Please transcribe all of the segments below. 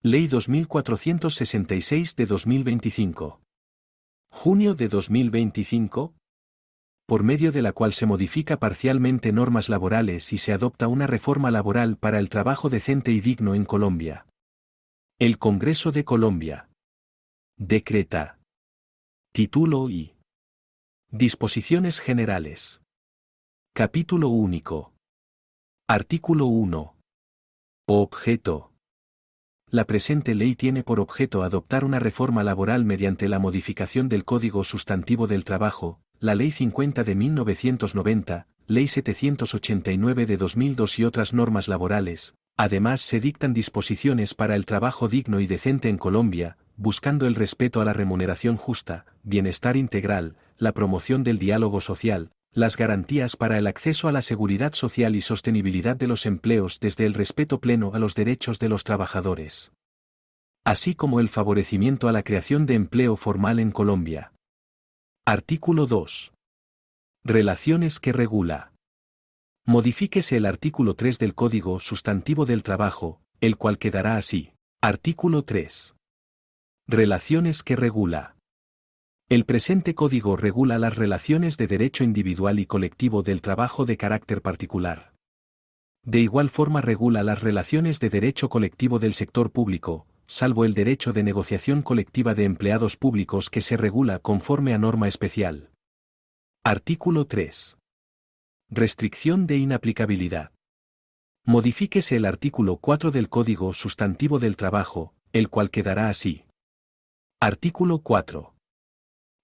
Ley 2466 de 2025. Junio de 2025, por medio de la cual se modifica parcialmente normas laborales y se adopta una reforma laboral para el trabajo decente y digno en Colombia. El Congreso de Colombia. Decreta. Título I. Disposiciones generales. Capítulo único. Artículo 1. Objeto. La presente ley tiene por objeto adoptar una reforma laboral mediante la modificación del Código Sustantivo del Trabajo, la Ley 50 de 1990, Ley 789 de 2002 y otras normas laborales. Además se dictan disposiciones para el trabajo digno y decente en Colombia, buscando el respeto a la remuneración justa, bienestar integral, la promoción del diálogo social, las garantías para el acceso a la seguridad social y sostenibilidad de los empleos desde el respeto pleno a los derechos de los trabajadores, así como el favorecimiento a la creación de empleo formal en Colombia. Artículo 2. Relaciones que regula. Modifíquese el artículo 3 del Código Sustantivo del Trabajo, el cual quedará así. Artículo 3. Relaciones que regula. El presente código regula las relaciones de derecho individual y colectivo del trabajo de carácter particular. De igual forma regula las relaciones de derecho colectivo del sector público, salvo el derecho de negociación colectiva de empleados públicos que se regula conforme a norma especial. Artículo 3. Restricción de inaplicabilidad. Modifíquese el artículo 4 del Código Sustantivo del Trabajo, el cual quedará así. Artículo 4.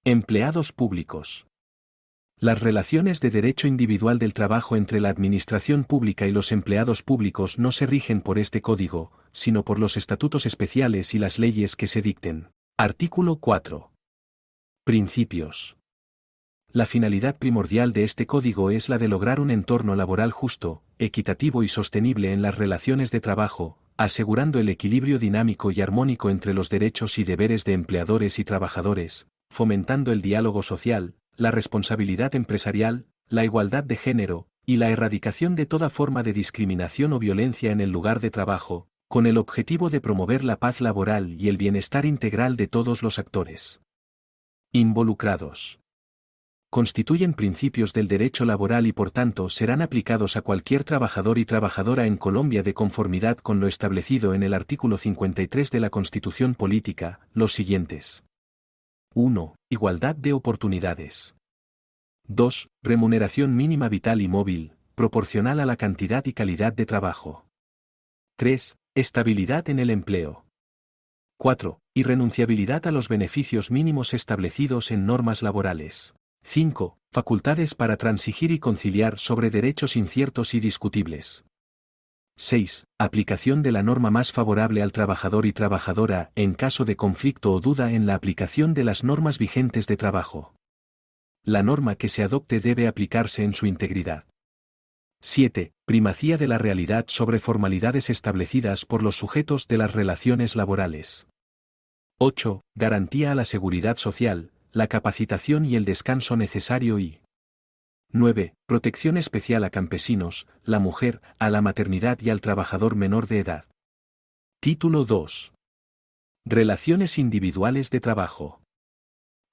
Empleados públicos. Las relaciones de derecho individual del trabajo entre la administración pública y los empleados públicos no se rigen por este código, sino por los estatutos especiales y las leyes que se dicten. Artículo 4. Principios. La finalidad primordial de este código es la de lograr un entorno laboral justo, equitativo y sostenible en las relaciones de trabajo, asegurando el equilibrio dinámico y armónico entre los derechos y deberes de empleadores y trabajadores, fomentando el diálogo social, la responsabilidad empresarial, la igualdad de género, y la erradicación de toda forma de discriminación o violencia en el lugar de trabajo, con el objetivo de promover la paz laboral y el bienestar integral de todos los actores involucrados. Constituyen principios del derecho laboral y por tanto serán aplicados a cualquier trabajador y trabajadora en Colombia de conformidad con lo establecido en el artículo 53 de la Constitución Política, los siguientes. 1. Igualdad de oportunidades. 2. Remuneración mínima vital y móvil, proporcional a la cantidad y calidad de trabajo. 3. Estabilidad en el empleo. 4. Irrenunciabilidad a los beneficios mínimos establecidos en normas laborales. 5. Facultades para transigir y conciliar sobre derechos inciertos y discutibles. 6. Aplicación de la norma más favorable al trabajador y trabajadora en caso de conflicto o duda en la aplicación de las normas vigentes de trabajo. La norma que se adopte debe aplicarse en su integridad. 7. Primacía de la realidad sobre formalidades establecidas por los sujetos de las relaciones laborales. 8. Garantía a la seguridad social, la capacitación y el descanso necesario y 9. Protección especial a campesinos, la mujer, a la maternidad y al trabajador menor de edad. Título 2. Relaciones individuales de trabajo.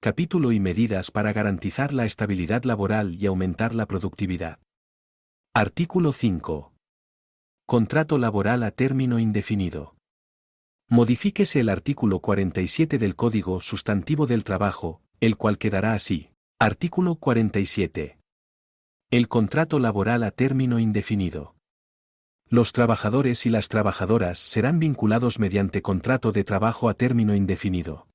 Capítulo y medidas para garantizar la estabilidad laboral y aumentar la productividad. Artículo 5. Contrato laboral a término indefinido. Modifíquese el artículo 47 del Código Sustantivo del Trabajo, el cual quedará así. Artículo 47. El contrato laboral a término indefinido. Los trabajadores y las trabajadoras serán vinculados mediante contrato de trabajo a término indefinido.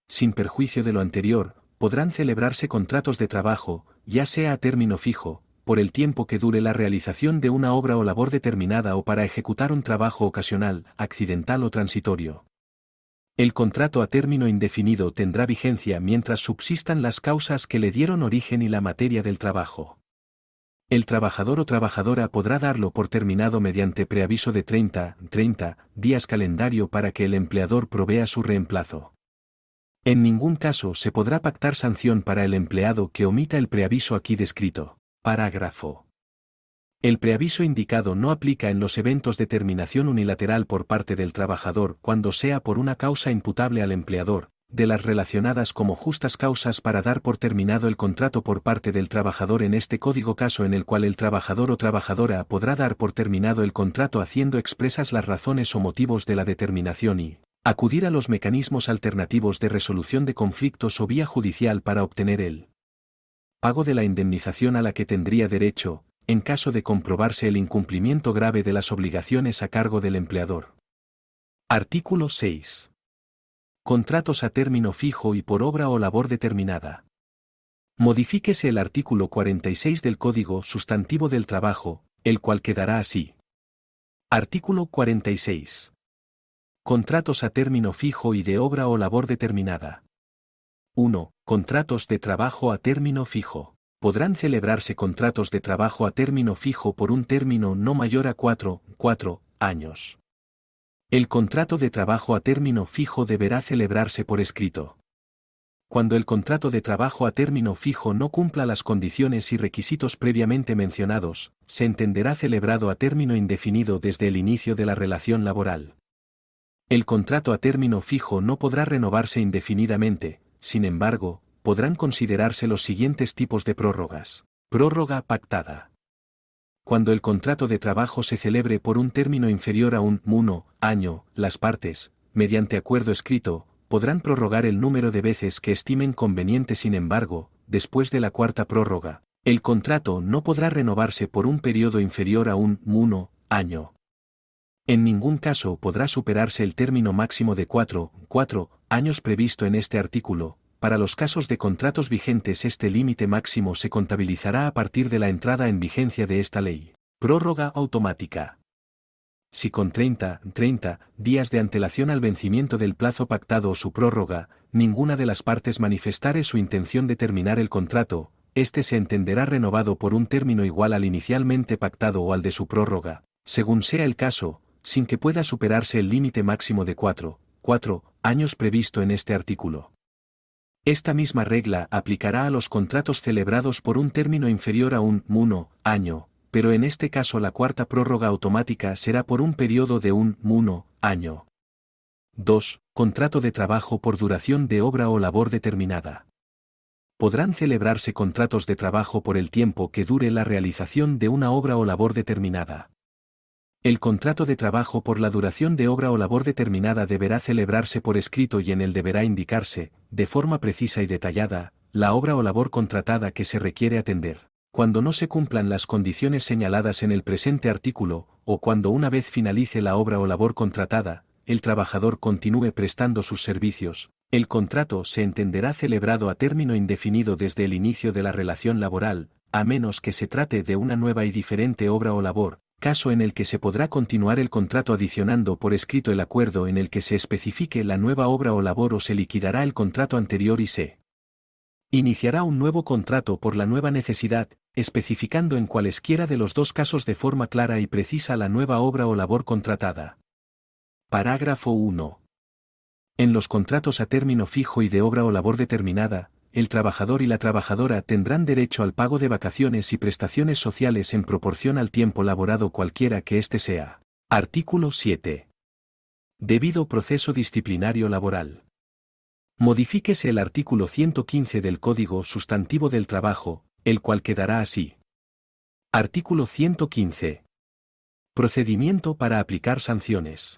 Sin perjuicio de lo anterior, podrán celebrarse contratos de trabajo, ya sea a término fijo, por el tiempo que dure la realización de una obra o labor determinada o para ejecutar un trabajo ocasional, accidental o transitorio. El contrato a término indefinido tendrá vigencia mientras subsistan las causas que le dieron origen y la materia del trabajo. El trabajador o trabajadora podrá darlo por terminado mediante preaviso de 30 días calendario para que el empleador provea su reemplazo. En ningún caso se podrá pactar sanción para el empleado que omita el preaviso aquí descrito. Parágrafo El preaviso indicado no aplica en los eventos de terminación unilateral por parte del trabajador cuando sea por una causa imputable al empleador, de las relacionadas como justas causas para dar por terminado el contrato por parte del trabajador en este código, caso en el cual el trabajador o trabajadora podrá dar por terminado el contrato haciendo expresas las razones o motivos de la determinación y acudir a los mecanismos alternativos de resolución de conflictos o vía judicial para obtener el pago de la indemnización a la que tendría derecho, en caso de comprobarse el incumplimiento grave de las obligaciones a cargo del empleador. Artículo 6. Contratos a término fijo y por obra o labor determinada. Modifíquese el artículo 46 del Código Sustantivo del Trabajo, el cual quedará así. Artículo 46. Contratos a término fijo y de obra o labor determinada. 1. Contratos de trabajo a término fijo. Podrán celebrarse contratos de trabajo a término fijo por un término no mayor a 4 años. El contrato de trabajo a término fijo deberá celebrarse por escrito. Cuando el contrato de trabajo a término fijo no cumpla las condiciones y requisitos previamente mencionados, se entenderá celebrado a término indefinido desde el inicio de la relación laboral. El contrato a término fijo no podrá renovarse indefinidamente, sin embargo, podrán considerarse los siguientes tipos de prórrogas. Prórroga pactada. Cuando el contrato de trabajo se celebre por un término inferior a un año, las partes, mediante acuerdo escrito, podrán prorrogar el número de veces que estimen conveniente. Sin embargo, después de la cuarta prórroga, el contrato no podrá renovarse por un periodo inferior a un año. En ningún caso podrá superarse el término máximo de 4 años previsto en este artículo. Para los casos de contratos vigentes, este límite máximo se contabilizará a partir de la entrada en vigencia de esta ley. Prórroga automática. Si con 30 días de antelación al vencimiento del plazo pactado o su prórroga, ninguna de las partes manifestare su intención de terminar el contrato, este se entenderá renovado por un término igual al inicialmente pactado o al de su prórroga, según sea el caso, sin que pueda superarse el límite máximo de 4 años previsto en este artículo. Esta misma regla aplicará a los contratos celebrados por un término inferior a un año, pero en este caso la cuarta prórroga automática será por un periodo de un año. 2. Contrato de trabajo por duración de obra o labor determinada. Podrán celebrarse contratos de trabajo por el tiempo que dure la realización de una obra o labor determinada. El contrato de trabajo por la duración de obra o labor determinada deberá celebrarse por escrito y en él deberá indicarse, de forma precisa y detallada, la obra o labor contratada que se requiere atender. Cuando no se cumplan las condiciones señaladas en el presente artículo, o cuando una vez finalice la obra o labor contratada, el trabajador continúe prestando sus servicios, el contrato se entenderá celebrado a término indefinido desde el inicio de la relación laboral, a menos que se trate de una nueva y diferente obra o labor, caso en el que se podrá continuar el contrato adicionando por escrito el acuerdo en el que se especifique la nueva obra o labor, o se liquidará el contrato anterior y se iniciará un nuevo contrato por la nueva necesidad, especificando en cualesquiera de los dos casos de forma clara y precisa la nueva obra o labor contratada. Parágrafo 1. En los contratos a término fijo y de obra o labor determinada, el trabajador y la trabajadora tendrán derecho al pago de vacaciones y prestaciones sociales en proporción al tiempo laborado cualquiera que éste sea. Artículo 7. Debido proceso disciplinario laboral. Modifíquese el artículo 115 del Código Sustantivo del Trabajo, el cual quedará así. Artículo 115. Procedimiento para aplicar sanciones.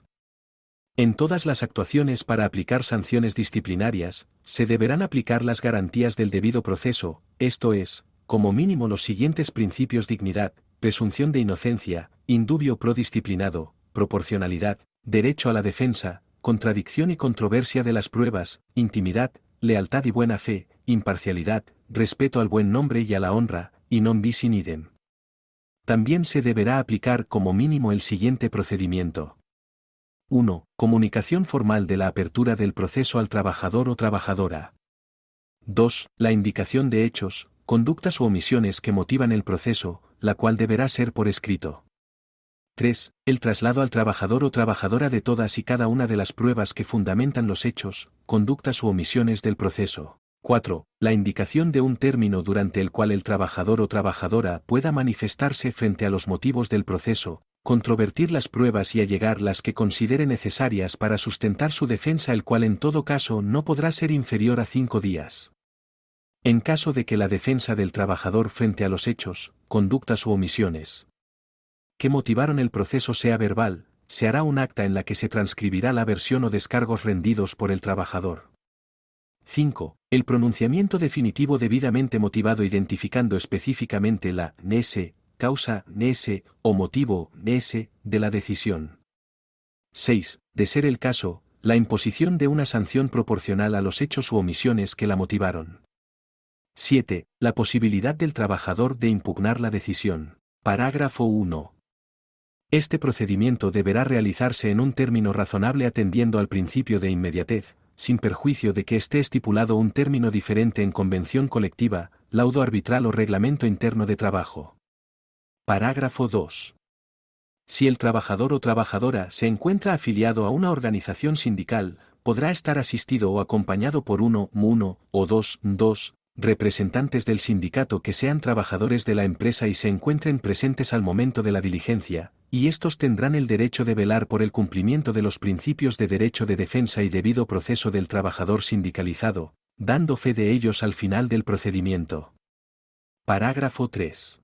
En todas las actuaciones para aplicar sanciones disciplinarias, se deberán aplicar las garantías del debido proceso, esto es, como mínimo los siguientes principios: dignidad, presunción de inocencia, indubio pro disciplinado, proporcionalidad, derecho a la defensa, contradicción y controversia de las pruebas, intimidad, lealtad y buena fe, imparcialidad, respeto al buen nombre y a la honra, y non bis in idem. También se deberá aplicar como mínimo el siguiente procedimiento. 1. Comunicación formal de la apertura del proceso al trabajador o trabajadora. 2. La indicación de hechos, conductas u omisiones que motivan el proceso, la cual deberá ser por escrito. 3. El traslado al trabajador o trabajadora de todas y cada una de las pruebas que fundamentan los hechos, conductas u omisiones del proceso. 4. La indicación de un término durante el cual el trabajador o trabajadora pueda manifestarse frente a los motivos del proceso, controvertir las pruebas y allegar las que considere necesarias para sustentar su defensa, el cual en todo caso no podrá ser inferior a 5 días. En caso de que la defensa del trabajador frente a los hechos, conductas u omisiones que motivaron el proceso sea verbal, se hará un acta en la que se transcribirá la versión o descargos rendidos por el trabajador. 5. El pronunciamiento definitivo debidamente motivado identificando específicamente la nese, causa nese o motivo nese de la decisión. 6. De ser el caso, la imposición de una sanción proporcional a los hechos u omisiones que la motivaron. 7. La posibilidad del trabajador de impugnar la decisión. Parágrafo 1. Este procedimiento deberá realizarse en un término razonable atendiendo al principio de inmediatez, sin perjuicio de que esté estipulado un término diferente en convención colectiva, laudo arbitral o reglamento interno de trabajo. Parágrafo 2. Si el trabajador o trabajadora se encuentra afiliado a una organización sindical, podrá estar asistido o acompañado por uno o dos representantes del sindicato que sean trabajadores de la empresa y se encuentren presentes al momento de la diligencia, y estos tendrán el derecho de velar por el cumplimiento de los principios de derecho de defensa y debido proceso del trabajador sindicalizado, dando fe de ellos al final del procedimiento. Parágrafo 3.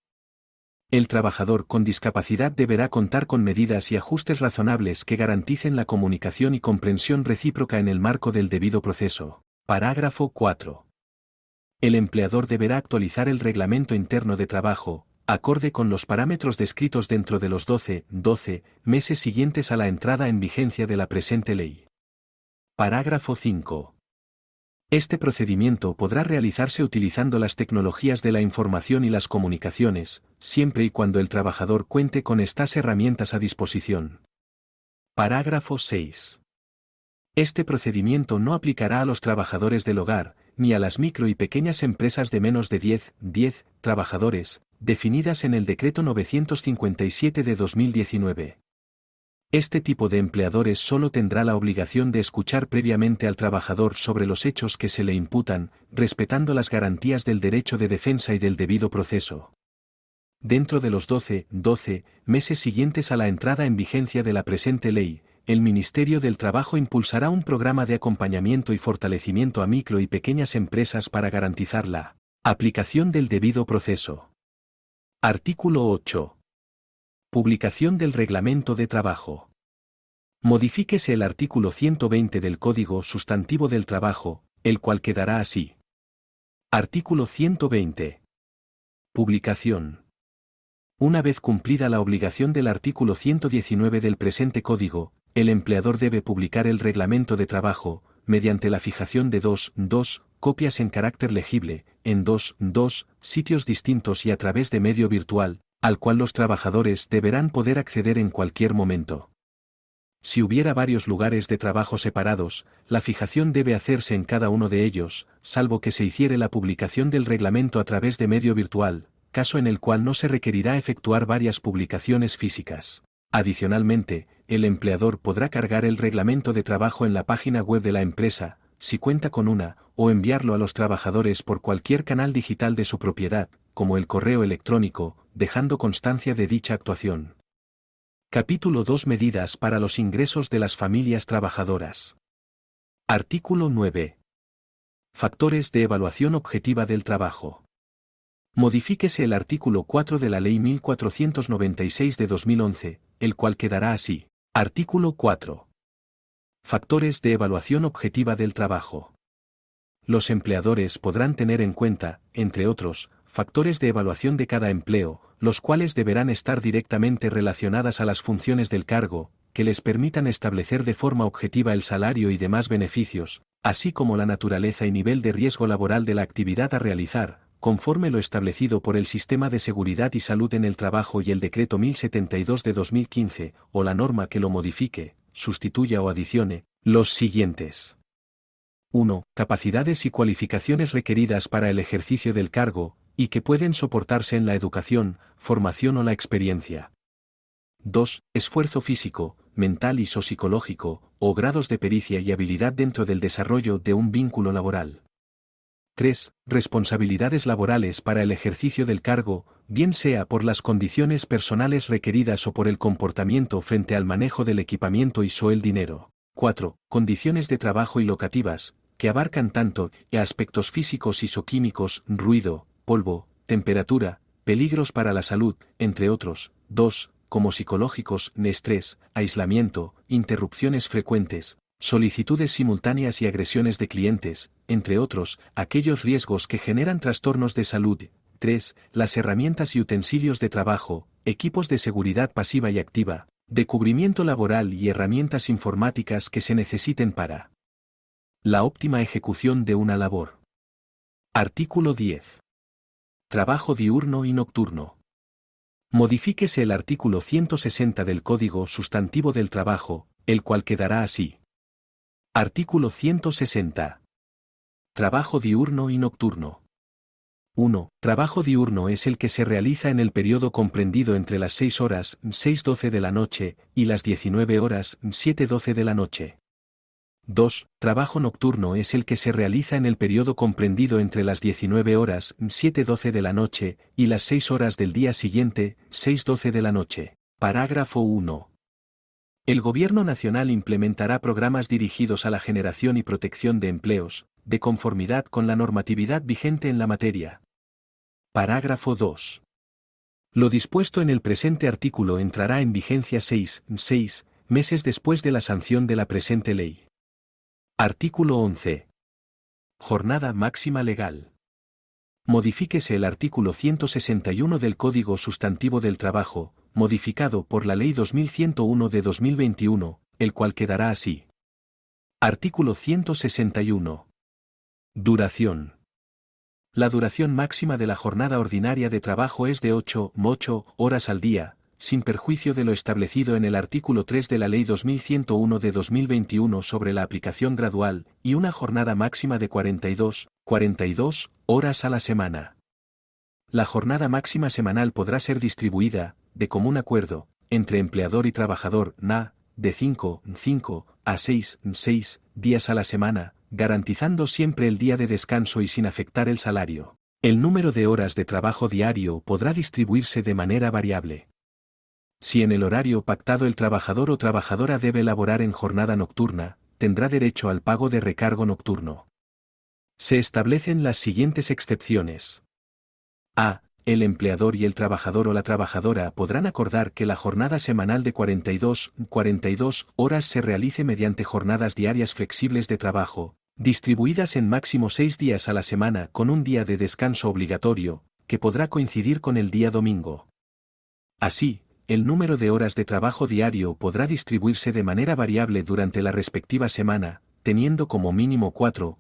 El trabajador con discapacidad deberá contar con medidas y ajustes razonables que garanticen la comunicación y comprensión recíproca en el marco del debido proceso. Parágrafo 4. El empleador deberá actualizar el reglamento interno de trabajo, acorde con los parámetros descritos dentro de los 12 meses siguientes a la entrada en vigencia de la presente ley. Parágrafo 5. Este procedimiento podrá realizarse utilizando las tecnologías de la información y las comunicaciones, siempre y cuando el trabajador cuente con estas herramientas a disposición. Parágrafo 6. Este procedimiento no aplicará a los trabajadores del hogar, ni a las micro y pequeñas empresas de menos de 10 trabajadores, definidas en el Decreto 957 de 2019. Este tipo de empleadores solo tendrá la obligación de escuchar previamente al trabajador sobre los hechos que se le imputan, respetando las garantías del derecho de defensa y del debido proceso. Dentro de los 12 meses siguientes a la entrada en vigencia de la presente ley, el Ministerio del Trabajo impulsará un programa de acompañamiento y fortalecimiento a micro y pequeñas empresas para garantizar la aplicación del debido proceso. Artículo 8. Publicación del Reglamento de Trabajo. Modifíquese el artículo 120 del Código Sustantivo del Trabajo, el cual quedará así. Artículo 120. Publicación. Una vez cumplida la obligación del artículo 119 del presente Código, el empleador debe publicar el reglamento de trabajo, mediante la fijación de dos copias en carácter legible, en dos sitios distintos y a través de medio virtual, al cual los trabajadores deberán poder acceder en cualquier momento. Si hubiera varios lugares de trabajo separados, la fijación debe hacerse en cada uno de ellos, salvo que se hiciere la publicación del reglamento a través de medio virtual, caso en el cual no se requerirá efectuar varias publicaciones físicas. Adicionalmente, el empleador podrá cargar el reglamento de trabajo en la página web de la empresa, si cuenta con una, o enviarlo a los trabajadores por cualquier canal digital de su propiedad, como el correo electrónico, dejando constancia de dicha actuación. Capítulo 2. Medidas para los ingresos de las familias trabajadoras. Artículo 9. Factores de evaluación objetiva del trabajo. Modifíquese el artículo 4 de la Ley 1496 de 2011, el cual quedará así. Artículo 4. Factores de evaluación objetiva del trabajo. Los empleadores podrán tener en cuenta, entre otros, factores de evaluación de cada empleo, los cuales deberán estar directamente relacionadas a las funciones del cargo, que les permitan establecer de forma objetiva el salario y demás beneficios, así como la naturaleza y nivel de riesgo laboral de la actividad a realizar, conforme lo establecido por el Sistema de Seguridad y Salud en el Trabajo y el Decreto 1072 de 2015, o la norma que lo modifique, sustituya o adicione, los siguientes. 1. Capacidades y cualificaciones requeridas para el ejercicio del cargo, y que pueden soportarse en la educación, formación o la experiencia. 2. Esfuerzo físico, mental y psicológico, o grados de pericia y habilidad dentro del desarrollo de un vínculo laboral. 3. Responsabilidades laborales para el ejercicio del cargo, bien sea por las condiciones personales requeridas o por el comportamiento frente al manejo del equipamiento y el dinero. 4. Condiciones de trabajo y locativas, que abarcan tanto aspectos físicos y químicos, ruido, polvo, temperatura, peligros para la salud, entre otros. 2. Como psicológicos, estrés, aislamiento, interrupciones frecuentes, solicitudes simultáneas y agresiones de clientes, entre otros, aquellos riesgos que generan trastornos de salud. 3. Las herramientas y utensilios de trabajo, equipos de seguridad pasiva y activa, de cubrimiento laboral y herramientas informáticas que se necesiten para la óptima ejecución de una labor. Artículo 10. Trabajo diurno y nocturno. Modifíquese el artículo 160 del Código Sustantivo del Trabajo, el cual quedará así. Artículo 160. Trabajo diurno y nocturno. 1. Trabajo diurno es el que se realiza en el periodo comprendido entre las 6 horas 6:12 de la noche y las 19 horas 7:12 de la noche. 2. Trabajo nocturno es el que se realiza en el periodo comprendido entre las 19 horas 7:12 de la noche y las 6 horas del día siguiente 6:12 de la noche. Parágrafo 1. El Gobierno Nacional implementará programas dirigidos a la generación y protección de empleos, de conformidad con la normatividad vigente en la materia. Parágrafo 2. Lo dispuesto en el presente artículo entrará en vigencia 6 meses después de la sanción de la presente ley. Artículo 11. Jornada máxima legal. Modifíquese el artículo 161 del Código Sustantivo del Trabajo, modificado por la Ley 2101 de 2021, el cual quedará así. Artículo 161. Duración. La duración máxima de la jornada ordinaria de trabajo es de 8 horas al día, sin perjuicio de lo establecido en el artículo 3 de la Ley 2101 de 2021 sobre la aplicación gradual, y una jornada máxima de 42 horas a la semana. La jornada máxima semanal podrá ser distribuida, de común acuerdo, entre empleador y trabajador, de 5 a 6 días a la semana, garantizando siempre el día de descanso y sin afectar el salario. El número de horas de trabajo diario podrá distribuirse de manera variable. Si en el horario pactado el trabajador o trabajadora debe laborar en jornada nocturna, tendrá derecho al pago de recargo nocturno. Se establecen las siguientes excepciones. A. El empleador y el trabajador o la trabajadora podrán acordar que la jornada semanal de 42 horas se realice mediante jornadas diarias flexibles de trabajo, distribuidas en máximo 6 días a la semana con un día de descanso obligatorio, que podrá coincidir con el día domingo. Así, el número de horas de trabajo diario podrá distribuirse de manera variable durante la respectiva semana, teniendo como mínimo 4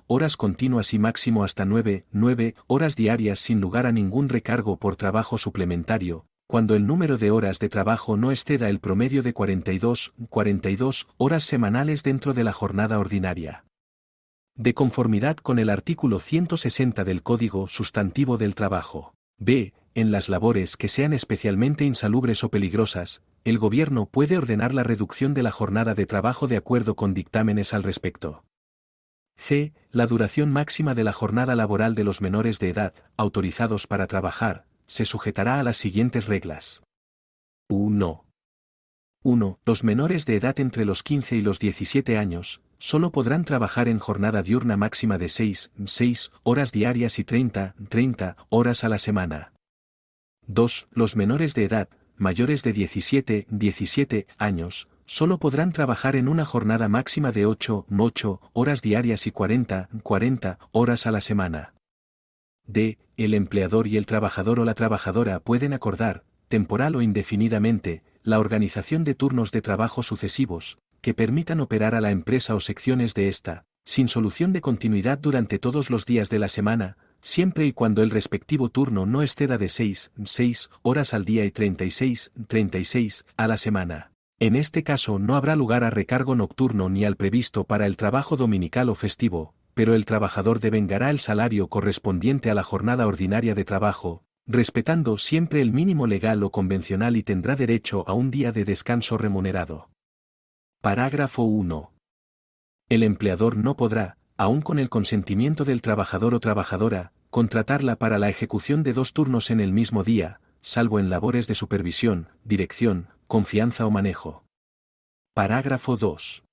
horas continuas y máximo hasta 9 horas diarias sin lugar a ningún recargo por trabajo suplementario, cuando el número de horas de trabajo no exceda el promedio de 42 horas semanales dentro de la jornada ordinaria. De conformidad con el artículo 160 del Código Sustantivo del Trabajo. B. En las labores que sean especialmente insalubres o peligrosas, el Gobierno puede ordenar la reducción de la jornada de trabajo de acuerdo con dictámenes al respecto. C. La duración máxima de la jornada laboral de los menores de edad, autorizados para trabajar, se sujetará a las siguientes reglas. 1. Los menores de edad entre los 15 y los 17 años, solo podrán trabajar en jornada diurna máxima de 6 horas diarias y 30 horas a la semana. 2. Los menores de edad, mayores de 17 años, solo podrán trabajar en una jornada máxima de 8 horas diarias y 40 horas a la semana. D. El empleador y el trabajador o la trabajadora pueden acordar, temporal o indefinidamente, la organización de turnos de trabajo sucesivos, que permitan operar a la empresa o secciones de esta, sin solución de continuidad durante todos los días de la semana, siempre y cuando el respectivo turno no exceda de 6 horas al día y 36 a la semana. En este caso no habrá lugar a recargo nocturno ni al previsto para el trabajo dominical o festivo, pero el trabajador devengará el salario correspondiente a la jornada ordinaria de trabajo, respetando siempre el mínimo legal o convencional y tendrá derecho a un día de descanso remunerado. Parágrafo 1. El empleador no podrá, aun con el consentimiento del trabajador o trabajadora, contratarla para la ejecución de 2 turnos en el mismo día, salvo en labores de supervisión, dirección, confianza o manejo. Parágrafo 2.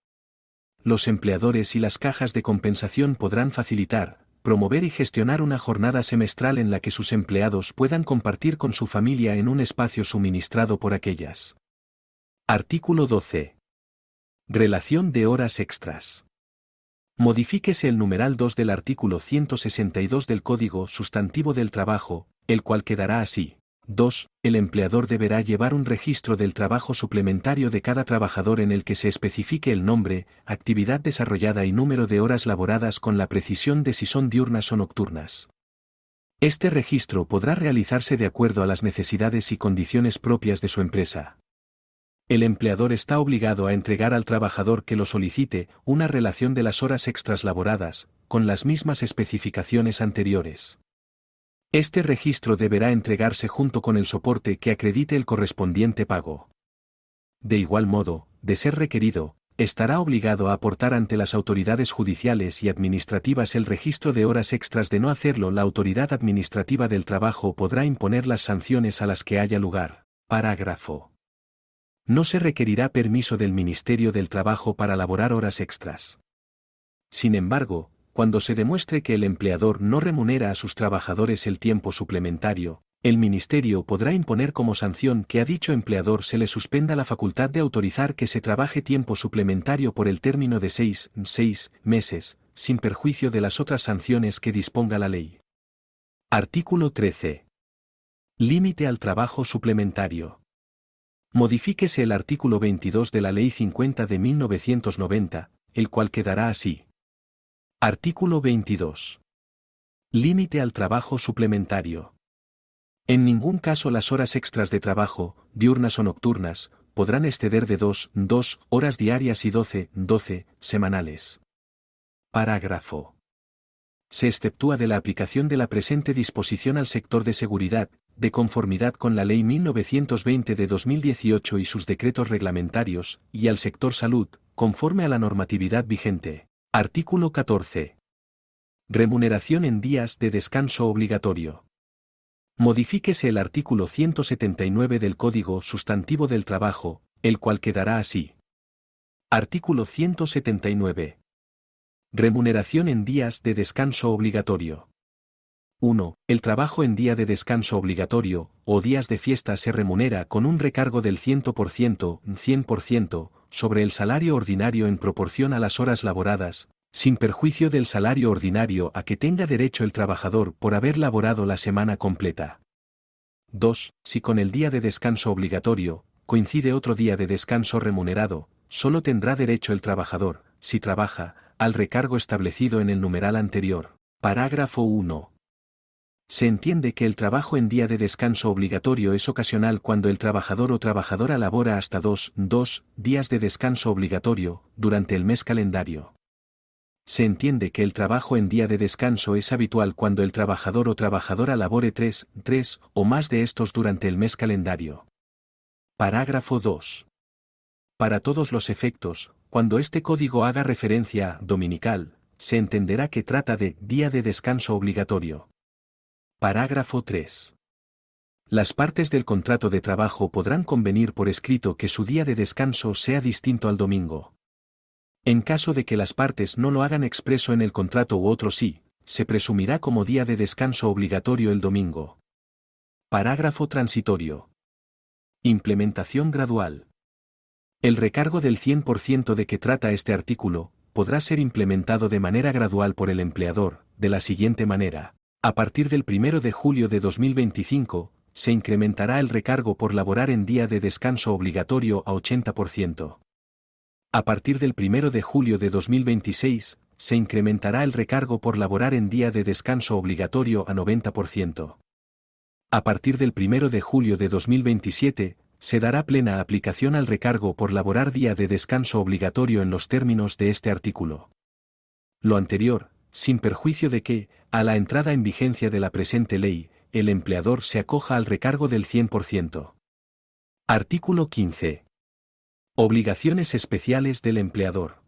Los empleadores y las cajas de compensación podrán facilitar, promover y gestionar una jornada semestral en la que sus empleados puedan compartir con su familia en un espacio suministrado por aquellas. Artículo 12. Relación de horas extras. Modifíquese el numeral 2 del artículo 162 del Código Sustantivo del Trabajo, el cual quedará así. 2. El empleador deberá llevar un registro del trabajo suplementario de cada trabajador en el que se especifique el nombre, actividad desarrollada y número de horas laboradas con la precisión de si son diurnas o nocturnas. Este registro podrá realizarse de acuerdo a las necesidades y condiciones propias de su empresa. El empleador está obligado a entregar al trabajador que lo solicite una relación de las horas extras laboradas, con las mismas especificaciones anteriores. Este registro deberá entregarse junto con el soporte que acredite el correspondiente pago. De igual modo, de ser requerido, estará obligado a aportar ante las autoridades judiciales y administrativas el registro de horas extras. De no hacerlo, la autoridad administrativa del trabajo podrá imponer las sanciones a las que haya lugar. Parágrafo. No se requerirá permiso del Ministerio del Trabajo para laborar horas extras. Sin embargo, cuando se demuestre que el empleador no remunera a sus trabajadores el tiempo suplementario, el Ministerio podrá imponer como sanción que a dicho empleador se le suspenda la facultad de autorizar que se trabaje tiempo suplementario por el término de 6 meses, sin perjuicio de las otras sanciones que disponga la ley. Artículo 13. Límite al trabajo suplementario. Modifíquese el artículo 22 de la Ley 50 de 1990, el cual quedará así. Artículo 22. Límite al trabajo suplementario. En ningún caso las horas extras de trabajo, diurnas o nocturnas, podrán exceder de 2 horas diarias y 12 semanales. Parágrafo. Se exceptúa de la aplicación de la presente disposición al sector de seguridad, de conformidad con la Ley 1920 de 2018 y sus decretos reglamentarios, y al sector salud, conforme a la normatividad vigente. Artículo 14. Remuneración en días de descanso obligatorio. Modifíquese el artículo 179 del Código Sustantivo del Trabajo, el cual quedará así. Artículo 179. Remuneración en días de descanso obligatorio. 1. El trabajo en día de descanso obligatorio, o días de fiesta se remunera con un recargo del 100%, sobre el salario ordinario en proporción a las horas laboradas, sin perjuicio del salario ordinario a que tenga derecho el trabajador por haber laborado la semana completa. 2. Si con el día de descanso obligatorio, coincide otro día de descanso remunerado, solo tendrá derecho el trabajador, si trabaja, al recargo establecido en el numeral anterior. Parágrafo 1. Se entiende que el trabajo en día de descanso obligatorio es ocasional cuando el trabajador o trabajadora labora hasta 2 días de descanso obligatorio, durante el mes calendario. Se entiende que el trabajo en día de descanso es habitual cuando el trabajador o trabajadora labore 3 o más de estos durante el mes calendario. Parágrafo 2. Para todos los efectos, cuando este código haga referencia a dominical, se entenderá que trata de día de descanso obligatorio. Parágrafo 3. Las partes del contrato de trabajo podrán convenir por escrito que su día de descanso sea distinto al domingo. En caso de que las partes no lo hagan expreso en el contrato u otro sí, se presumirá como día de descanso obligatorio el domingo. Parágrafo transitorio. Implementación gradual. El recargo del 100% de que trata este artículo, podrá ser implementado de manera gradual por el empleador, de la siguiente manera. A partir del 1 de julio de 2025, se incrementará el recargo por laborar en día de descanso obligatorio a 80%. A partir del 1 de julio de 2026, se incrementará el recargo por laborar en día de descanso obligatorio a 90%. A partir del 1 de julio de 2027, se dará plena aplicación al recargo por laborar día de descanso obligatorio en los términos de este artículo. Lo anterior, sin perjuicio de que, a la entrada en vigencia de la presente ley, el empleador se acoja al recargo del 100%. Artículo 15. Obligaciones especiales del empleador.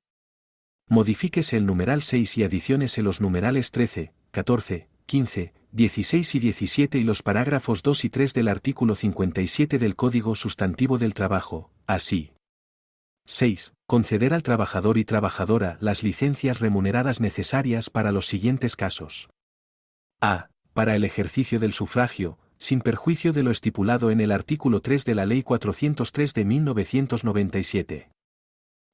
Modifíquese el numeral 6 y adiciónese los numerales 13, 14, 15, 16 y 17 y los parágrafos 2 y 3 del artículo 57 del Código Sustantivo del Trabajo, así. 6. Conceder al trabajador y trabajadora las licencias remuneradas necesarias para los siguientes casos. A. Para el ejercicio del sufragio, sin perjuicio de lo estipulado en el artículo 3 de la Ley 403 de 1997.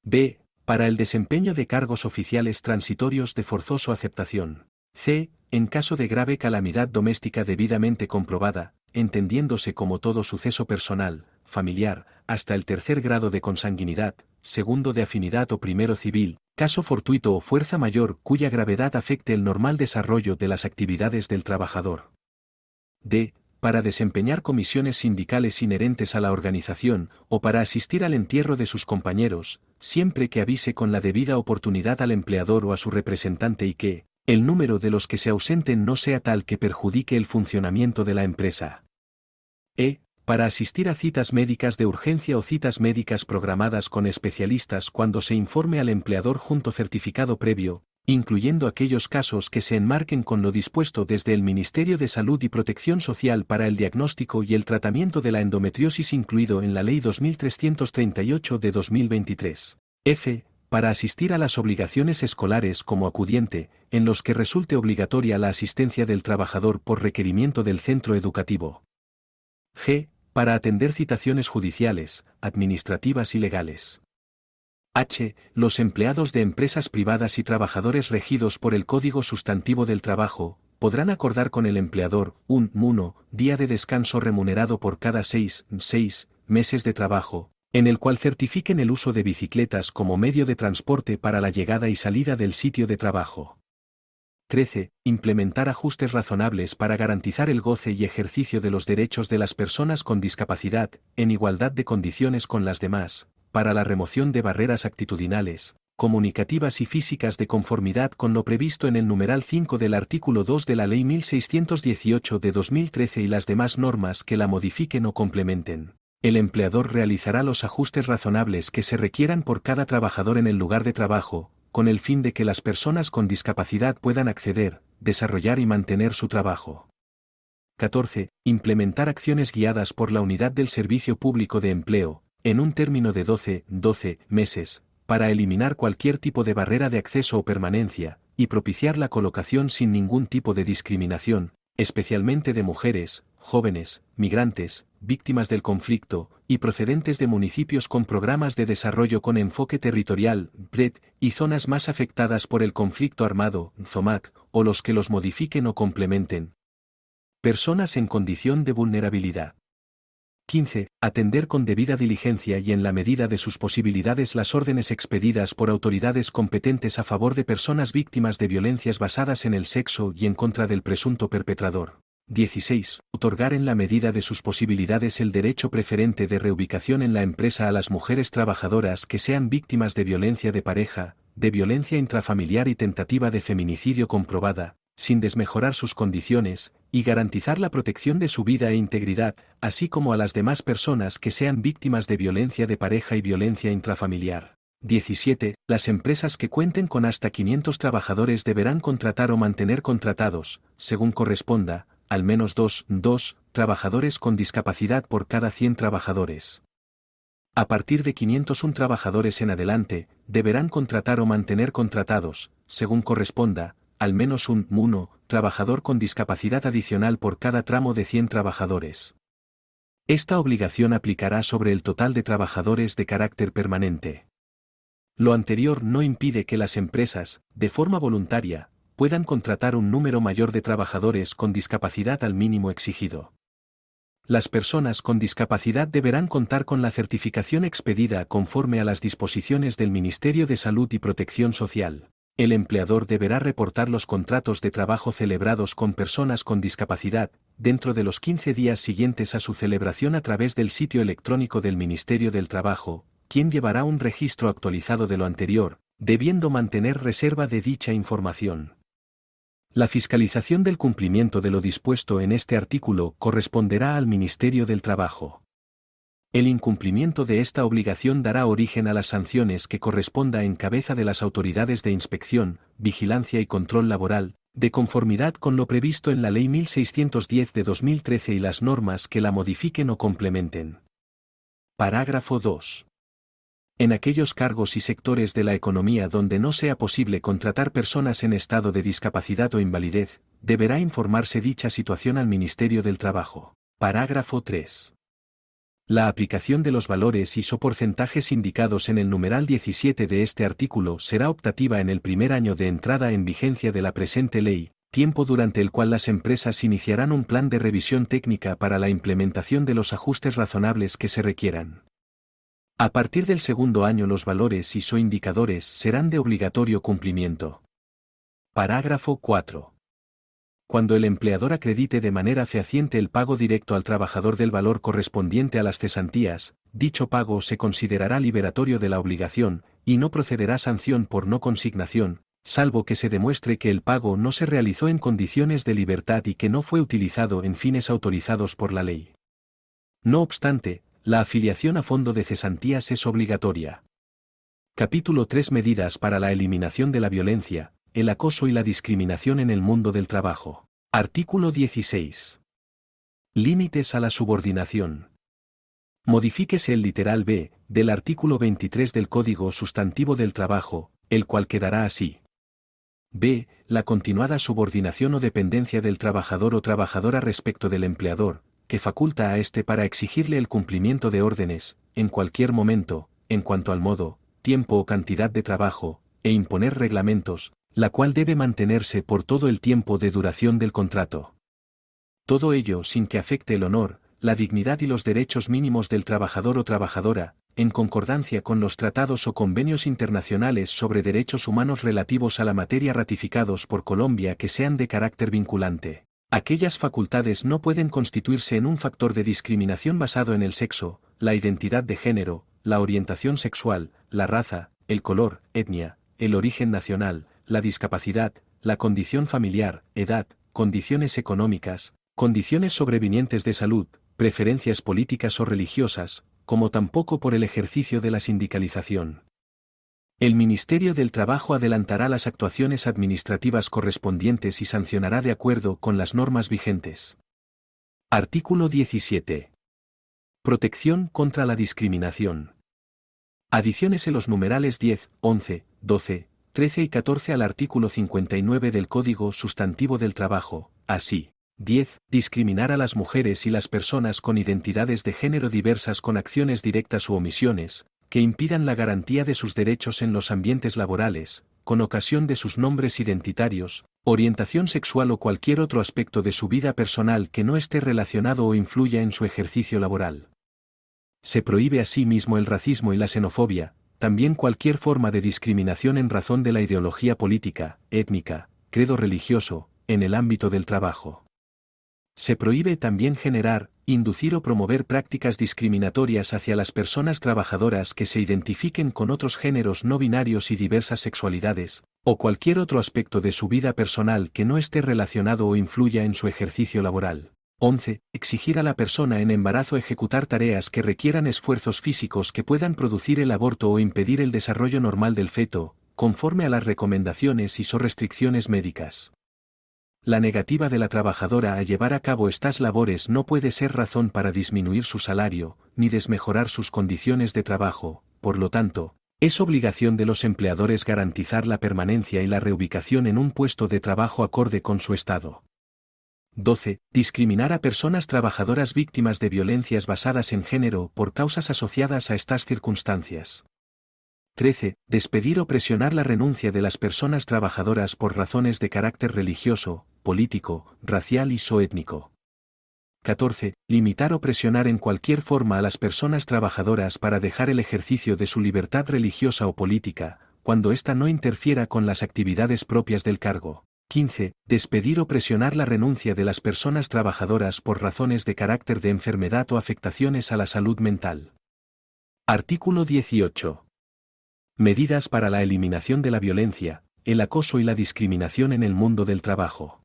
B. Para el desempeño de cargos oficiales transitorios de forzoso aceptación. C. En caso de grave calamidad doméstica debidamente comprobada, entendiéndose como todo suceso personal, familiar, hasta el tercer grado de consanguinidad, segundo de afinidad o primero civil, caso fortuito o fuerza mayor cuya gravedad afecte el normal desarrollo de las actividades del trabajador. D. Para desempeñar comisiones sindicales inherentes a la organización, o para asistir al entierro de sus compañeros, siempre que avise con la debida oportunidad al empleador o a su representante y que, el número de los que se ausenten no sea tal que perjudique el funcionamiento de la empresa. E. Para asistir a citas médicas de urgencia o citas médicas programadas con especialistas cuando se informe al empleador junto certificado previo, incluyendo aquellos casos que se enmarquen con lo dispuesto desde el Ministerio de Salud y Protección Social para el diagnóstico y el tratamiento de la endometriosis incluido en la Ley 2338 de 2023. F. Para asistir a las obligaciones escolares como acudiente, en los que resulte obligatoria la asistencia del trabajador por requerimiento del centro educativo. G. Para atender citaciones judiciales, administrativas y legales. H. Los empleados de empresas privadas y trabajadores regidos por el Código Sustantivo del Trabajo, podrán acordar con el empleador un día de descanso remunerado por cada 6 meses de trabajo, en el cual certifiquen el uso de bicicletas como medio de transporte para la llegada y salida del sitio de trabajo. 13. Implementar ajustes razonables para garantizar el goce y ejercicio de los derechos de las personas con discapacidad, en igualdad de condiciones con las demás, para la remoción de barreras actitudinales, comunicativas y físicas de conformidad con lo previsto en el numeral 5 del artículo 2 de la Ley 1618 de 2013 y las demás normas que la modifiquen o complementen. El empleador realizará los ajustes razonables que se requieran por cada trabajador en el lugar de trabajo, con el fin de que las personas con discapacidad puedan acceder, desarrollar y mantener su trabajo. 14. Implementar acciones guiadas por la Unidad del Servicio Público de Empleo, en un término de 12 meses, para eliminar cualquier tipo de barrera de acceso o permanencia, y propiciar la colocación sin ningún tipo de discriminación, especialmente de mujeres, jóvenes, migrantes, víctimas del conflicto, y procedentes de municipios con programas de desarrollo con enfoque territorial, PRED, y zonas más afectadas por el conflicto armado, ZOMAC, o los que los modifiquen o complementen. Personas en condición de vulnerabilidad. 15. Atender con debida diligencia y en la medida de sus posibilidades las órdenes expedidas por autoridades competentes a favor de personas víctimas de violencias basadas en el sexo y en contra del presunto perpetrador. 16. Otorgar en la medida de sus posibilidades el derecho preferente de reubicación en la empresa a las mujeres trabajadoras que sean víctimas de violencia de pareja, de violencia intrafamiliar y tentativa de feminicidio comprobada, sin desmejorar sus condiciones, y garantizar la protección de su vida e integridad, así como a las demás personas que sean víctimas de violencia de pareja y violencia intrafamiliar. 17. Las empresas que cuenten con hasta 500 trabajadores deberán contratar o mantener contratados, según corresponda, al menos dos trabajadores con discapacidad por cada 100 trabajadores. A partir de 501 trabajadores en adelante, deberán contratar o mantener contratados, según corresponda, al menos un trabajador con discapacidad adicional por cada tramo de 100 trabajadores. Esta obligación aplicará sobre el total de trabajadores de carácter permanente. Lo anterior no impide que las empresas, de forma voluntaria, puedan contratar un número mayor de trabajadores con discapacidad al mínimo exigido. Las personas con discapacidad deberán contar con la certificación expedida conforme a las disposiciones del Ministerio de Salud y Protección Social. El empleador deberá reportar los contratos de trabajo celebrados con personas con discapacidad, dentro de los 15 días siguientes a su celebración a través del sitio electrónico del Ministerio del Trabajo, quien llevará un registro actualizado de lo anterior, debiendo mantener reserva de dicha información. La fiscalización del cumplimiento de lo dispuesto en este artículo corresponderá al Ministerio del Trabajo. El incumplimiento de esta obligación dará origen a las sanciones que corresponda en cabeza de las autoridades de inspección, vigilancia y control laboral, de conformidad con lo previsto en la Ley 1610 de 2013 y las normas que la modifiquen o complementen. Parágrafo 2. En aquellos cargos y sectores de la economía donde no sea posible contratar personas en estado de discapacidad o invalidez, deberá informarse dicha situación al Ministerio del Trabajo. Parágrafo 3. La aplicación de los valores y porcentajes indicados en el numeral 17 de este artículo será optativa en el primer año de entrada en vigencia de la presente ley, tiempo durante el cual las empresas iniciarán un plan de revisión técnica para la implementación de los ajustes razonables que se requieran. A partir del segundo año los valores y indicadores serán de obligatorio cumplimiento. Parágrafo 4. Cuando el empleador acredite de manera fehaciente el pago directo al trabajador del valor correspondiente a las cesantías, dicho pago se considerará liberatorio de la obligación, y no procederá sanción por no consignación, salvo que se demuestre que el pago no se realizó en condiciones de libertad y que no fue utilizado en fines autorizados por la ley. No obstante, la afiliación a fondo de cesantías es obligatoria. Capítulo 3. Medidas para la eliminación de la violencia, el acoso y la discriminación en el mundo del trabajo. Artículo 16. Límites a la subordinación. Modifíquese el literal B, del artículo 23 del Código Sustantivo del Trabajo, el cual quedará así. B. La continuada subordinación o dependencia del trabajador o trabajadora respecto del empleador, que faculta a éste para exigirle el cumplimiento de órdenes, en cualquier momento, en cuanto al modo, tiempo o cantidad de trabajo, e imponer reglamentos, la cual debe mantenerse por todo el tiempo de duración del contrato. Todo ello sin que afecte el honor, la dignidad y los derechos mínimos del trabajador o trabajadora, en concordancia con los tratados o convenios internacionales sobre derechos humanos relativos a la materia ratificados por Colombia que sean de carácter vinculante. Aquellas facultades no pueden constituirse en un factor de discriminación basado en el sexo, la identidad de género, la orientación sexual, la raza, el color, etnia, el origen nacional, la discapacidad, la condición familiar, edad, condiciones económicas, condiciones sobrevinientes de salud, preferencias políticas o religiosas, como tampoco por el ejercicio de la sindicalización. El Ministerio del Trabajo adelantará las actuaciones administrativas correspondientes y sancionará de acuerdo con las normas vigentes. Artículo 17. Protección contra la discriminación. Adiciónese los numerales 10, 11, 12, 13 y 14 al artículo 59 del Código Sustantivo del Trabajo, así. 10. Discriminar a las mujeres y las personas con identidades de género diversas con acciones directas u omisiones, que impidan la garantía de sus derechos en los ambientes laborales, con ocasión de sus nombres identitarios, orientación sexual o cualquier otro aspecto de su vida personal que no esté relacionado o influya en su ejercicio laboral. Se prohíbe asimismo el racismo y la xenofobia, también cualquier forma de discriminación en razón de la ideología política, étnica, credo religioso, en el ámbito del trabajo. Se prohíbe también generar, inducir o promover prácticas discriminatorias hacia las personas trabajadoras que se identifiquen con otros géneros no binarios y diversas sexualidades, o cualquier otro aspecto de su vida personal que no esté relacionado o influya en su ejercicio laboral. 11. Exigir a la persona en embarazo ejecutar tareas que requieran esfuerzos físicos que puedan producir el aborto o impedir el desarrollo normal del feto, conforme a las recomendaciones y restricciones médicas. La negativa de la trabajadora a llevar a cabo estas labores no puede ser razón para disminuir su salario, ni desmejorar sus condiciones de trabajo, por lo tanto, es obligación de los empleadores garantizar la permanencia y la reubicación en un puesto de trabajo acorde con su estado. 12. Discriminar a personas trabajadoras víctimas de violencias basadas en género por causas asociadas a estas circunstancias. 13. Despedir o presionar la renuncia de las personas trabajadoras por razones de carácter religioso, político, racial y étnico. 14. Limitar o presionar en cualquier forma a las personas trabajadoras para dejar el ejercicio de su libertad religiosa o política, cuando ésta no interfiera con las actividades propias del cargo. 15. Despedir o presionar la renuncia de las personas trabajadoras por razones de carácter de enfermedad o afectaciones a la salud mental. Artículo 18. Medidas para la eliminación de la violencia, el acoso y la discriminación en el mundo del trabajo.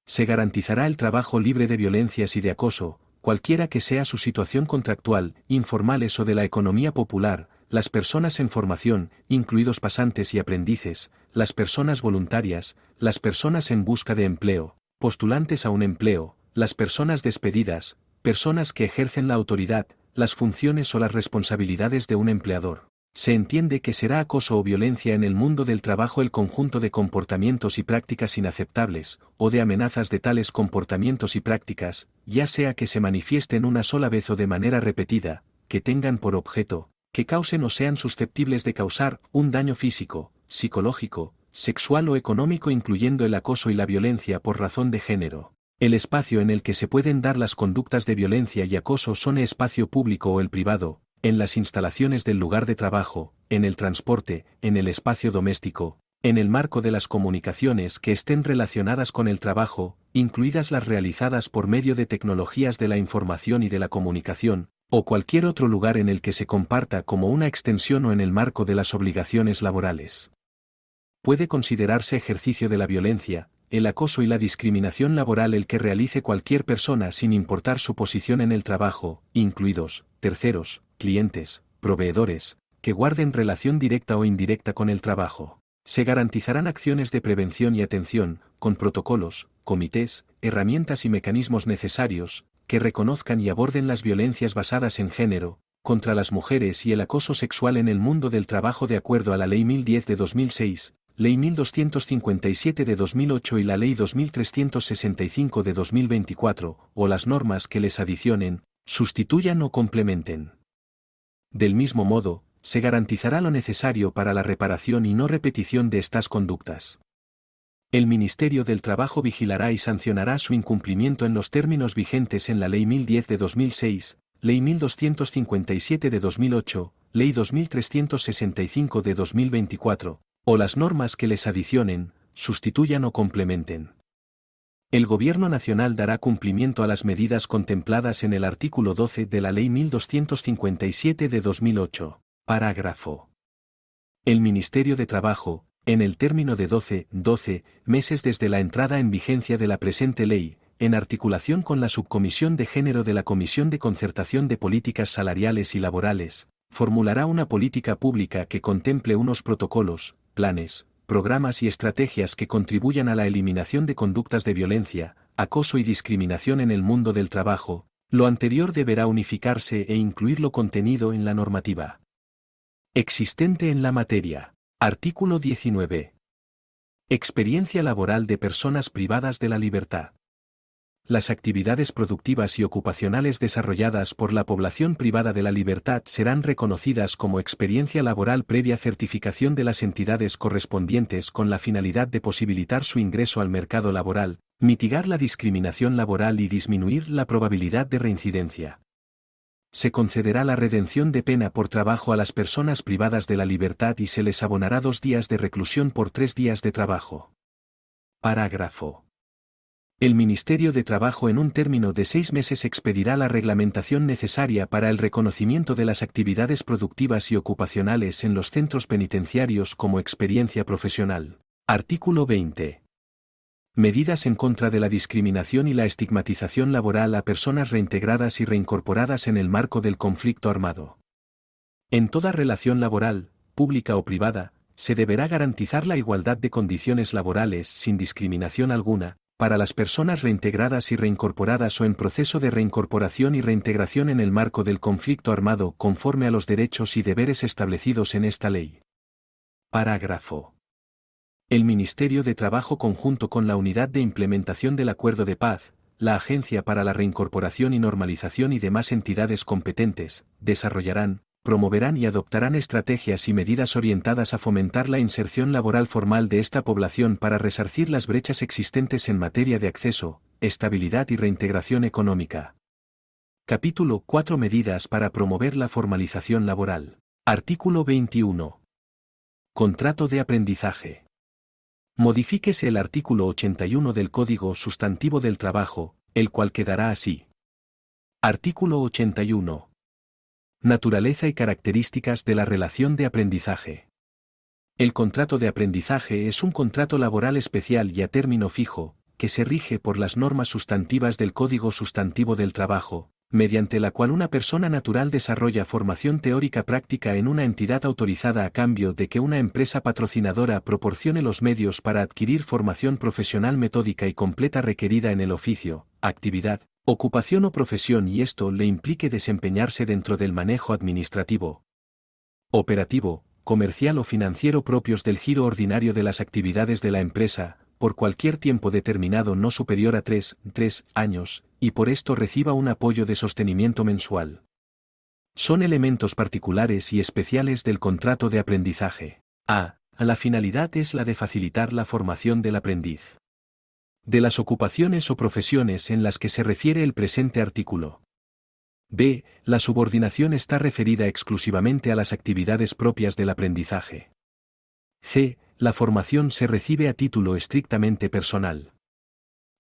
Se garantizará el trabajo libre de violencias y de acoso, Cualquiera que sea su situación contractual, informales o de la economía popular, las personas en formación, incluidos pasantes y aprendices, las personas voluntarias, las personas en busca de empleo, postulantes a un empleo, las personas despedidas, personas que ejercen la autoridad, las funciones o las responsabilidades de un empleador. Se entiende que será acoso o violencia en el mundo del trabajo el conjunto de comportamientos y prácticas inaceptables, o de amenazas de tales comportamientos y prácticas, ya sea que se manifiesten una sola vez o de manera repetida, que tengan por objeto, que causen o sean susceptibles de causar un daño físico, psicológico, sexual o económico, incluyendo el acoso y la violencia por razón de género. El espacio en el que se pueden dar las conductas de violencia y acoso son el espacio público o el privado, en las instalaciones del lugar de trabajo, en el transporte, en el espacio doméstico, en el marco de las comunicaciones que estén relacionadas con el trabajo, incluidas las realizadas por medio de tecnologías de la información y de la comunicación, o cualquier otro lugar en el que se comparta como una extensión o en el marco de las obligaciones laborales. Puede considerarse ejercicio de la violencia, el acoso y la discriminación laboral el que realice cualquier persona sin importar su posición en el trabajo, incluidos terceros, clientes, proveedores, que guarden relación directa o indirecta con el trabajo. Se garantizarán acciones de prevención y atención, con protocolos, comités, herramientas y mecanismos necesarios, que reconozcan y aborden las violencias basadas en género, contra las mujeres y el acoso sexual en el mundo del trabajo de acuerdo a la Ley 1010 de 2006, Ley 1257 de 2008 y la Ley 2365 de 2024, o las normas que les adicionen, sustituyan o complementen. Del mismo modo, se garantizará lo necesario para la reparación y no repetición de estas conductas. El Ministerio del Trabajo vigilará y sancionará su incumplimiento en los términos vigentes en la Ley 1010 de 2006, Ley 1257 de 2008, Ley 2365 de 2024, o las normas que les adicionen, sustituyan o complementen. El Gobierno Nacional dará cumplimiento a las medidas contempladas en el artículo 12 de la Ley 1257 de 2008, parágrafo. El Ministerio de Trabajo, en el término de 12 meses desde la entrada en vigencia de la presente ley, en articulación con la Subcomisión de Género de la Comisión de Concertación de Políticas Salariales y Laborales, formulará una política pública que contemple unos protocolos, planes, programas y estrategias que contribuyan a la eliminación de conductas de violencia, acoso y discriminación en el mundo del trabajo. Lo anterior deberá unificarse e incluir lo contenido en la normativa existente en la materia. Artículo 19. Experiencia laboral de personas privadas de la libertad. Las actividades productivas y ocupacionales desarrolladas por la población privada de la libertad serán reconocidas como experiencia laboral previa certificación de las entidades correspondientes con la finalidad de posibilitar su ingreso al mercado laboral, mitigar la discriminación laboral y disminuir la probabilidad de reincidencia. Se concederá la redención de pena por trabajo a las personas privadas de la libertad y se les abonará 2 días de reclusión por 3 días de trabajo. Parágrafo. El Ministerio de Trabajo en un término de 6 meses expedirá la reglamentación necesaria para el reconocimiento de las actividades productivas y ocupacionales en los centros penitenciarios como experiencia profesional. Artículo 20. Medidas en contra de la discriminación y la estigmatización laboral a personas reintegradas y reincorporadas en el marco del conflicto armado. En toda relación laboral, pública o privada, se deberá garantizar la igualdad de condiciones laborales sin discriminación alguna, para las personas reintegradas y reincorporadas o en proceso de reincorporación y reintegración en el marco del conflicto armado conforme a los derechos y deberes establecidos en esta ley. Parágrafo. El Ministerio de Trabajo conjunto con la Unidad de Implementación del Acuerdo de Paz, la Agencia para la Reincorporación y Normalización y demás entidades competentes, desarrollarán, promoverán y adoptarán estrategias y medidas orientadas a fomentar la inserción laboral formal de esta población para resarcir las brechas existentes en materia de acceso, estabilidad y reintegración económica. Capítulo 4 Medidas para promover la formalización laboral. Artículo 21. Contrato de aprendizaje. Modifíquese el artículo 81 del Código Sustantivo del Trabajo, el cual quedará así. Artículo 81. Naturaleza y características de la relación de aprendizaje. El contrato de aprendizaje es un contrato laboral especial y a término fijo, que se rige por las normas sustantivas del Código Sustantivo del Trabajo, mediante la cual una persona natural desarrolla formación teórica práctica en una entidad autorizada a cambio de que una empresa patrocinadora proporcione los medios para adquirir formación profesional metódica y completa requerida en el oficio, actividad, ocupación o profesión y esto le implique desempeñarse dentro del manejo administrativo, operativo, comercial o financiero propios del giro ordinario de las actividades de la empresa, por cualquier tiempo determinado no superior a 3 años, y por esto reciba un apoyo de sostenimiento mensual. Son elementos particulares y especiales del contrato de aprendizaje. A. La finalidad es la de facilitar la formación del aprendiz. De las ocupaciones o profesiones en las que se refiere el presente artículo. B. La subordinación está referida exclusivamente a las actividades propias del aprendizaje. C. La formación se recibe a título estrictamente personal.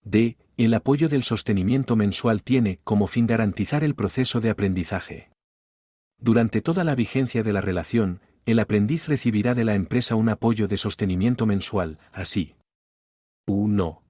D. El apoyo del sostenimiento mensual tiene como fin garantizar el proceso de aprendizaje. Durante toda la vigencia de la relación, el aprendiz recibirá de la empresa un apoyo de sostenimiento mensual, así. 1.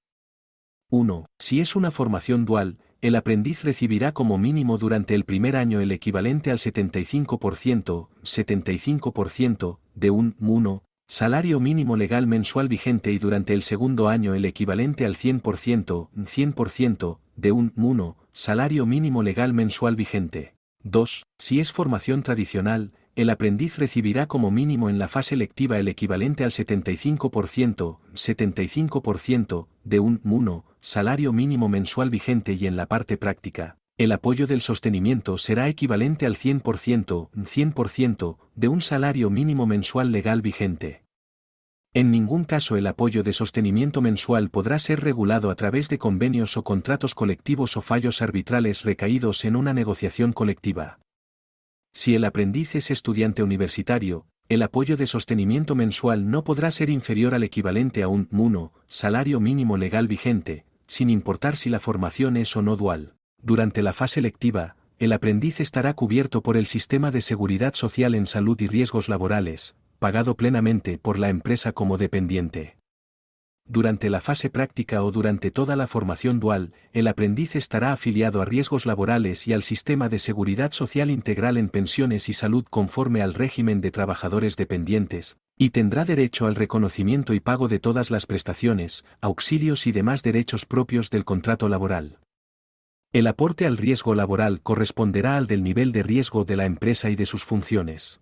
Si es una formación dual, el aprendiz recibirá como mínimo durante el primer año el equivalente al 75% de un 1. Salario mínimo legal mensual vigente y durante el segundo año el equivalente al 100% de un 1. Salario mínimo legal mensual vigente. 2. Si es formación tradicional, el aprendiz recibirá como mínimo en la fase lectiva el equivalente al 75% de un 1. Salario mínimo mensual vigente y en la parte práctica, el apoyo del sostenimiento será equivalente al 100% de un salario mínimo mensual legal vigente. En ningún caso el apoyo de sostenimiento mensual podrá ser regulado a través de convenios o contratos colectivos o fallos arbitrales recaídos en una negociación colectiva. Si el aprendiz es estudiante universitario, el apoyo de sostenimiento mensual no podrá ser inferior al equivalente a un 1. Salario mínimo legal vigente, sin importar si la formación es o no dual. Durante la fase lectiva, el aprendiz estará cubierto por el sistema de seguridad social en salud y riesgos laborales, pagado plenamente por la empresa como dependiente. Durante la fase práctica o durante toda la formación dual, el aprendiz estará afiliado a riesgos laborales y al sistema de seguridad social integral en pensiones y salud conforme al régimen de trabajadores dependientes, y tendrá derecho al reconocimiento y pago de todas las prestaciones, auxilios y demás derechos propios del contrato laboral. El aporte al riesgo laboral corresponderá al del nivel de riesgo de la empresa y de sus funciones.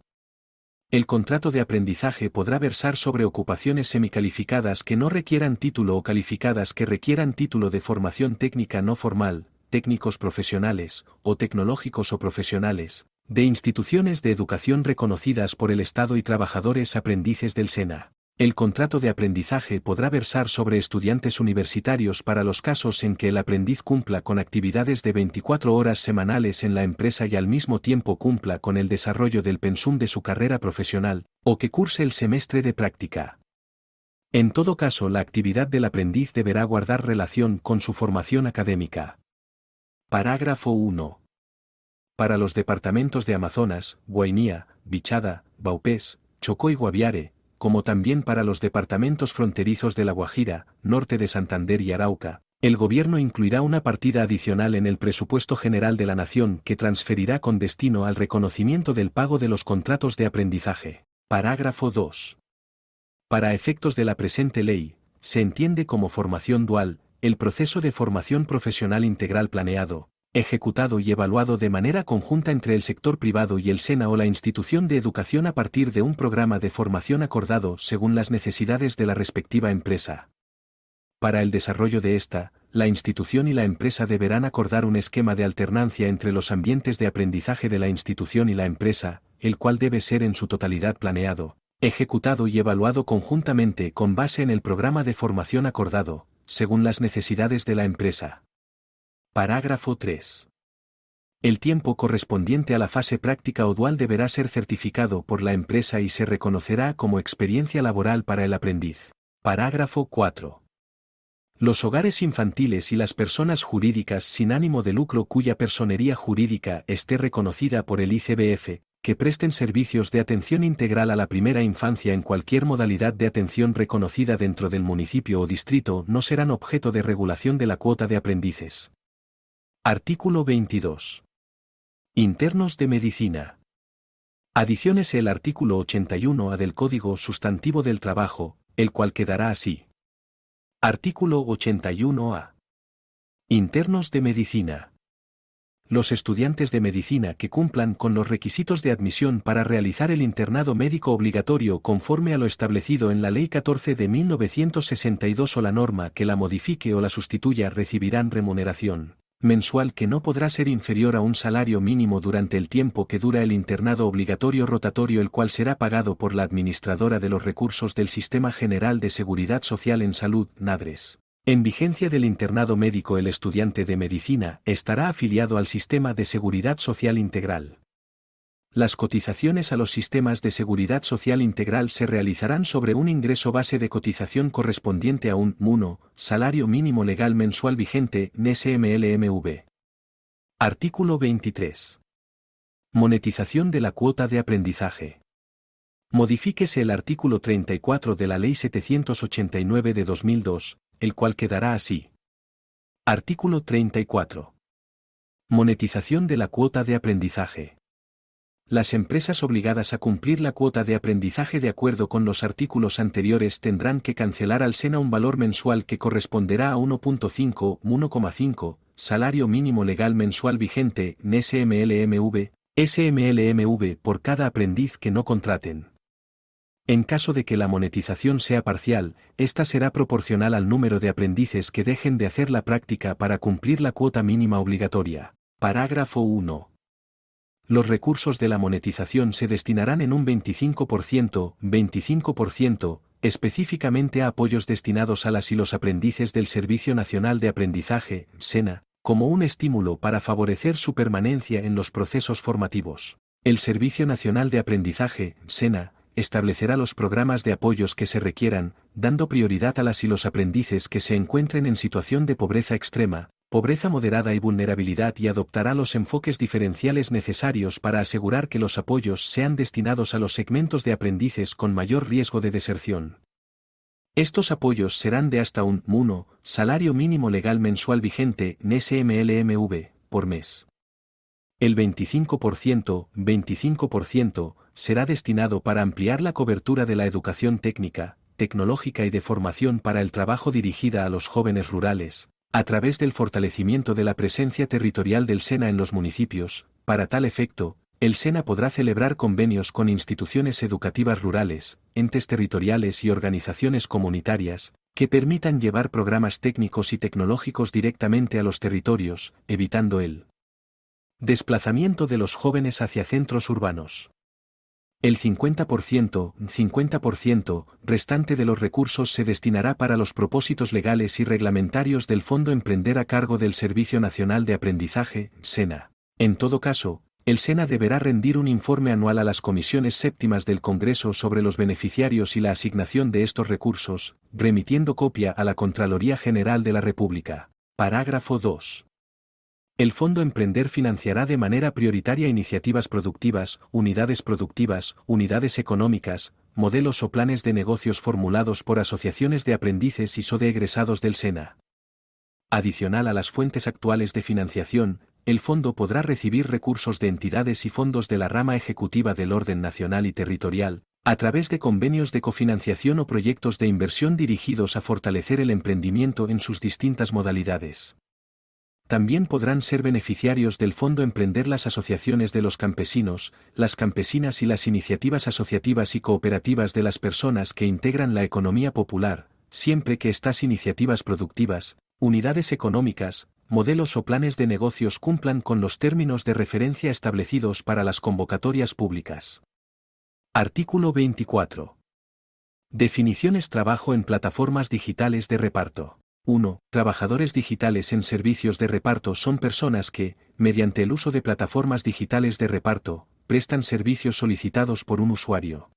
El contrato de aprendizaje podrá versar sobre ocupaciones semicalificadas que no requieran título o calificadas que requieran título de formación técnica no formal, técnicos profesionales, o tecnológicos o profesionales, de instituciones de educación reconocidas por el Estado y trabajadores aprendices del SENA. El contrato de aprendizaje podrá versar sobre estudiantes universitarios para los casos en que el aprendiz cumpla con actividades de 24 horas semanales en la empresa y al mismo tiempo cumpla con el desarrollo del pensum de su carrera profesional, o que curse el semestre de práctica. En todo caso, la actividad del aprendiz deberá guardar relación con su formación académica. Parágrafo 1. Para los departamentos de Amazonas, Guainía, Bichada, Vaupés, Chocó y Guaviare, como también para los departamentos fronterizos de La Guajira, norte de Santander y Arauca, el gobierno incluirá una partida adicional en el presupuesto general de la nación que transferirá con destino al reconocimiento del pago de los contratos de aprendizaje. Parágrafo 2. Para efectos de la presente ley, se entiende como formación dual, el proceso de formación profesional integral planeado, ejecutado y evaluado de manera conjunta entre el sector privado y el SENA o la institución de educación a partir de un programa de formación acordado según las necesidades de la respectiva empresa. Para el desarrollo de esta, la institución y la empresa deberán acordar un esquema de alternancia entre los ambientes de aprendizaje de la institución y la empresa, el cual debe ser en su totalidad planeado, ejecutado y evaluado conjuntamente con base en el programa de formación acordado, según las necesidades de la empresa. Parágrafo 3. El tiempo correspondiente a la fase práctica o dual deberá ser certificado por la empresa y se reconocerá como experiencia laboral para el aprendiz. Parágrafo 4. Los hogares infantiles y las personas jurídicas sin ánimo de lucro cuya personería jurídica esté reconocida por el ICBF, que presten servicios de atención integral a la primera infancia en cualquier modalidad de atención reconocida dentro del municipio o distrito no serán objeto de regulación de la cuota de aprendices. Artículo 22. Internos de medicina. Adiciónese el artículo 81A del Código Sustantivo del Trabajo, el cual quedará así. Artículo 81A. Internos de medicina. Los estudiantes de medicina que cumplan con los requisitos de admisión para realizar el internado médico obligatorio conforme a lo establecido en la Ley 14 de 1962 o la norma que la modifique o la sustituya recibirán remuneración mensual que no podrá ser inferior a un salario mínimo durante el tiempo que dura el internado obligatorio rotatorio, el cual será pagado por la Administradora de los Recursos del Sistema General de Seguridad Social en Salud, NADRES. En vigencia del internado médico, el estudiante de medicina estará afiliado al Sistema de Seguridad Social Integral. Las cotizaciones a los sistemas de seguridad social integral se realizarán sobre un ingreso base de cotización correspondiente a un MUNO, salario mínimo legal mensual vigente, NSMLMV. Artículo 23. Monetización de la cuota de aprendizaje. Modifíquese el artículo 34 de la Ley 789 de 2002, el cual quedará así. Artículo 34. Monetización de la cuota de aprendizaje. Las empresas obligadas a cumplir la cuota de aprendizaje de acuerdo con los artículos anteriores tendrán que cancelar al SENA un valor mensual que corresponderá a 1.5 salario mínimo legal mensual vigente, SMLMV, por cada aprendiz que no contraten. En caso de que la monetización sea parcial, esta será proporcional al número de aprendices que dejen de hacer la práctica para cumplir la cuota mínima obligatoria. Parágrafo 1. Los recursos de la monetización se destinarán en un 25%, específicamente a apoyos destinados a las y los aprendices del Servicio Nacional de Aprendizaje, SENA, como un estímulo para favorecer su permanencia en los procesos formativos. El Servicio Nacional de Aprendizaje, SENA, establecerá los programas de apoyos que se requieran, dando prioridad a las y los aprendices que se encuentren en situación de pobreza extrema, pobreza moderada y vulnerabilidad, y adoptará los enfoques diferenciales necesarios para asegurar que los apoyos sean destinados a los segmentos de aprendices con mayor riesgo de deserción. Estos apoyos serán de hasta un MUNO, salario mínimo legal mensual vigente, NSMLMV, por mes. El 25%, será destinado para ampliar la cobertura de la educación técnica, tecnológica y de formación para el trabajo dirigida a los jóvenes rurales, a través del fortalecimiento de la presencia territorial del SENA en los municipios. Para tal efecto, el SENA podrá celebrar convenios con instituciones educativas rurales, entes territoriales y organizaciones comunitarias, que permitan llevar programas técnicos y tecnológicos directamente a los territorios, evitando el desplazamiento de los jóvenes hacia centros urbanos. El 50% restante de los recursos se destinará para los propósitos legales y reglamentarios del Fondo Emprender a cargo del Servicio Nacional de Aprendizaje, SENA. En todo caso, el SENA deberá rendir un informe anual a las comisiones séptimas del Congreso sobre los beneficiarios y la asignación de estos recursos, remitiendo copia a la Contraloría General de la República. Parágrafo 2. El Fondo Emprender financiará de manera prioritaria iniciativas productivas, unidades económicas, modelos o planes de negocios formulados por asociaciones de aprendices y de egresados del SENA. Adicional a las fuentes actuales de financiación, el fondo podrá recibir recursos de entidades y fondos de la rama ejecutiva del orden nacional y territorial, a través de convenios de cofinanciación o proyectos de inversión dirigidos a fortalecer el emprendimiento en sus distintas modalidades. También podrán ser beneficiarios del Fondo Emprender las asociaciones de los campesinos, las campesinas y las iniciativas asociativas y cooperativas de las personas que integran la economía popular, siempre que estas iniciativas productivas, unidades económicas, modelos o planes de negocios cumplan con los términos de referencia establecidos para las convocatorias públicas. Artículo 24. Definiciones: trabajo en plataformas digitales de reparto. 1. Trabajadores digitales en servicios de reparto son personas que, mediante el uso de plataformas digitales de reparto, prestan servicios solicitados por un usuario.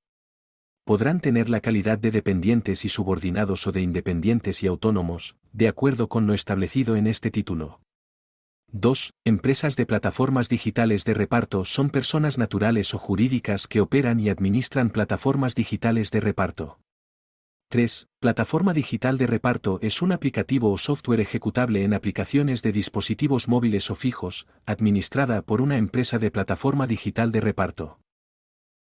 Podrán tener la calidad de dependientes y subordinados o de independientes y autónomos, de acuerdo con lo establecido en este título. 2. Empresas de plataformas digitales de reparto son personas naturales o jurídicas que operan y administran plataformas digitales de reparto. 3. Plataforma digital de reparto es un aplicativo o software ejecutable en aplicaciones de dispositivos móviles o fijos, administrada por una empresa de plataforma digital de reparto.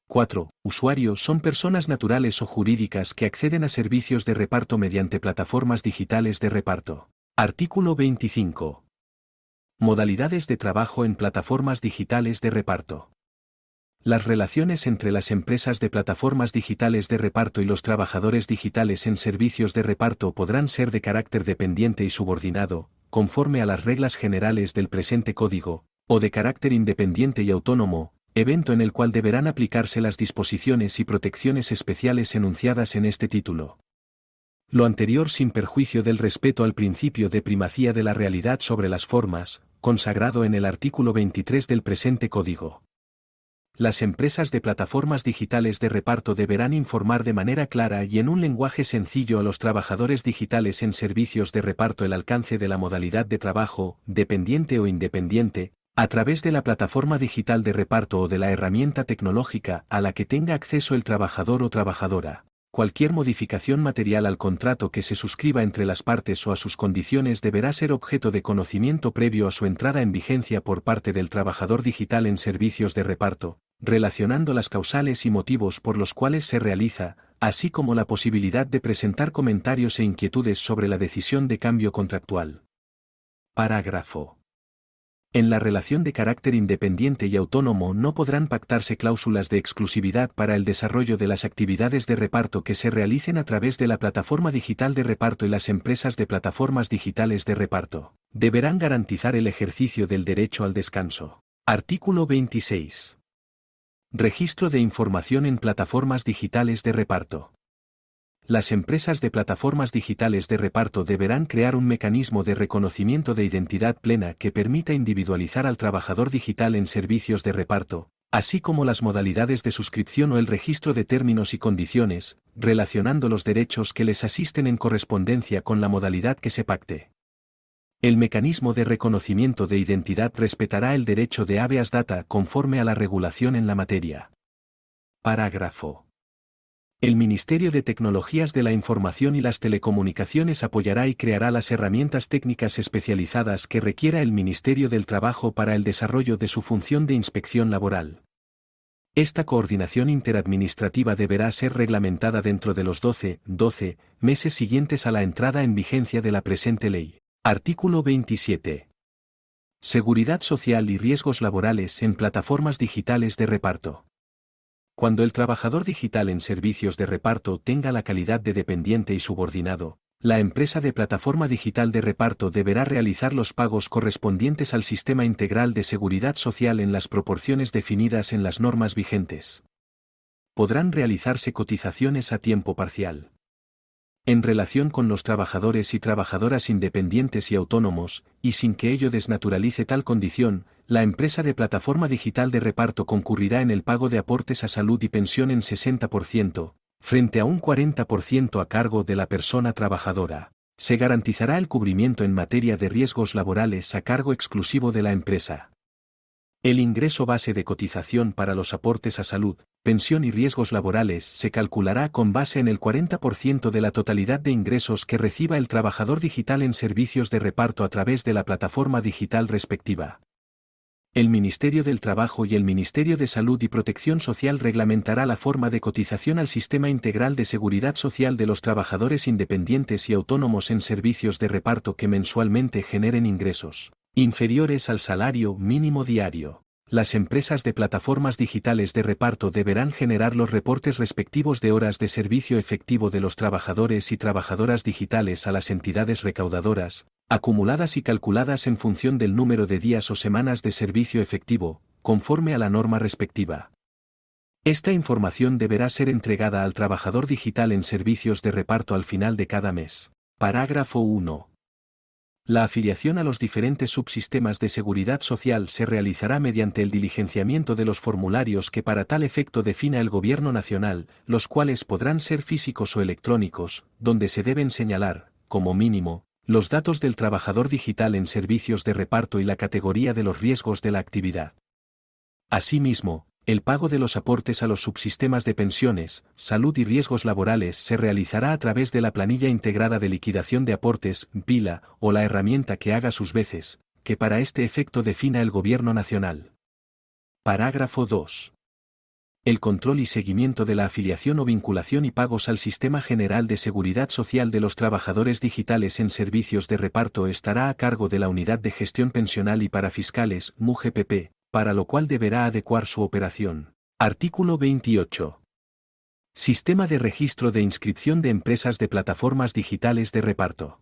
4. Usuarios son personas naturales o jurídicas que acceden a servicios de reparto mediante plataformas digitales de reparto. Artículo 25. Modalidades de trabajo en plataformas digitales de reparto. Las relaciones entre las empresas de plataformas digitales de reparto y los trabajadores digitales en servicios de reparto podrán ser de carácter dependiente y subordinado, conforme a las reglas generales del presente código, o de carácter independiente y autónomo, evento en el cual deberán aplicarse las disposiciones y protecciones especiales enunciadas en este título. Lo anterior sin perjuicio del respeto al principio de primacía de la realidad sobre las formas, consagrado en el artículo 23 del presente código. Las empresas de plataformas digitales de reparto deberán informar de manera clara y en un lenguaje sencillo a los trabajadores digitales en servicios de reparto el alcance de la modalidad de trabajo, dependiente o independiente, a través de la plataforma digital de reparto o de la herramienta tecnológica a la que tenga acceso el trabajador o trabajadora. Cualquier modificación material al contrato que se suscriba entre las partes o a sus condiciones deberá ser objeto de conocimiento previo a su entrada en vigencia por parte del trabajador digital en servicios de reparto, relacionando las causales y motivos por los cuales se realiza, así como la posibilidad de presentar comentarios e inquietudes sobre la decisión de cambio contractual. Parágrafo. En la relación de carácter independiente y autónomo no podrán pactarse cláusulas de exclusividad para el desarrollo de las actividades de reparto que se realicen a través de la plataforma digital de reparto y las empresas de plataformas digitales de reparto deberán garantizar el ejercicio del derecho al descanso. Artículo 26. Registro de información en plataformas digitales de reparto. Las empresas de plataformas digitales de reparto deberán crear un mecanismo de reconocimiento de identidad plena que permita individualizar al trabajador digital en servicios de reparto, así como las modalidades de suscripción o el registro de términos y condiciones, relacionando los derechos que les asisten en correspondencia con la modalidad que se pacte. El mecanismo de reconocimiento de identidad respetará el derecho de habeas data conforme a la regulación en la materia. Parágrafo. El Ministerio de Tecnologías de la Información y las Telecomunicaciones apoyará y creará las herramientas técnicas especializadas que requiera el Ministerio del Trabajo para el desarrollo de su función de inspección laboral. Esta coordinación interadministrativa deberá ser reglamentada dentro de los 12 meses siguientes a la entrada en vigencia de la presente ley. Artículo 27. Seguridad social y riesgos laborales en plataformas digitales de reparto. Cuando el trabajador digital en servicios de reparto tenga la calidad de dependiente y subordinado, la empresa de plataforma digital de reparto deberá realizar los pagos correspondientes al sistema integral de seguridad social en las proporciones definidas en las normas vigentes. Podrán realizarse cotizaciones a tiempo parcial. En relación con los trabajadores y trabajadoras independientes y autónomos, y sin que ello desnaturalice tal condición, la empresa de plataforma digital de reparto concurrirá en el pago de aportes a salud y pensión en 60%, frente a un 40% a cargo de la persona trabajadora. Se garantizará el cubrimiento en materia de riesgos laborales a cargo exclusivo de la empresa. El ingreso base de cotización para los aportes a salud, pensión y riesgos laborales se calculará con base en el 40% de la totalidad de ingresos que reciba el trabajador digital en servicios de reparto a través de la plataforma digital respectiva. El Ministerio del Trabajo y el Ministerio de Salud y Protección Social reglamentará la forma de cotización al Sistema Integral de Seguridad Social de los trabajadores independientes y autónomos en servicios de reparto que mensualmente generen ingresos inferiores al salario mínimo diario. Las empresas de plataformas digitales de reparto deberán generar los reportes respectivos de horas de servicio efectivo de los trabajadores y trabajadoras digitales a las entidades recaudadoras, acumuladas y calculadas en función del número de días o semanas de servicio efectivo, conforme a la norma respectiva. Esta información deberá ser entregada al trabajador digital en servicios de reparto al final de cada mes. Parágrafo 1. La afiliación a los diferentes subsistemas de seguridad social se realizará mediante el diligenciamiento de los formularios que para tal efecto defina el Gobierno Nacional, los cuales podrán ser físicos o electrónicos, donde se deben señalar, como mínimo, los datos del trabajador digital en servicios de reparto y la categoría de los riesgos de la actividad. Asimismo, El pago de los aportes a los subsistemas de pensiones, salud y riesgos laborales se realizará a través de la planilla integrada de liquidación de aportes, PILA, o la herramienta que haga sus veces, que para este efecto defina el Gobierno Nacional. Parágrafo 2. El control y seguimiento de la afiliación o vinculación y pagos al Sistema General de Seguridad Social de los trabajadores digitales en servicios de reparto estará a cargo de la Unidad de Gestión Pensional y Parafiscales, MUGPP, para lo cual deberá adecuar su operación. Artículo 28. Sistema de registro de inscripción de empresas de plataformas digitales de reparto.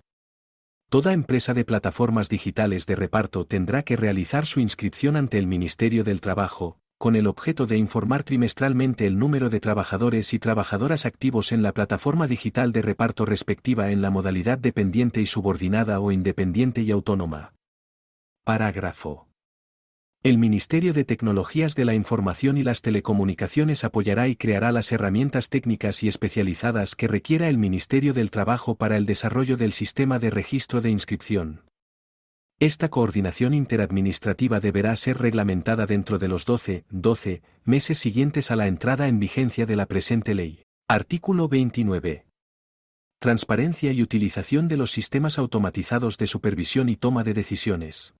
Toda empresa de plataformas digitales de reparto tendrá que realizar su inscripción ante el Ministerio del Trabajo, con el objeto de informar trimestralmente el número de trabajadores y trabajadoras activos en la plataforma digital de reparto respectiva en la modalidad dependiente y subordinada o independiente y autónoma. Parágrafo. El Ministerio de Tecnologías de la Información y las Telecomunicaciones apoyará y creará las herramientas técnicas y especializadas que requiera el Ministerio del Trabajo para el desarrollo del sistema de registro de inscripción. Esta coordinación interadministrativa deberá ser reglamentada dentro de los 12 meses siguientes a la entrada en vigencia de la presente ley. Artículo 29. Transparencia y utilización de los sistemas automatizados de supervisión y toma de decisiones.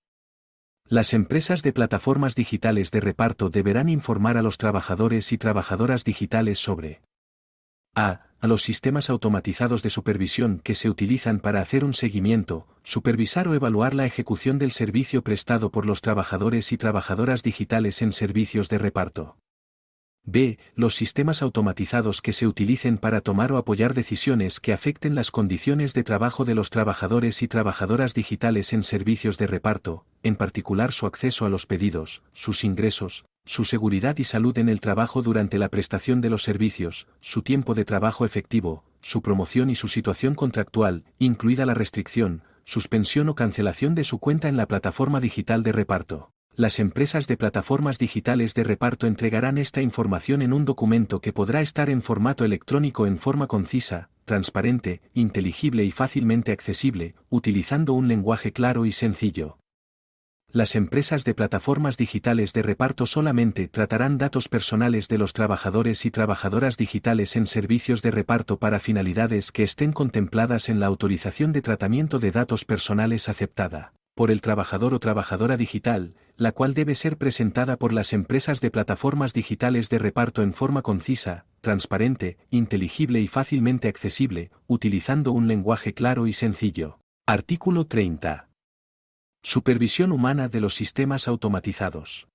Las empresas de plataformas digitales de reparto deberán informar a los trabajadores y trabajadoras digitales sobre a los sistemas automatizados de supervisión que se utilizan para hacer un seguimiento, supervisar o evaluar la ejecución del servicio prestado por los trabajadores y trabajadoras digitales en servicios de reparto. B. Los sistemas automatizados que se utilicen para tomar o apoyar decisiones que afecten las condiciones de trabajo de los trabajadores y trabajadoras digitales en servicios de reparto, en particular su acceso a los pedidos, sus ingresos, su seguridad y salud en el trabajo durante la prestación de los servicios, su tiempo de trabajo efectivo, su promoción y su situación contractual, incluida la restricción, suspensión o cancelación de su cuenta en la plataforma digital de reparto. Las empresas de plataformas digitales de reparto entregarán esta información en un documento que podrá estar en formato electrónico en forma concisa, transparente, inteligible y fácilmente accesible, utilizando un lenguaje claro y sencillo. Las empresas de plataformas digitales de reparto solamente tratarán datos personales de los trabajadores y trabajadoras digitales en servicios de reparto para finalidades que estén contempladas en la autorización de tratamiento de datos personales aceptada por el trabajador o trabajadora digital, la cual debe ser presentada por las empresas de plataformas digitales de reparto en forma concisa, transparente, inteligible y fácilmente accesible, utilizando un lenguaje claro y sencillo. Artículo 30. Supervisión humana de los sistemas automatizados.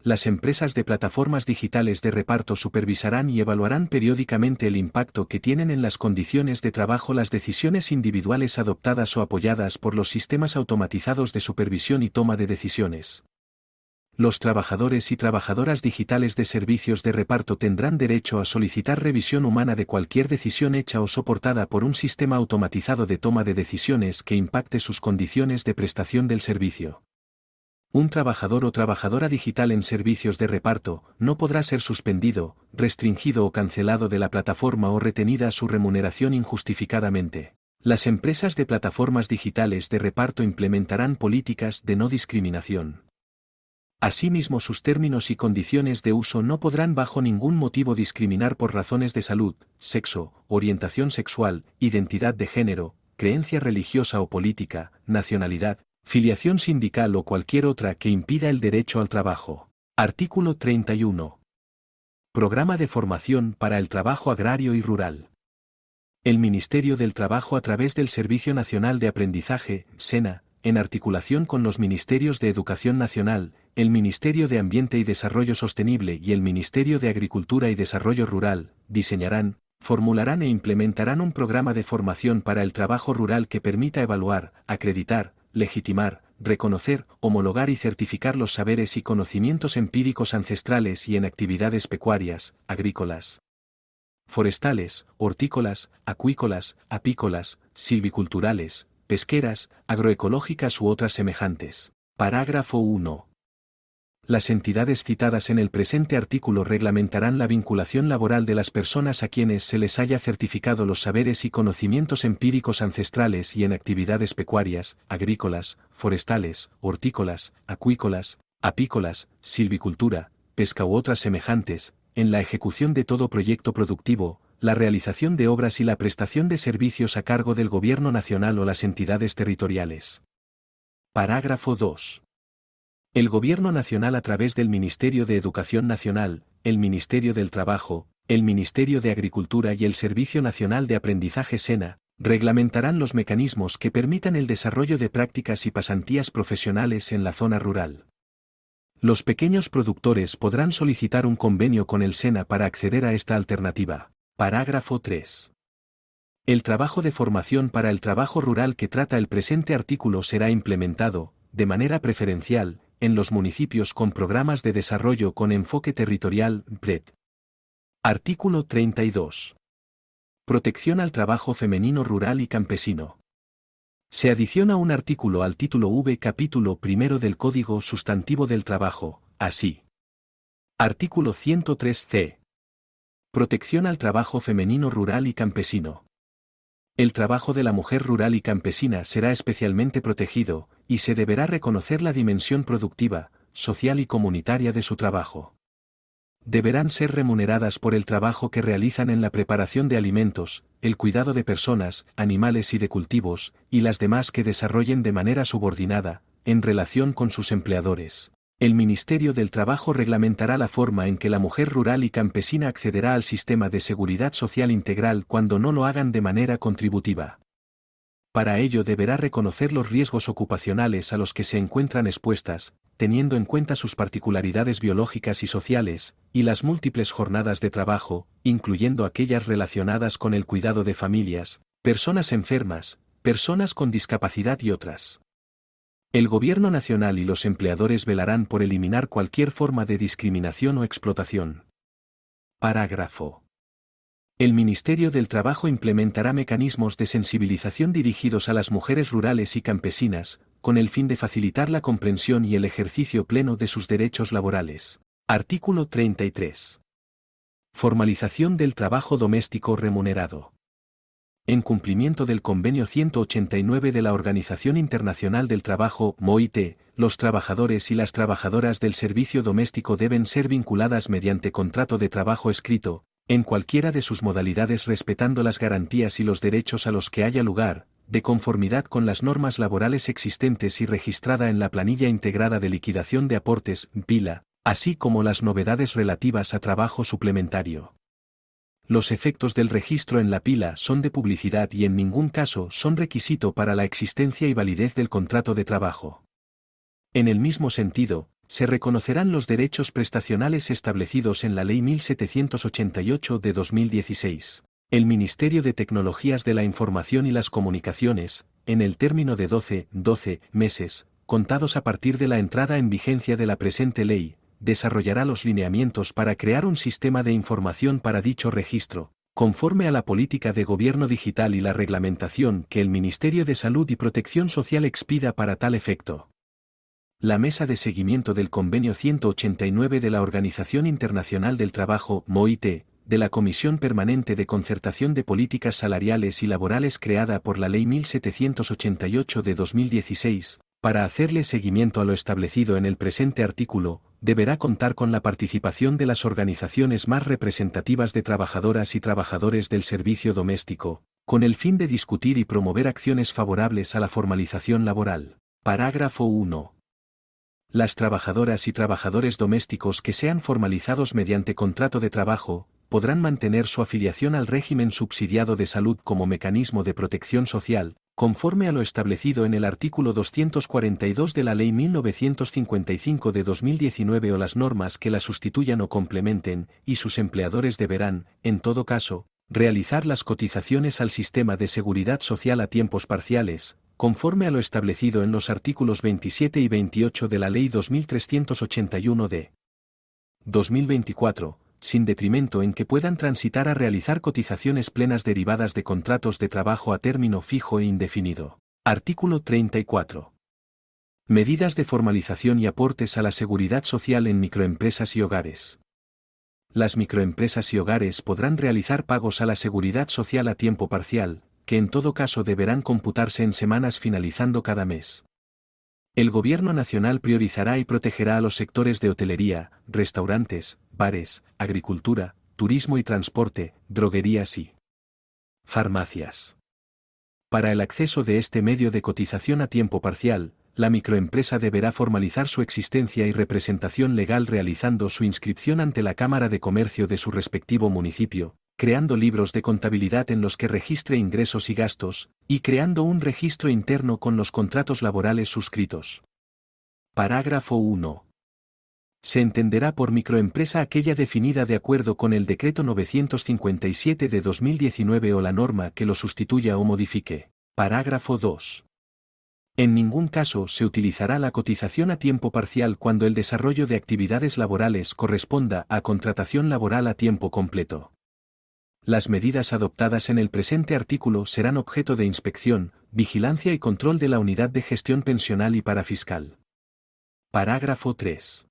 Las empresas de plataformas digitales de reparto supervisarán y evaluarán periódicamente el impacto que tienen en las condiciones de trabajo las decisiones individuales adoptadas o apoyadas por los sistemas automatizados de supervisión y toma de decisiones. Los trabajadores y trabajadoras digitales de servicios de reparto tendrán derecho a solicitar revisión humana de cualquier decisión hecha o soportada por un sistema automatizado de toma de decisiones que impacte sus condiciones de prestación del servicio. Un trabajador o trabajadora digital en servicios de reparto no podrá ser suspendido, restringido o cancelado de la plataforma o retenida su remuneración injustificadamente. Las empresas de plataformas digitales de reparto implementarán políticas de no discriminación. Asimismo, sus términos y condiciones de uso no podrán bajo ningún motivo discriminar por razones de salud, sexo, orientación sexual, identidad de género, creencia religiosa o política, nacionalidad, filiación sindical o cualquier otra que impida el derecho al trabajo. Artículo 31. Programa de formación para el trabajo agrario y rural. El Ministerio del Trabajo a través del Servicio Nacional de Aprendizaje, SENA, en articulación con los Ministerios de Educación Nacional, el Ministerio de Ambiente y Desarrollo Sostenible y el Ministerio de Agricultura y Desarrollo Rural, diseñarán, formularán e implementarán un programa de formación para el trabajo rural que permita evaluar, acreditar, legitimar, reconocer, homologar y certificar los saberes y conocimientos empíricos ancestrales y en actividades pecuarias, agrícolas, forestales, hortícolas, acuícolas, apícolas, silviculturales, pesqueras, agroecológicas u otras semejantes. Parágrafo 1. Las entidades citadas en el presente artículo reglamentarán la vinculación laboral de las personas a quienes se les haya certificado los saberes y conocimientos empíricos ancestrales y en actividades pecuarias, agrícolas, forestales, hortícolas, acuícolas, apícolas, silvicultura, pesca u otras semejantes, en la ejecución de todo proyecto productivo, la realización de obras y la prestación de servicios a cargo del Gobierno nacional o las entidades territoriales. Parágrafo 2. El Gobierno nacional a través del Ministerio de Educación Nacional, el Ministerio del Trabajo, el Ministerio de Agricultura y el Servicio Nacional de Aprendizaje SENA, reglamentarán los mecanismos que permitan el desarrollo de prácticas y pasantías profesionales en la zona rural. Los pequeños productores podrán solicitar un convenio con el SENA para acceder a esta alternativa. Parágrafo 3. El trabajo de formación para el trabajo rural que trata el presente artículo será implementado, de manera preferencial, en los municipios con programas de desarrollo con enfoque territorial, PRET. Artículo 32. Protección al trabajo femenino rural y campesino. Se adiciona un artículo al título V capítulo primero del Código Sustantivo del Trabajo, así. Artículo 103c. Protección al trabajo femenino rural y campesino. El trabajo de la mujer rural y campesina será especialmente protegido, y se deberá reconocer la dimensión productiva, social y comunitaria de su trabajo. Deberán ser remuneradas por el trabajo que realizan en la preparación de alimentos, el cuidado de personas, animales y de cultivos, y las demás que desarrollen de manera subordinada, en relación con sus empleadores. El Ministerio del Trabajo reglamentará la forma en que la mujer rural y campesina accederá al sistema de seguridad social integral cuando no lo hagan de manera contributiva. Para ello deberá reconocer los riesgos ocupacionales a los que se encuentran expuestas, teniendo en cuenta sus particularidades biológicas y sociales, y las múltiples jornadas de trabajo, incluyendo aquellas relacionadas con el cuidado de familias, personas enfermas, personas con discapacidad y otras. El Gobierno nacional y los empleadores velarán por eliminar cualquier forma de discriminación o explotación. Parágrafo. El Ministerio del Trabajo implementará mecanismos de sensibilización dirigidos a las mujeres rurales y campesinas, con el fin de facilitar la comprensión y el ejercicio pleno de sus derechos laborales. Artículo 33. Formalización del trabajo doméstico remunerado. En cumplimiento del Convenio 189 de la Organización Internacional del Trabajo, (OIT), los trabajadores y las trabajadoras del servicio doméstico deben ser vinculadas mediante contrato de trabajo escrito, en cualquiera de sus modalidades respetando las garantías y los derechos a los que haya lugar, de conformidad con las normas laborales existentes y registrada en la Planilla Integrada de Liquidación de Aportes, PILA, así como las novedades relativas a trabajo suplementario. Los efectos del registro en la pila son de publicidad y en ningún caso son requisito para la existencia y validez del contrato de trabajo. En el mismo sentido, se reconocerán los derechos prestacionales establecidos en la Ley 1788 de 2016. El Ministerio de Tecnologías de la Información y las Comunicaciones, en el término de 12 meses, contados a partir de la entrada en vigencia de la presente ley, desarrollará los lineamientos para crear un sistema de información para dicho registro, conforme a la política de gobierno digital y la reglamentación que el Ministerio de Salud y Protección Social expida para tal efecto. La Mesa de Seguimiento del Convenio 189 de la Organización Internacional del Trabajo, (OIT), de la Comisión Permanente de Concertación de Políticas Salariales y Laborales creada por la Ley 1788 de 2016, para hacerle seguimiento a lo establecido en el presente artículo, deberá contar con la participación de las organizaciones más representativas de trabajadoras y trabajadores del servicio doméstico, con el fin de discutir y promover acciones favorables a la formalización laboral. Parágrafo 1. Las trabajadoras y trabajadores domésticos que sean formalizados mediante contrato de trabajo, podrán mantener su afiliación al régimen subsidiado de salud como mecanismo de protección social, conforme a lo establecido en el artículo 242 de la Ley 1955 de 2019 o las normas que la sustituyan o complementen, y sus empleadores deberán, en todo caso, realizar las cotizaciones al sistema de seguridad social a tiempos parciales, conforme a lo establecido en los artículos 27 y 28 de la Ley 2381 de 2024, sin detrimento en que puedan transitar a realizar cotizaciones plenas derivadas de contratos de trabajo a término fijo e indefinido. Artículo 34. Medidas de formalización y aportes a la seguridad social en microempresas y hogares. Las microempresas y hogares podrán realizar pagos a la seguridad social a tiempo parcial, que en todo caso deberán computarse en semanas finalizando cada mes. El Gobierno nacional priorizará y protegerá a los sectores de hotelería, restaurantes, bares, agricultura, turismo y transporte, droguerías y farmacias. Para el acceso de este medio de cotización a tiempo parcial, la microempresa deberá formalizar su existencia y representación legal realizando su inscripción ante la Cámara de Comercio de su respectivo municipio, creando libros de contabilidad en los que registre ingresos y gastos, y creando un registro interno con los contratos laborales suscritos. Parágrafo 1. Se entenderá por microempresa aquella definida de acuerdo con el Decreto 957 de 2019 o la norma que lo sustituya o modifique. Parágrafo 2. En ningún caso se utilizará la cotización a tiempo parcial cuando el desarrollo de actividades laborales corresponda a contratación laboral a tiempo completo. Las medidas adoptadas en el presente artículo serán objeto de inspección, vigilancia y control de la Unidad de Gestión Pensional y Parafiscal. Parágrafo 3.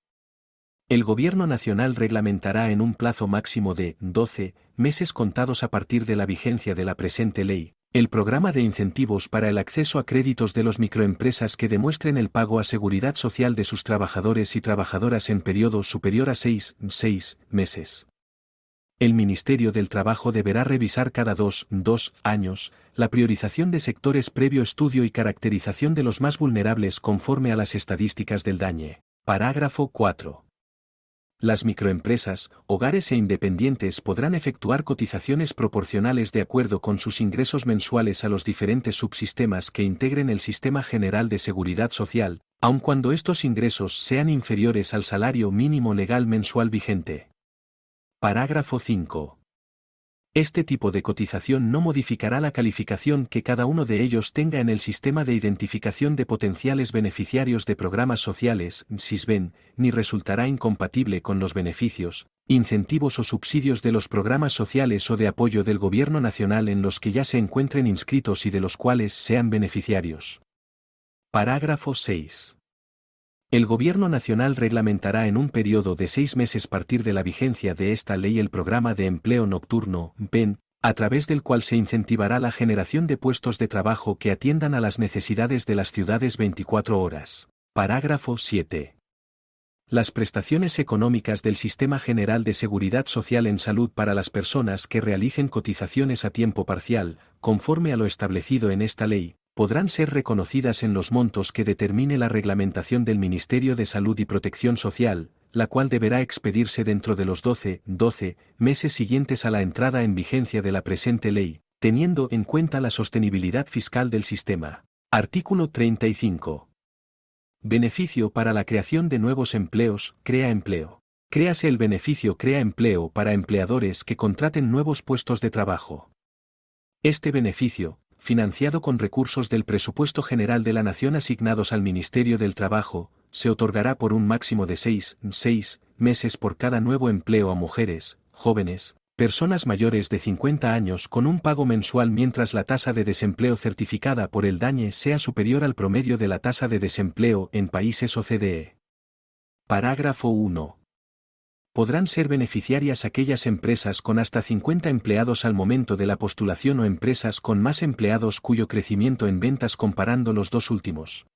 El Gobierno Nacional reglamentará en un plazo máximo de 12 meses contados a partir de la vigencia de la presente ley, el programa de incentivos para el acceso a créditos de las microempresas que demuestren el pago a seguridad social de sus trabajadores y trabajadoras en periodo superior a 6 meses. El Ministerio del Trabajo deberá revisar cada 2 años la priorización de sectores previo estudio y caracterización de los más vulnerables conforme a las estadísticas del DANE. Parágrafo 4. Las microempresas, hogares e independientes podrán efectuar cotizaciones proporcionales de acuerdo con sus ingresos mensuales a los diferentes subsistemas que integren el Sistema General de Seguridad Social, aun cuando estos ingresos sean inferiores al salario mínimo legal mensual vigente. Parágrafo 5. Este tipo de cotización no modificará la calificación que cada uno de ellos tenga en el Sistema de Identificación de Potenciales Beneficiarios de Programas Sociales, SISBEN, ni resultará incompatible con los beneficios, incentivos o subsidios de los programas sociales o de apoyo del Gobierno Nacional en los que ya se encuentren inscritos y de los cuales sean beneficiarios. Parágrafo 6. El Gobierno Nacional reglamentará en un periodo de 6 meses a partir de la vigencia de esta ley el Programa de Empleo Nocturno, PEN, a través del cual se incentivará la generación de puestos de trabajo que atiendan a las necesidades de las ciudades 24 horas. Parágrafo 7. Las prestaciones económicas del Sistema General de Seguridad Social en Salud para las personas que realicen cotizaciones a tiempo parcial, conforme a lo establecido en esta ley, podrán ser reconocidas en los montos que determine la reglamentación del Ministerio de Salud y Protección Social, la cual deberá expedirse dentro de los 12 meses siguientes a la entrada en vigencia de la presente ley, teniendo en cuenta la sostenibilidad fiscal del sistema. Artículo 35. Beneficio para la creación de nuevos empleos, crea empleo. Créase el beneficio crea empleo para empleadores que contraten nuevos puestos de trabajo. Este beneficio, financiado con recursos del Presupuesto General de la Nación asignados al Ministerio del Trabajo, se otorgará por un máximo de 6 meses por cada nuevo empleo a mujeres, jóvenes, personas mayores de 50 años con un pago mensual mientras la tasa de desempleo certificada por el DANE sea superior al promedio de la tasa de desempleo en países OCDE. Parágrafo 1. Podrán ser beneficiarias aquellas empresas con hasta 50 empleados al momento de la postulación o empresas con más empleados cuyo crecimiento en ventas comparando los dos últimos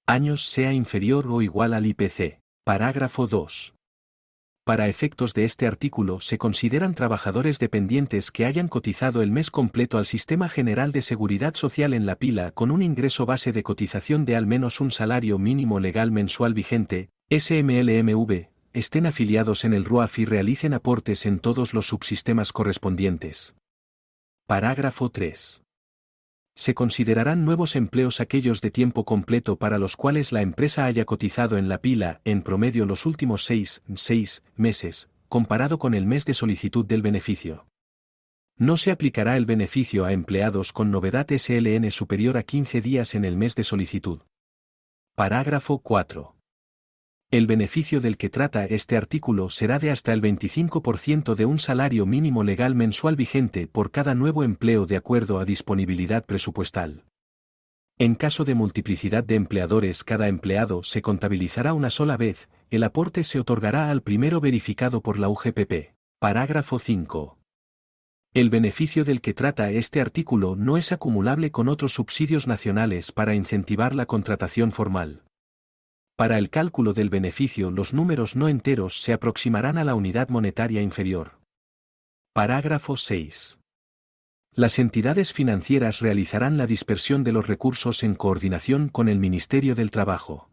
años sea inferior o igual al IPC. Parágrafo 2. Para efectos de este artículo se consideran trabajadores dependientes que hayan cotizado el mes completo al Sistema General de Seguridad Social en la pila con un ingreso base de cotización de al menos un salario mínimo legal mensual vigente, SMLMV, estén afiliados en el RUAF y realicen aportes en todos los subsistemas correspondientes. Parágrafo 3. Se considerarán nuevos empleos aquellos de tiempo completo para los cuales la empresa haya cotizado en la pila en promedio los últimos 6 meses, comparado con el mes de solicitud del beneficio. No se aplicará el beneficio a empleados con novedad SLN superior a 15 días en el mes de solicitud. Parágrafo 4. El beneficio del que trata este artículo será de hasta el 25% de un salario mínimo legal mensual vigente por cada nuevo empleo de acuerdo a disponibilidad presupuestal. En caso de multiplicidad de empleadores, cada empleado se contabilizará una sola vez, el aporte se otorgará al primero verificado por la UGPP. Parágrafo 5. El beneficio del que trata este artículo no es acumulable con otros subsidios nacionales para incentivar la contratación formal. Para el cálculo del beneficio los números no enteros se aproximarán a la unidad monetaria inferior. Parágrafo 6. Las entidades financieras realizarán la dispersión de los recursos en coordinación con el Ministerio del Trabajo.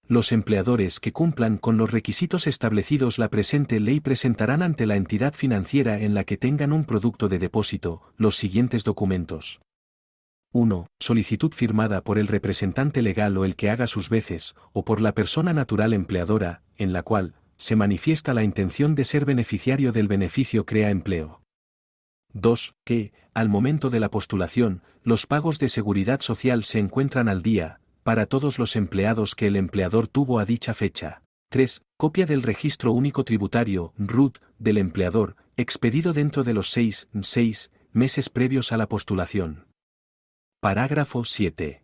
Los empleadores que cumplan con los requisitos establecidos la presente ley presentarán ante la entidad financiera en la que tengan un producto de depósito los siguientes documentos. 1. Solicitud firmada por el representante legal o el que haga sus veces, o por la persona natural empleadora, en la cual se manifiesta la intención de ser beneficiario del beneficio crea empleo. 2. Que, al momento de la postulación, los pagos de seguridad social se encuentran al día, para todos los empleados que el empleador tuvo a dicha fecha. 3. Copia del Registro Único Tributario, RUT, del empleador, expedido dentro de los 6 meses previos a la postulación. Parágrafo 7.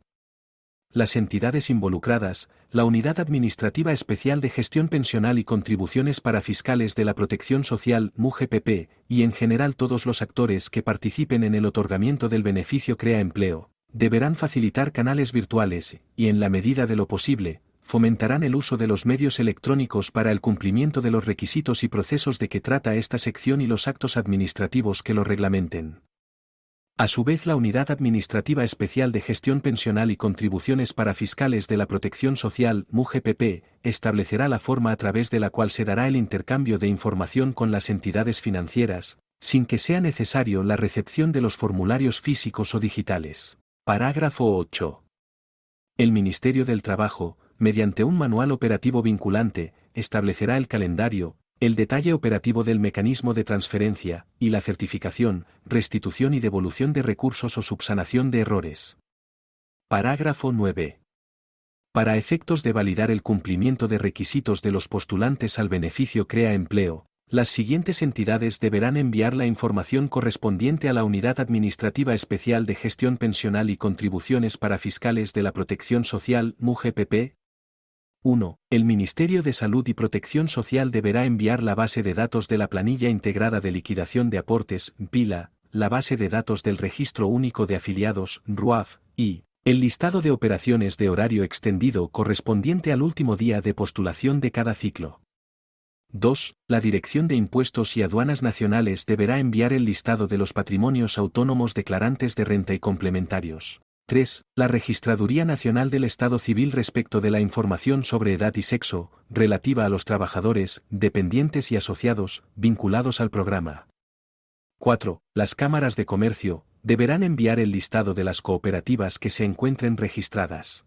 Las entidades involucradas, la Unidad Administrativa Especial de Gestión Pensional y Contribuciones para Fiscales de la Protección Social, MUGPP, y en general todos los actores que participen en el otorgamiento del beneficio crea empleo, deberán facilitar canales virtuales, y en la medida de lo posible, fomentarán el uso de los medios electrónicos para el cumplimiento de los requisitos y procesos de que trata esta sección y los actos administrativos que lo reglamenten. A su vez, la Unidad Administrativa Especial de Gestión Pensional y Contribuciones para Fiscales de la Protección Social, MUGPP, establecerá la forma a través de la cual se dará el intercambio de información con las entidades financieras, sin que sea necesario la recepción de los formularios físicos o digitales. Parágrafo 8. El Ministerio del Trabajo, mediante un manual operativo vinculante, establecerá el calendario, el detalle operativo del mecanismo de transferencia, y la certificación, restitución y devolución de recursos o subsanación de errores. Parágrafo 9. Para efectos de validar el cumplimiento de requisitos de los postulantes al beneficio crea empleo, las siguientes entidades deberán enviar la información correspondiente a la Unidad Administrativa Especial de Gestión Pensional y Contribuciones para Fiscales de la Protección Social, MUGPP. 1. El Ministerio de Salud y Protección Social deberá enviar la base de datos de la Planilla Integrada de Liquidación de Aportes, PILA, la base de datos del Registro Único de Afiliados, RUAF, y el listado de operaciones de horario extendido correspondiente al último día de postulación de cada ciclo. 2. La Dirección de Impuestos y Aduanas Nacionales deberá enviar el listado de los patrimonios autónomos declarantes de renta y complementarios. 3. La Registraduría Nacional del Estado Civil respecto de la información sobre edad y sexo, relativa a los trabajadores, dependientes y asociados, vinculados al programa. 4. Las cámaras de comercio, deberán enviar el listado de las cooperativas que se encuentren registradas.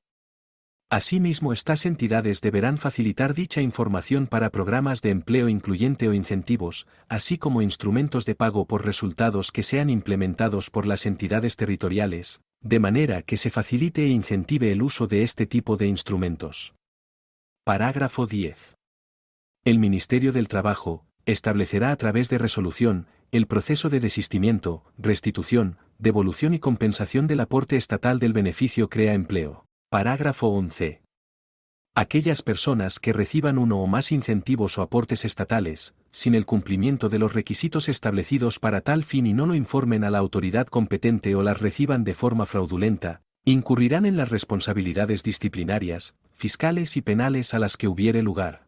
Asimismo, estas entidades deberán facilitar dicha información para programas de empleo incluyente o incentivos, así como instrumentos de pago por resultados que sean implementados por las entidades territoriales, de manera que se facilite e incentive el uso de este tipo de instrumentos. Parágrafo 10. El Ministerio del Trabajo establecerá a través de resolución el proceso de desistimiento, restitución, devolución y compensación del aporte estatal del beneficio crea empleo. Parágrafo 11. Aquellas personas que reciban uno o más incentivos o aportes estatales, sin el cumplimiento de los requisitos establecidos para tal fin y no lo informen a la autoridad competente o las reciban de forma fraudulenta, incurrirán en las responsabilidades disciplinarias, fiscales y penales a las que hubiere lugar.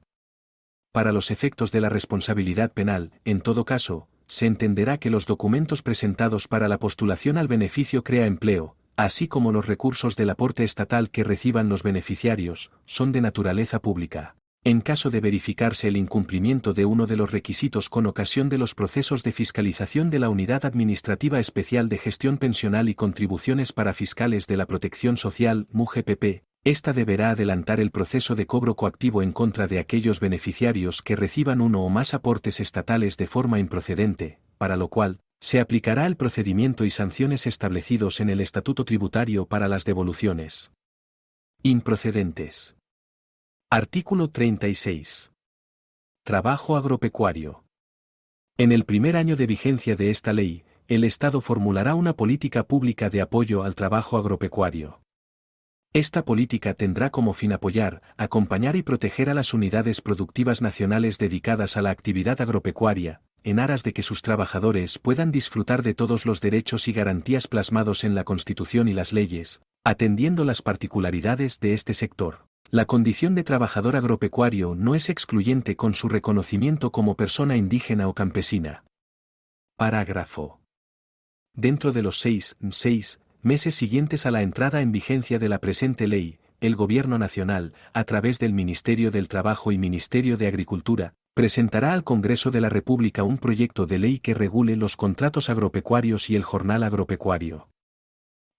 Para los efectos de la responsabilidad penal, en todo caso, se entenderá que los documentos presentados para la postulación al beneficio crea empleo, así como los recursos del aporte estatal que reciban los beneficiarios, son de naturaleza pública. En caso de verificarse el incumplimiento de uno de los requisitos con ocasión de los procesos de fiscalización de la Unidad Administrativa Especial de Gestión Pensional y Contribuciones para Fiscales de la Protección Social, MUGPP, ésta deberá adelantar el proceso de cobro coactivo en contra de aquellos beneficiarios que reciban uno o más aportes estatales de forma improcedente, para lo cual, se aplicará el procedimiento y sanciones establecidos en el Estatuto Tributario para las devoluciones improcedentes. Artículo 36. Trabajo agropecuario. En el primer año de vigencia de esta ley, el Estado formulará una política pública de apoyo al trabajo agropecuario. Esta política tendrá como fin apoyar, acompañar y proteger a las unidades productivas nacionales dedicadas a la actividad agropecuaria, en aras de que sus trabajadores puedan disfrutar de todos los derechos y garantías plasmados en la Constitución y las leyes, atendiendo las particularidades de este sector. La condición de trabajador agropecuario no es excluyente con su reconocimiento como persona indígena o campesina. Parágrafo. Dentro de los 6 meses siguientes a la entrada en vigencia de la presente ley, el Gobierno Nacional, a través del Ministerio del Trabajo y Ministerio de Agricultura, presentará al Congreso de la República un proyecto de ley que regule los contratos agropecuarios y el jornal agropecuario.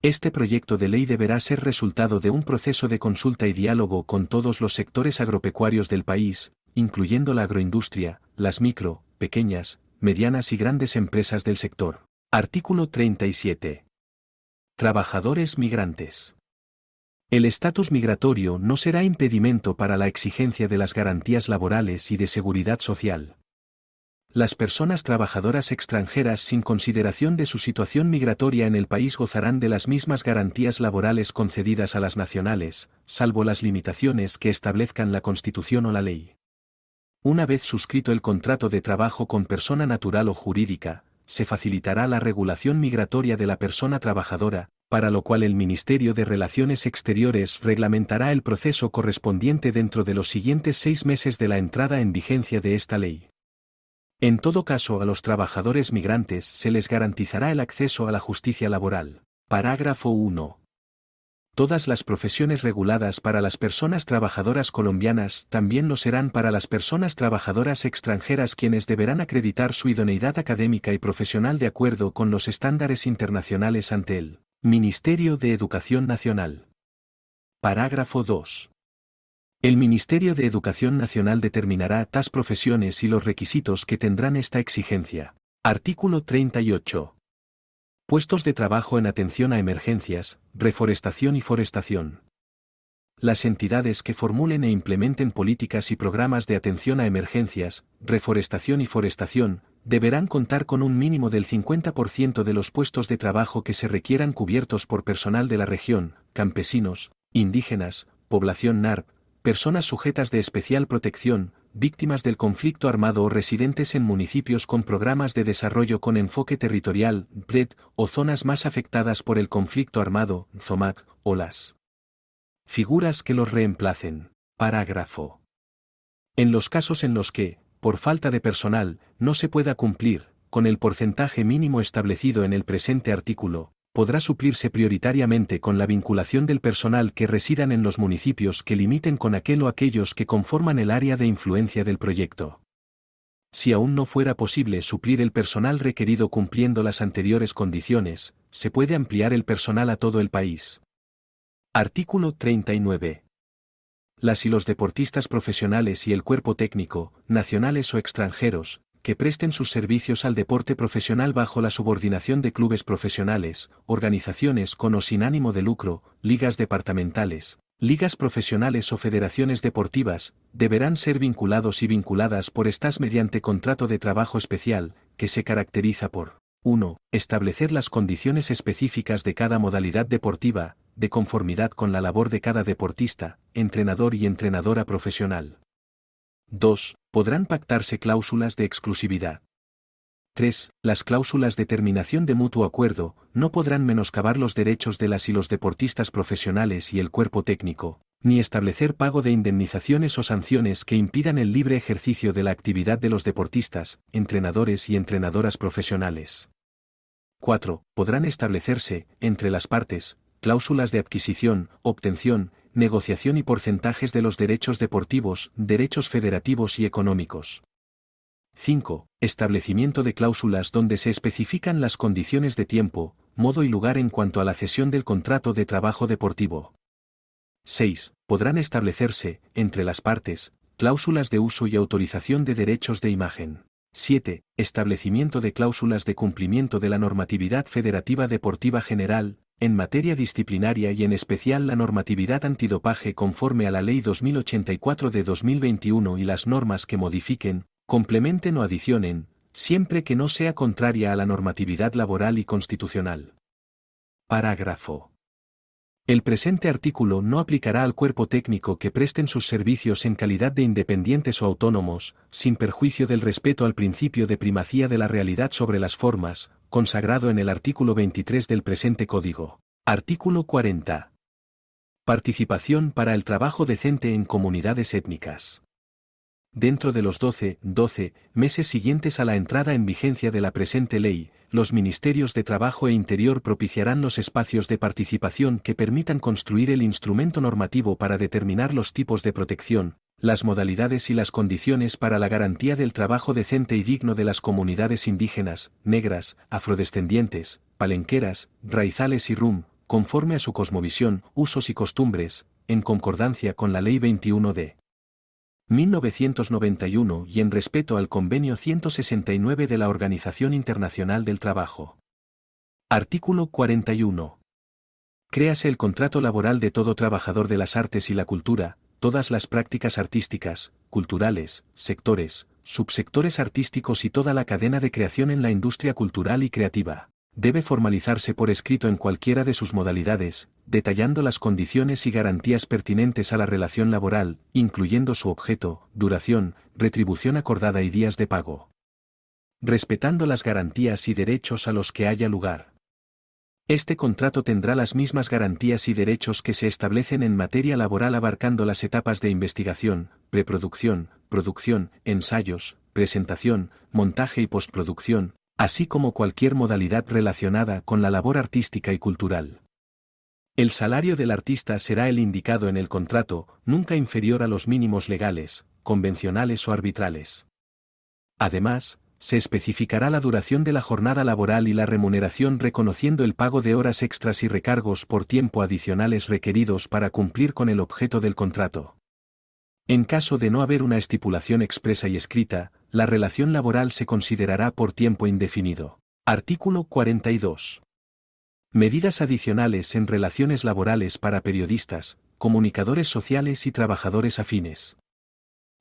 Este proyecto de ley deberá ser resultado de un proceso de consulta y diálogo con todos los sectores agropecuarios del país, incluyendo la agroindustria, las micro, pequeñas, medianas y grandes empresas del sector. Artículo 37. Trabajadores migrantes. El estatus migratorio no será impedimento para la exigencia de las garantías laborales y de seguridad social. Las personas trabajadoras extranjeras sin consideración de su situación migratoria en el país gozarán de las mismas garantías laborales concedidas a las nacionales, salvo las limitaciones que establezcan la Constitución o la ley. Una vez suscrito el contrato de trabajo con persona natural o jurídica, se facilitará la regulación migratoria de la persona trabajadora, para lo cual el Ministerio de Relaciones Exteriores reglamentará el proceso correspondiente dentro de los siguientes 6 meses de la entrada en vigencia de esta ley. En todo caso, a los trabajadores migrantes se les garantizará el acceso a la justicia laboral. Parágrafo 1. Todas las profesiones reguladas para las personas trabajadoras colombianas también lo serán para las personas trabajadoras extranjeras, quienes deberán acreditar su idoneidad académica y profesional de acuerdo con los estándares internacionales ante el Ministerio de Educación Nacional. Parágrafo 2. El Ministerio de Educación Nacional determinará tas profesiones y los requisitos que tendrán esta exigencia. Artículo 38. Puestos de trabajo en atención a emergencias, reforestación y forestación. Las entidades que formulen e implementen políticas y programas de atención a emergencias, reforestación y forestación, deberán contar con un mínimo del 50% de los puestos de trabajo que se requieran cubiertos por personal de la región, campesinos, indígenas, población NARP, personas sujetas de especial protección, víctimas del conflicto armado o residentes en municipios con programas de desarrollo con enfoque territorial, PRED, o zonas más afectadas por el conflicto armado, ZOMAC, o las figuras que los reemplacen. Parágrafo. En los casos en los que, por falta de personal, no se pueda cumplir con el porcentaje mínimo establecido en el presente artículo, podrá suplirse prioritariamente con la vinculación del personal que residan en los municipios que limiten con aquel o aquellos que conforman el área de influencia del proyecto. Si aún no fuera posible suplir el personal requerido cumpliendo las anteriores condiciones, se puede ampliar el personal a todo el país. Artículo 39. Las y los deportistas profesionales y el cuerpo técnico, nacionales o extranjeros, que presten sus servicios al deporte profesional bajo la subordinación de clubes profesionales, organizaciones con o sin ánimo de lucro, ligas departamentales, ligas profesionales o federaciones deportivas, deberán ser vinculados y vinculadas por estas mediante contrato de trabajo especial, que se caracteriza por 1. Establecer las condiciones específicas de cada modalidad deportiva, de conformidad con la labor de cada deportista, entrenador y entrenadora profesional. 2. Podrán pactarse cláusulas de exclusividad. 3. Las cláusulas de terminación de mutuo acuerdo no podrán menoscabar los derechos de las y los deportistas profesionales y el cuerpo técnico, ni establecer pago de indemnizaciones o sanciones que impidan el libre ejercicio de la actividad de los deportistas, entrenadores y entrenadoras profesionales. 4. Podrán establecerse, entre las partes, cláusulas de adquisición, obtención, negociación y porcentajes de los derechos deportivos, derechos federativos y económicos. 5. Establecimiento de cláusulas donde se especifican las condiciones de tiempo, modo y lugar en cuanto a la cesión del contrato de trabajo deportivo. 6. Podrán establecerse, entre las partes, cláusulas de uso y autorización de derechos de imagen. 7. Establecimiento de cláusulas de cumplimiento de la normatividad federativa deportiva general, en materia disciplinaria y en especial la normatividad antidopaje conforme a la Ley 2084 de 2021 y las normas que modifiquen, complementen o adicionen, siempre que no sea contraria a la normatividad laboral y constitucional. Parágrafo. El presente artículo no aplicará al cuerpo técnico que presten sus servicios en calidad de independientes o autónomos, sin perjuicio del respeto al principio de primacía de la realidad sobre las formas, consagrado en el artículo 23 del presente Código. Artículo 40. Participación para el trabajo decente en comunidades étnicas. Dentro de los 12 meses siguientes a la entrada en vigencia de la presente ley, los Ministerios de Trabajo e Interior propiciarán los espacios de participación que permitan construir el instrumento normativo para determinar los tipos de protección, las modalidades y las condiciones para la garantía del trabajo decente y digno de las comunidades indígenas, negras, afrodescendientes, palenqueras, raizales y rum, conforme a su cosmovisión, usos y costumbres, en concordancia con la Ley 21 de 1991 y en respeto al Convenio 169 de la Organización Internacional del Trabajo. Artículo 41. Créase el contrato laboral de todo trabajador de las artes y la cultura, todas las prácticas artísticas, culturales, sectores, subsectores artísticos y toda la cadena de creación en la industria cultural y creativa. Debe formalizarse por escrito en cualquiera de sus modalidades, detallando las condiciones y garantías pertinentes a la relación laboral, incluyendo su objeto, duración, retribución acordada y días de pago. Respetando las garantías y derechos a los que haya lugar. Este contrato tendrá las mismas garantías y derechos que se establecen en materia laboral abarcando las etapas de investigación, preproducción, producción, ensayos, presentación, montaje y postproducción, así como cualquier modalidad relacionada con la labor artística y cultural. El salario del artista será el indicado en el contrato, nunca inferior a los mínimos legales, convencionales o arbitrales. Además, se especificará la duración de la jornada laboral y la remuneración reconociendo el pago de horas extras y recargos por tiempo adicionales requeridos para cumplir con el objeto del contrato. En caso de no haber una estipulación expresa y escrita, la relación laboral se considerará por tiempo indefinido. Artículo 42. Medidas adicionales en relaciones laborales para periodistas, comunicadores sociales y trabajadores afines.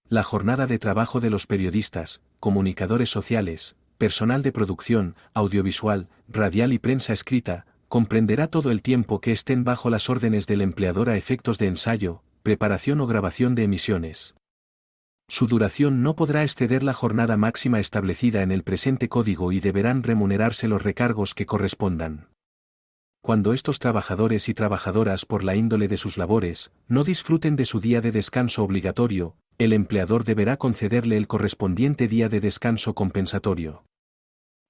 La jornada de trabajo de los periodistas, comunicadores sociales, personal de producción, audiovisual, radial y prensa escrita, comprenderá todo el tiempo que estén bajo las órdenes del empleador a efectos de ensayo, preparación o grabación de emisiones. Su duración no podrá exceder la jornada máxima establecida en el presente código y deberán remunerarse los recargos que correspondan. Cuando estos trabajadores y trabajadoras por la índole de sus labores, no disfruten de su día de descanso obligatorio, el empleador deberá concederle el correspondiente día de descanso compensatorio.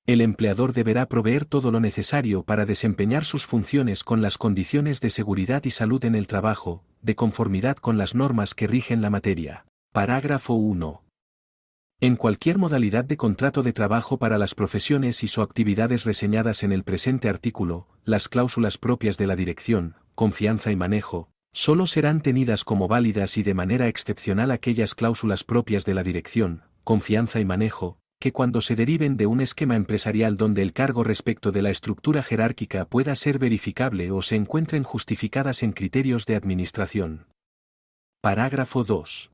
El empleador deberá proveer todo lo necesario para desempeñar sus funciones con las condiciones de seguridad y salud en el trabajo, de conformidad con las normas que rigen la materia. Parágrafo 1. En cualquier modalidad de contrato de trabajo para las profesiones y o actividades reseñadas en el presente artículo, las cláusulas propias de la dirección, confianza y manejo, solo serán tenidas como válidas y de manera excepcional aquellas cláusulas propias de la dirección, confianza y manejo, que cuando se deriven de un esquema empresarial donde el cargo respecto de la estructura jerárquica pueda ser verificable o se encuentren justificadas en criterios de administración. Parágrafo 2.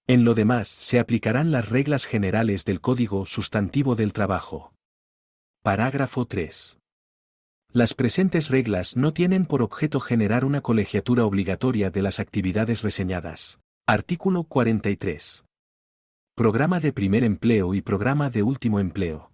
En lo demás se aplicarán las reglas generales del Código Sustantivo del Trabajo. Parágrafo 3. Las presentes reglas no tienen por objeto generar una colegiatura obligatoria de las actividades reseñadas. Artículo 43. Programa de primer empleo y programa de último empleo.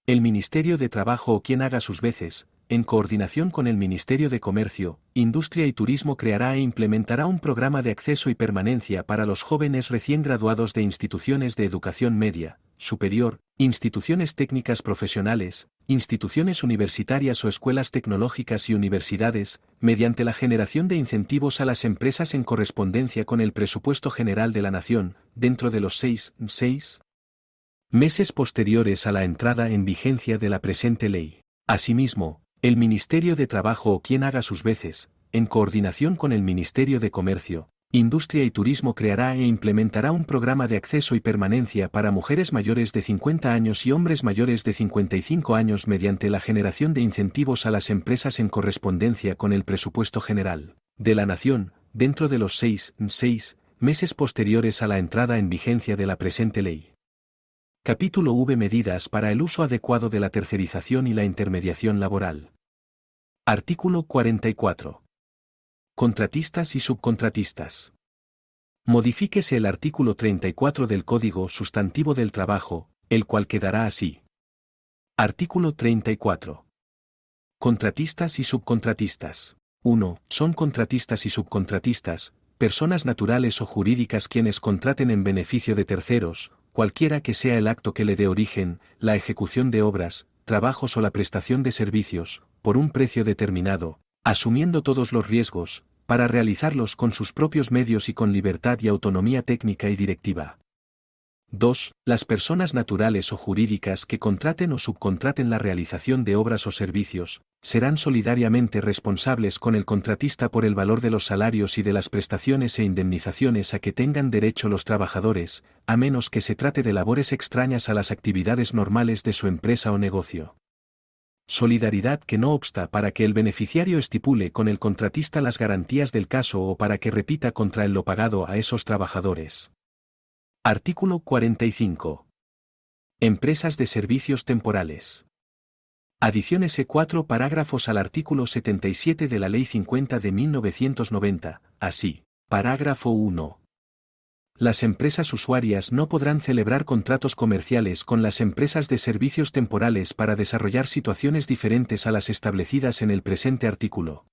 El Ministerio de Trabajo o quien haga sus veces, en coordinación con el Ministerio de Comercio, Industria y Turismo creará e implementará un programa de acceso y permanencia para los jóvenes recién graduados de instituciones de educación media, superior, instituciones técnicas profesionales, instituciones universitarias o escuelas tecnológicas y universidades, mediante la generación de incentivos a las empresas en correspondencia con el presupuesto general de la Nación, dentro de los 6 meses posteriores a la entrada en vigencia de la presente ley. Asimismo, el Ministerio de Trabajo o quien haga sus veces, en coordinación con el Ministerio de Comercio, Industria y Turismo creará e implementará un programa de acceso y permanencia para mujeres mayores de 50 años y hombres mayores de 55 años mediante la generación de incentivos a las empresas en correspondencia con el presupuesto general de la Nación, dentro de los 6 meses posteriores a la entrada en vigencia de la presente ley. Capítulo V. Medidas para el uso adecuado de la tercerización y la intermediación laboral. Artículo 44. Contratistas y subcontratistas. Modifíquese el artículo 34 del Código Sustantivo del Trabajo, el cual quedará así. Artículo 34. Contratistas y subcontratistas. 1. Son contratistas y subcontratistas, personas naturales o jurídicas quienes contraten en beneficio de terceros, cualquiera que sea el acto que le dé origen, la ejecución de obras, trabajos o la prestación de servicios, por un precio determinado, asumiendo todos los riesgos, para realizarlos con sus propios medios y con libertad y autonomía técnica y directiva. 2. Las personas naturales o jurídicas que contraten o subcontraten la realización de obras o servicios, serán solidariamente responsables con el contratista por el valor de los salarios y de las prestaciones e indemnizaciones a que tengan derecho los trabajadores, a menos que se trate de labores extrañas a las actividades normales de su empresa o negocio. Solidaridad que no obsta para que el beneficiario estipule con el contratista las garantías del caso o para que repita contra él lo pagado a esos trabajadores. Artículo 45. Empresas de servicios temporales. Adicione 4 parágrafos al artículo 77 de la Ley 50 de 1990, así. Parágrafo 1. Las empresas usuarias no podrán celebrar contratos comerciales con las empresas de servicios temporales para desarrollar situaciones diferentes a las establecidas en el presente artículo.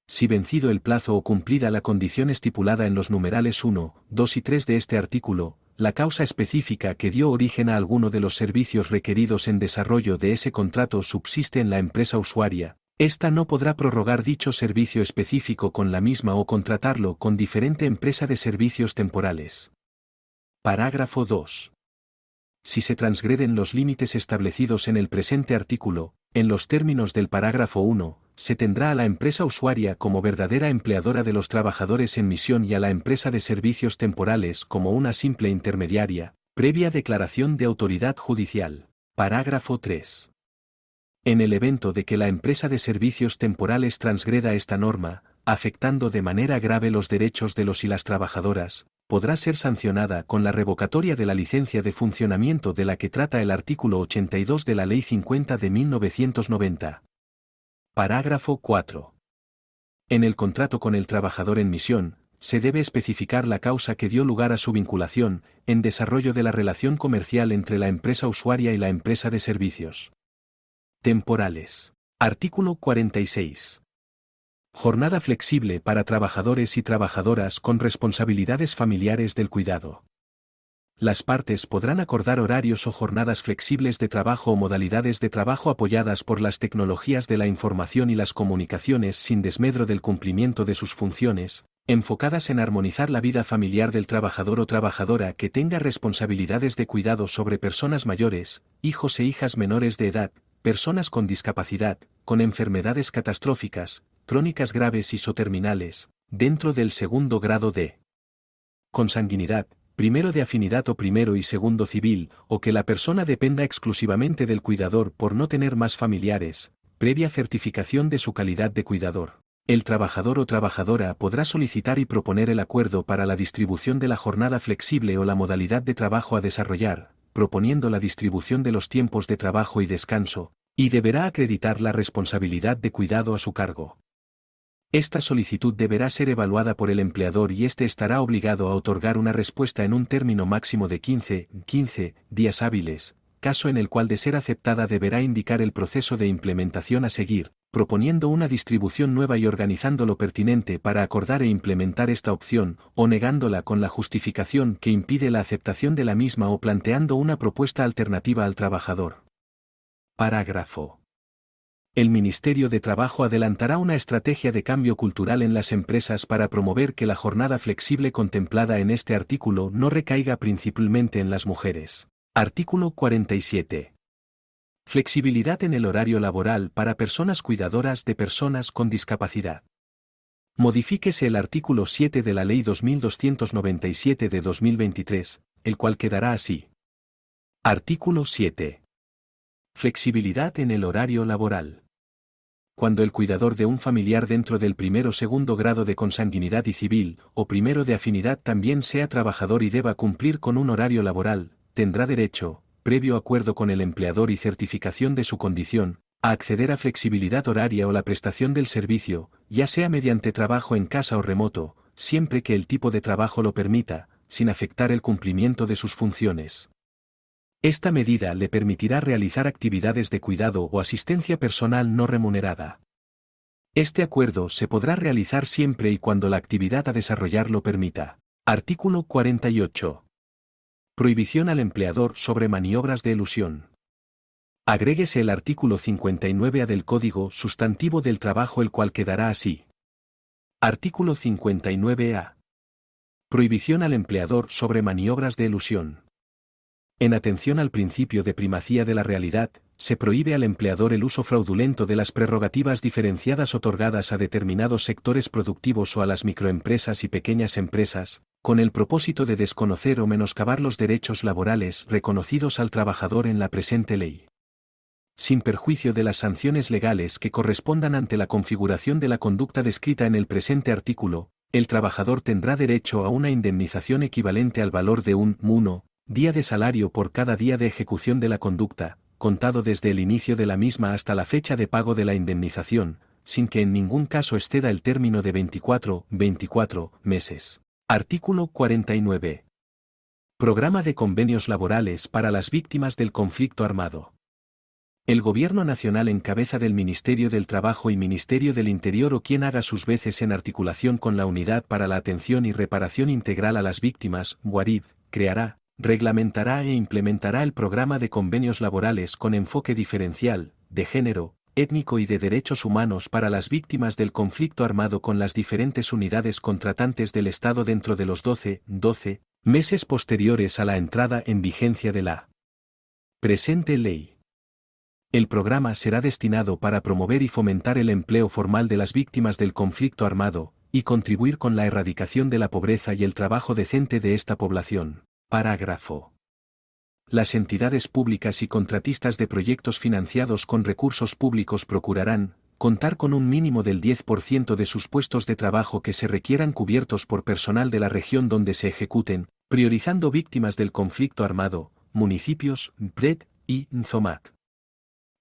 Si vencido el plazo o cumplida la condición estipulada en los numerales 1, 2 y 3 de este artículo, la causa específica que dio origen a alguno de los servicios requeridos en desarrollo de ese contrato subsiste en la empresa usuaria, ésta no podrá prorrogar dicho servicio específico con la misma o contratarlo con diferente empresa de servicios temporales. Parágrafo 2. Si se transgreden los límites establecidos en el presente artículo, en los términos del parágrafo 1, se tendrá a la empresa usuaria como verdadera empleadora de los trabajadores en misión y a la empresa de servicios temporales como una simple intermediaria, previa declaración de autoridad judicial. Parágrafo 3. En el evento de que la empresa de servicios temporales transgreda esta norma, afectando de manera grave los derechos de los y las trabajadoras, podrá ser sancionada con la revocatoria de la licencia de funcionamiento de la que trata el artículo 82 de la Ley 50 de 1990. Parágrafo 4. En el contrato con el trabajador en misión, se debe especificar la causa que dio lugar a su vinculación, en desarrollo de la relación comercial entre la empresa usuaria y la empresa de servicios temporales. Artículo 46. Jornada flexible para trabajadores y trabajadoras con responsabilidades familiares del cuidado. Las partes podrán acordar horarios o jornadas flexibles de trabajo o modalidades de trabajo apoyadas por las tecnologías de la información y las comunicaciones sin desmedro del cumplimiento de sus funciones, enfocadas en armonizar la vida familiar del trabajador o trabajadora que tenga responsabilidades de cuidado sobre personas mayores, hijos e hijas menores de edad, personas con discapacidad, con enfermedades catastróficas, crónicas graves y terminales, dentro del segundo grado de consanguinidad, primero de afinidad o primero y segundo civil, o que la persona dependa exclusivamente del cuidador por no tener más familiares, previa certificación de su calidad de cuidador. El trabajador o trabajadora podrá solicitar y proponer el acuerdo para la distribución de la jornada flexible o la modalidad de trabajo a desarrollar, proponiendo la distribución de los tiempos de trabajo y descanso, y deberá acreditar la responsabilidad de cuidado a su cargo. Esta solicitud deberá ser evaluada por el empleador y éste estará obligado a otorgar una respuesta en un término máximo de 15 días hábiles, caso en el cual de ser aceptada deberá indicar el proceso de implementación a seguir, proponiendo una distribución nueva y organizando lo pertinente para acordar e implementar esta opción, o negándola con la justificación que impide la aceptación de la misma o planteando una propuesta alternativa al trabajador. Parágrafo. El Ministerio de Trabajo adelantará una estrategia de cambio cultural en las empresas para promover que la jornada flexible contemplada en este artículo no recaiga principalmente en las mujeres. Artículo 47. Flexibilidad en el horario laboral para personas cuidadoras de personas con discapacidad. Modifíquese el artículo 7 de la Ley 2297 de 2023, el cual quedará así. Artículo 7. Flexibilidad en el horario laboral. Cuando el cuidador de un familiar dentro del primero o segundo grado de consanguinidad y civil, o primero de afinidad también sea trabajador y deba cumplir con un horario laboral, tendrá derecho, previo acuerdo con el empleador y certificación de su condición, a acceder a flexibilidad horaria o la prestación del servicio, ya sea mediante trabajo en casa o remoto, siempre que el tipo de trabajo lo permita, sin afectar el cumplimiento de sus funciones. Esta medida le permitirá realizar actividades de cuidado o asistencia personal no remunerada. Este acuerdo se podrá realizar siempre y cuando la actividad a desarrollar lo permita. Artículo 48. Prohibición al empleador sobre maniobras de elusión. Agréguese el artículo 59A del Código Sustantivo del Trabajo, el cual quedará así. Artículo 59A. Prohibición al empleador sobre maniobras de elusión. En atención al principio de primacía de la realidad, se prohíbe al empleador el uso fraudulento de las prerrogativas diferenciadas otorgadas a determinados sectores productivos o a las microempresas y pequeñas empresas, con el propósito de desconocer o menoscabar los derechos laborales reconocidos al trabajador en la presente ley. Sin perjuicio de las sanciones legales que correspondan ante la configuración de la conducta descrita en el presente artículo, el trabajador tendrá derecho a una indemnización equivalente al valor de un 1 día de salario por cada día de ejecución de la conducta, contado desde el inicio de la misma hasta la fecha de pago de la indemnización, sin que en ningún caso exceda el término de 24 meses. Artículo 49. Programa de convenios laborales para las víctimas del conflicto armado. El Gobierno Nacional, en cabeza del Ministerio del Trabajo y Ministerio del Interior o quien haga sus veces en articulación con la Unidad para la Atención y Reparación Integral a las Víctimas, UARIV, creará, reglamentará e implementará el programa de convenios laborales con enfoque diferencial, de género, étnico y de derechos humanos para las víctimas del conflicto armado con las diferentes unidades contratantes del Estado dentro de los 12 meses posteriores a la entrada en vigencia de la presente ley. El programa será destinado para promover y fomentar el empleo formal de las víctimas del conflicto armado, y contribuir con la erradicación de la pobreza y el trabajo decente de esta población. Parágrafo. Las entidades públicas y contratistas de proyectos financiados con recursos públicos procurarán contar con un mínimo del 10% de sus puestos de trabajo que se requieran cubiertos por personal de la región donde se ejecuten, priorizando víctimas del conflicto armado, municipios, PRED y NZOMAC.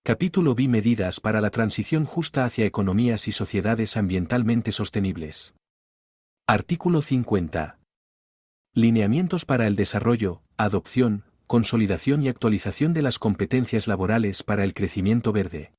Capítulo B. Medidas para la transición justa hacia economías y sociedades ambientalmente sostenibles. Artículo 50. Lineamientos para el desarrollo, adopción, consolidación y actualización de las competencias laborales para el crecimiento verde.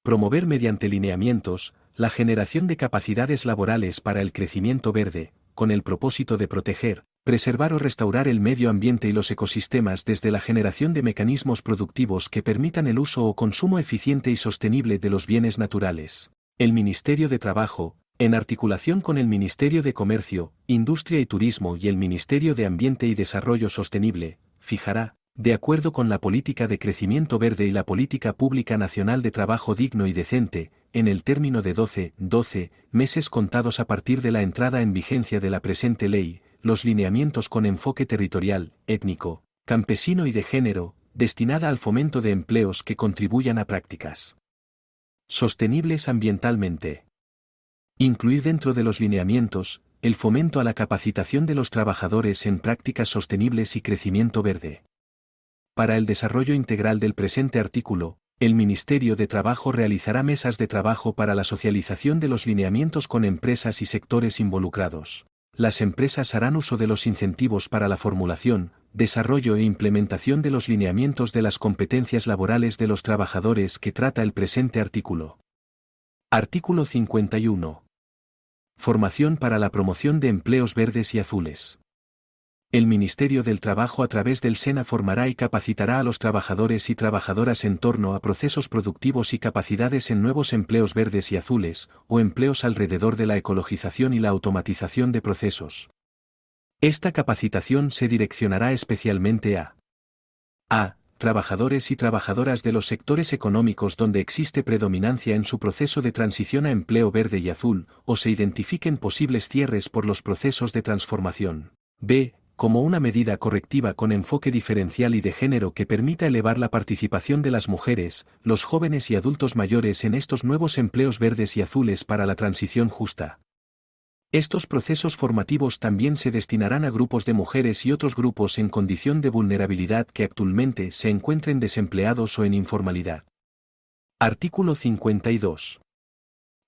Promover mediante lineamientos la generación de capacidades laborales para el crecimiento verde, con el propósito de proteger, preservar o restaurar el medio ambiente y los ecosistemas desde la generación de mecanismos productivos que permitan el uso o consumo eficiente y sostenible de los bienes naturales. El Ministerio de Trabajo, en articulación con el Ministerio de Comercio, Industria y Turismo y el Ministerio de Ambiente y Desarrollo Sostenible, fijará, de acuerdo con la Política de Crecimiento Verde y la Política Pública Nacional de Trabajo Digno y Decente, en el término de 12 meses contados a partir de la entrada en vigencia de la presente ley, los lineamientos con enfoque territorial, étnico, campesino y de género, destinada al fomento de empleos que contribuyan a prácticas sostenibles ambientalmente. Incluir dentro de los lineamientos, el fomento a la capacitación de los trabajadores en prácticas sostenibles y crecimiento verde. Para el desarrollo integral del presente artículo, el Ministerio de Trabajo realizará mesas de trabajo para la socialización de los lineamientos con empresas y sectores involucrados. Las empresas harán uso de los incentivos para la formulación, desarrollo e implementación de los lineamientos de las competencias laborales de los trabajadores que trata el presente artículo. Artículo 51. Formación para la promoción de empleos verdes y azules. El Ministerio del Trabajo a través del SENA formará y capacitará a los trabajadores y trabajadoras en torno a procesos productivos y capacidades en nuevos empleos verdes y azules, o empleos alrededor de la ecologización y la automatización de procesos. Esta capacitación se direccionará especialmente a trabajadores y trabajadoras de los sectores económicos donde existe predominancia en su proceso de transición a empleo verde y azul, o se identifiquen posibles cierres por los procesos de transformación. B. Como una medida correctiva con enfoque diferencial y de género que permita elevar la participación de las mujeres, los jóvenes y adultos mayores en estos nuevos empleos verdes y azules para la transición justa. Estos procesos formativos también se destinarán a grupos de mujeres y otros grupos en condición de vulnerabilidad que actualmente se encuentren desempleados o en informalidad. Artículo 52.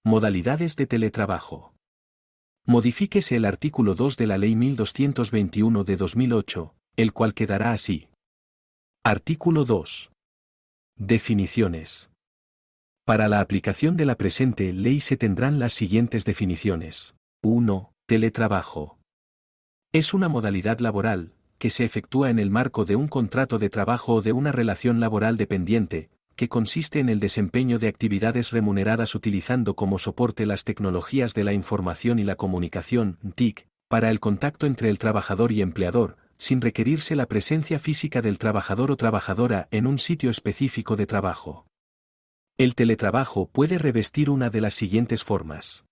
Modalidades de teletrabajo. Modifíquese el artículo 2 de la Ley 1221 de 2008, el cual quedará así. Artículo 2. Definiciones. Para la aplicación de la presente ley se tendrán las siguientes definiciones. 1. Teletrabajo. Es una modalidad laboral, que se efectúa en el marco de un contrato de trabajo o de una relación laboral dependiente, que consiste en el desempeño de actividades remuneradas utilizando como soporte las tecnologías de la información y la comunicación, TIC, para el contacto entre el trabajador y empleador, sin requerirse la presencia física del trabajador o trabajadora en un sitio específico de trabajo. El teletrabajo puede revestir una de las siguientes formas.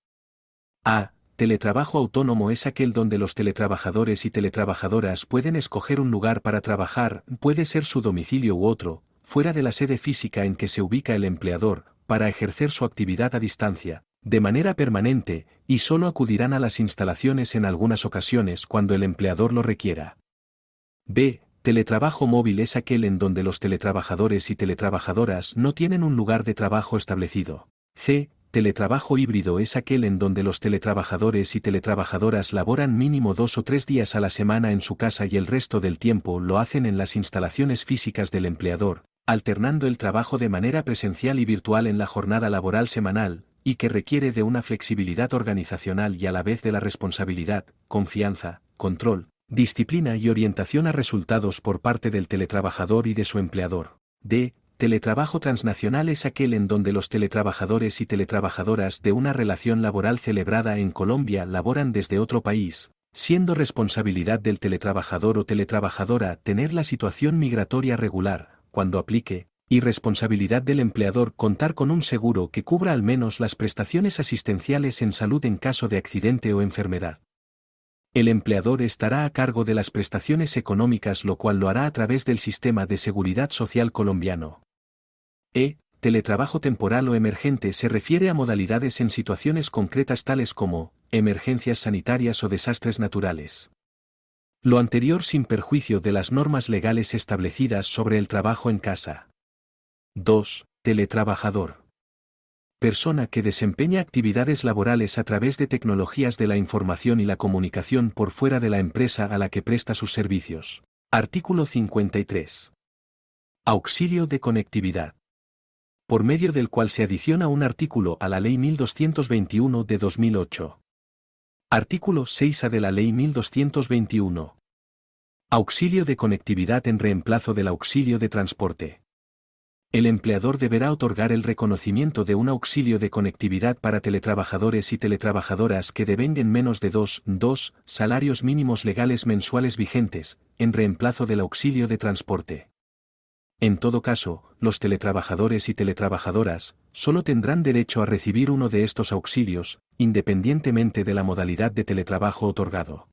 A. Teletrabajo autónomo es aquel donde los teletrabajadores y teletrabajadoras pueden escoger un lugar para trabajar, puede ser su domicilio u otro, fuera de la sede física en que se ubica el empleador, para ejercer su actividad a distancia, de manera permanente, y solo acudirán a las instalaciones en algunas ocasiones cuando el empleador lo requiera. B. Teletrabajo móvil es aquel en donde los teletrabajadores y teletrabajadoras no tienen un lugar de trabajo establecido. C. Teletrabajo híbrido es aquel en donde los teletrabajadores y teletrabajadoras laboran mínimo 2 o 3 días a la semana en su casa y el resto del tiempo lo hacen en las instalaciones físicas del empleador, alternando el trabajo de manera presencial y virtual en la jornada laboral semanal, y que requiere de una flexibilidad organizacional y a la vez de la responsabilidad, confianza, control, disciplina y orientación a resultados por parte del teletrabajador y de su empleador. D. Teletrabajo transnacional es aquel en donde los teletrabajadores y teletrabajadoras de una relación laboral celebrada en Colombia laboran desde otro país, siendo responsabilidad del teletrabajador o teletrabajadora tener la situación migratoria regular, cuando aplique, y responsabilidad del empleador contar con un seguro que cubra al menos las prestaciones asistenciales en salud en caso de accidente o enfermedad. El empleador estará a cargo de las prestaciones económicas, lo cual lo hará a través del sistema de seguridad social colombiano. Teletrabajo temporal o emergente se refiere a modalidades en situaciones concretas tales como emergencias sanitarias o desastres naturales. Lo anterior sin perjuicio de las normas legales establecidas sobre el trabajo en casa. 2. Teletrabajador. Persona que desempeña actividades laborales a través de tecnologías de la información y la comunicación por fuera de la empresa a la que presta sus servicios. Artículo 53. Auxilio de conectividad. Por medio del cual se adiciona un artículo a la Ley 1221 de 2008. Artículo 6A de la Ley 1221. Auxilio de conectividad en reemplazo del auxilio de transporte. El empleador deberá otorgar el reconocimiento de un auxilio de conectividad para teletrabajadores y teletrabajadoras que devenguen menos de 2 salarios mínimos legales mensuales vigentes, en reemplazo del auxilio de transporte. En todo caso, los teletrabajadores y teletrabajadoras solo tendrán derecho a recibir uno de estos auxilios, independientemente de la modalidad de teletrabajo otorgado.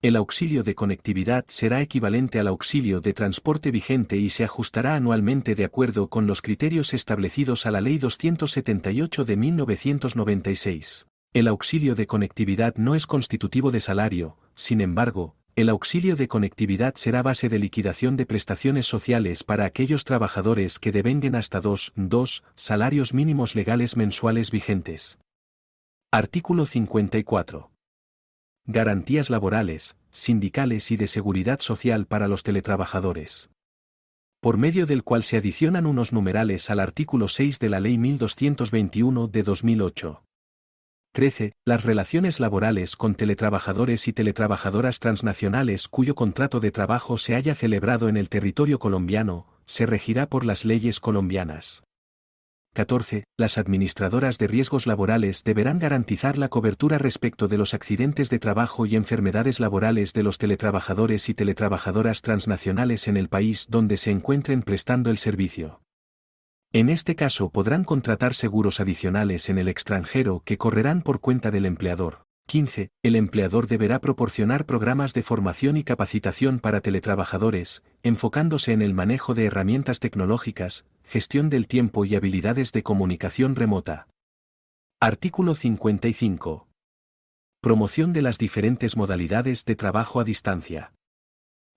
El auxilio de conectividad será equivalente al auxilio de transporte vigente y se ajustará anualmente de acuerdo con los criterios establecidos a la Ley 278 de 1996. El auxilio de conectividad no es constitutivo de salario, sin embargo, el auxilio de conectividad será base de liquidación de prestaciones sociales para aquellos trabajadores que devenguen hasta 2 salarios mínimos legales mensuales vigentes. Artículo 54. Garantías laborales, sindicales y de seguridad social para los teletrabajadores. Por medio del cual se adicionan unos numerales al artículo 6 de la Ley 1221 de 2008. 13. Las relaciones laborales con teletrabajadores y teletrabajadoras transnacionales cuyo contrato de trabajo se haya celebrado en el territorio colombiano, se regirá por las leyes colombianas. 14. Las administradoras de riesgos laborales deberán garantizar la cobertura respecto de los accidentes de trabajo y enfermedades laborales de los teletrabajadores y teletrabajadoras transnacionales en el país donde se encuentren prestando el servicio. En este caso podrán contratar seguros adicionales en el extranjero que correrán por cuenta del empleador. 15. El empleador deberá proporcionar programas de formación y capacitación para teletrabajadores, enfocándose en el manejo de herramientas tecnológicas, gestión del tiempo y habilidades de comunicación remota. Artículo 55. Promoción de las diferentes modalidades de trabajo a distancia.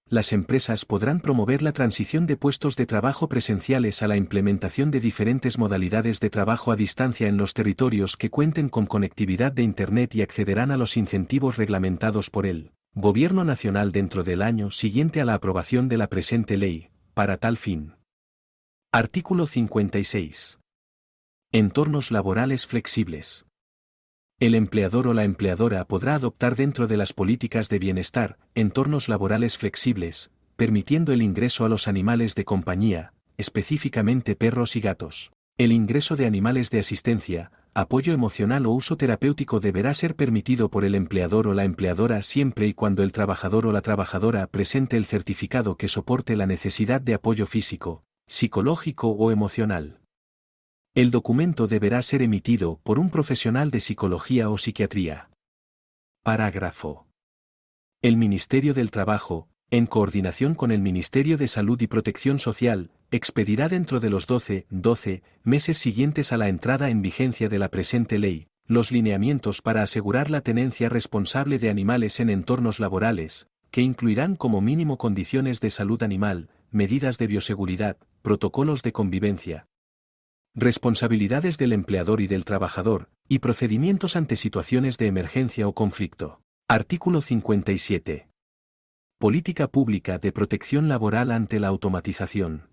Las empresas podrán promover la transición de puestos de trabajo presenciales a la implementación de diferentes modalidades de trabajo a distancia en los territorios que cuenten con conectividad de Internet y accederán a los incentivos reglamentados por el Gobierno Nacional dentro del año siguiente a la aprobación de la presente ley, para tal fin. Artículo 56. Entornos laborales flexibles. El empleador o la empleadora podrá adoptar dentro de las políticas de bienestar entornos laborales flexibles, permitiendo el ingreso a los animales de compañía, específicamente perros y gatos. El ingreso de animales de asistencia, apoyo emocional o uso terapéutico deberá ser permitido por el empleador o la empleadora siempre y cuando el trabajador o la trabajadora presente el certificado que soporte la necesidad de apoyo físico, psicológico o emocional. El documento deberá ser emitido por un profesional de psicología o psiquiatría. Parágrafo. El Ministerio del Trabajo, en coordinación con el Ministerio de Salud y Protección Social, expedirá dentro de los 12 meses siguientes a la entrada en vigencia de la presente ley, los lineamientos para asegurar la tenencia responsable de animales en entornos laborales, que incluirán como mínimo condiciones de salud animal, medidas de bioseguridad, protocolos de convivencia, responsabilidades del empleador y del trabajador, y procedimientos ante situaciones de emergencia o conflicto. Artículo 57. Política pública de protección laboral ante la automatización.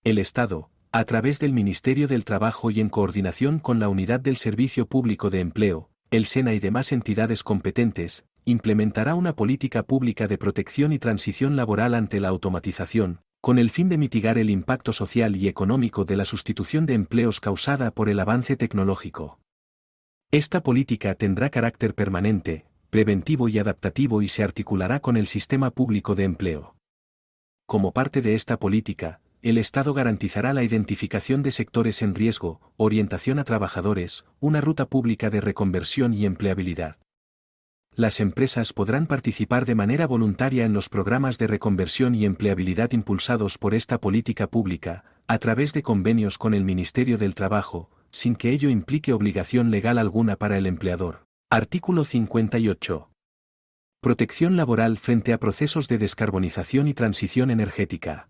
El Estado, a través del Ministerio del Trabajo y en coordinación con la Unidad del Servicio Público de Empleo, el SENA y demás entidades competentes, implementará una política pública de protección y transición laboral ante la automatización, con el fin de mitigar el impacto social y económico de la sustitución de empleos causada por el avance tecnológico. Esta política tendrá carácter permanente, preventivo y adaptativo y se articulará con el sistema público de empleo. Como parte de esta política, el Estado garantizará la identificación de sectores en riesgo, orientación a trabajadores, una ruta pública de reconversión y empleabilidad. Las empresas podrán participar de manera voluntaria en los programas de reconversión y empleabilidad impulsados por esta política pública, a través de convenios con el Ministerio del Trabajo, sin que ello implique obligación legal alguna para el empleador. Artículo 58. Protección laboral frente a procesos de descarbonización y transición energética.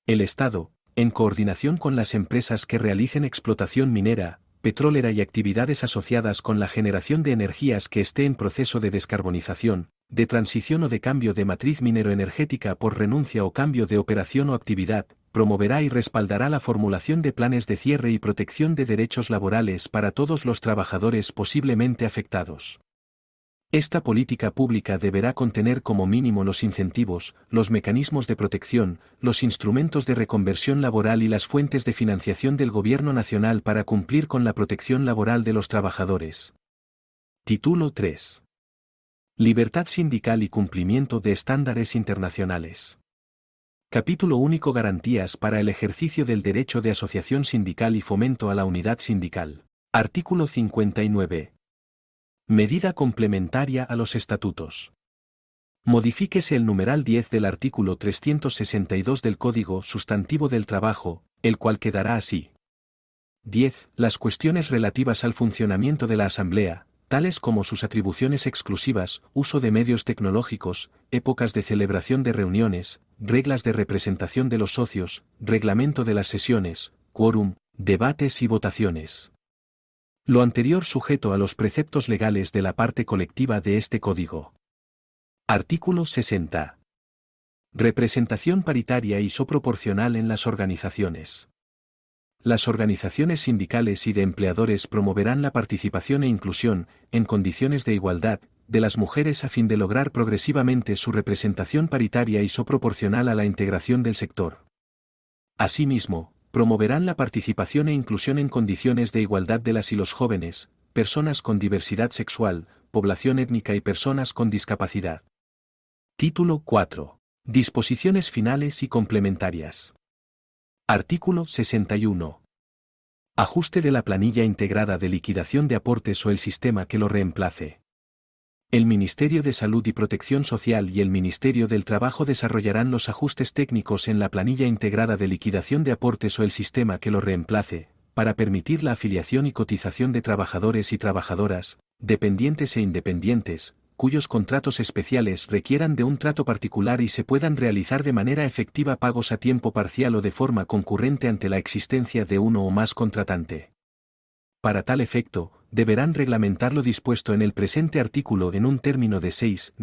El Estado, en coordinación con las empresas que realicen explotación minera, petrolera y actividades asociadas con la generación de energías que esté en proceso de descarbonización, de transición o de cambio de matriz minero-energética por renuncia o cambio de operación o actividad, promoverá y respaldará la formulación de planes de cierre y protección de derechos laborales para todos los trabajadores posiblemente afectados. Esta política pública deberá contener como mínimo los incentivos, los mecanismos de protección, los instrumentos de reconversión laboral y las fuentes de financiación del Gobierno nacional para cumplir con la protección laboral de los trabajadores. Título 3. Libertad sindical y cumplimiento de estándares internacionales. Capítulo único. Garantías para el ejercicio del derecho de asociación sindical y fomento a la unidad sindical. Artículo 59. Medida complementaria a los estatutos. Modifíquese el numeral 10 del artículo 362 del Código Sustantivo del Trabajo, el cual quedará así. 10. Las cuestiones relativas al funcionamiento de la Asamblea, tales como sus atribuciones exclusivas, uso de medios tecnológicos, épocas de celebración de reuniones, reglas de representación de los socios, reglamento de las sesiones, quórum, debates y votaciones. Lo anterior sujeto a los preceptos legales de la parte colectiva de este Código. Artículo 60. Representación paritaria y soproporcional en las organizaciones. Las organizaciones sindicales y de empleadores promoverán la participación e inclusión, en condiciones de igualdad, de las mujeres a fin de lograr progresivamente su representación paritaria y soproporcional a la integración del sector. Asimismo, promoverán la participación e inclusión en condiciones de igualdad de las y los jóvenes, personas con diversidad sexual, población étnica y personas con discapacidad. Título 4. Disposiciones finales y complementarias. Artículo 61. Ajuste de la planilla integrada de liquidación de aportes o el sistema que lo reemplace. El Ministerio de Salud y Protección Social y el Ministerio del Trabajo desarrollarán los ajustes técnicos en la planilla integrada de liquidación de aportes o el sistema que lo reemplace, para permitir la afiliación y cotización de trabajadores y trabajadoras, dependientes e independientes, cuyos contratos especiales requieran de un trato particular y se puedan realizar de manera efectiva pagos a tiempo parcial o de forma concurrente ante la existencia de uno o más contratante. Para tal efecto, deberán reglamentar lo dispuesto en el presente artículo en un término de 6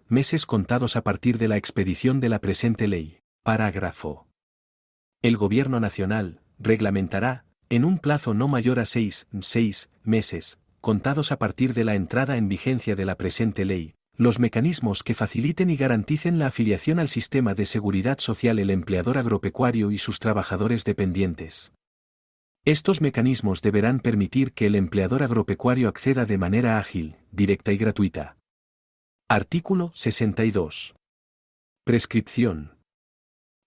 meses contados a partir de la expedición de la presente ley. Parágrafo. El Gobierno Nacional reglamentará, en un plazo no mayor a 6 meses, contados a partir de la entrada en vigencia de la presente ley, los mecanismos que faciliten y garanticen la afiliación al sistema de seguridad social el empleador agropecuario y sus trabajadores dependientes. Estos mecanismos deberán permitir que el empleador agropecuario acceda de manera ágil, directa y gratuita. Artículo 62. Prescripción.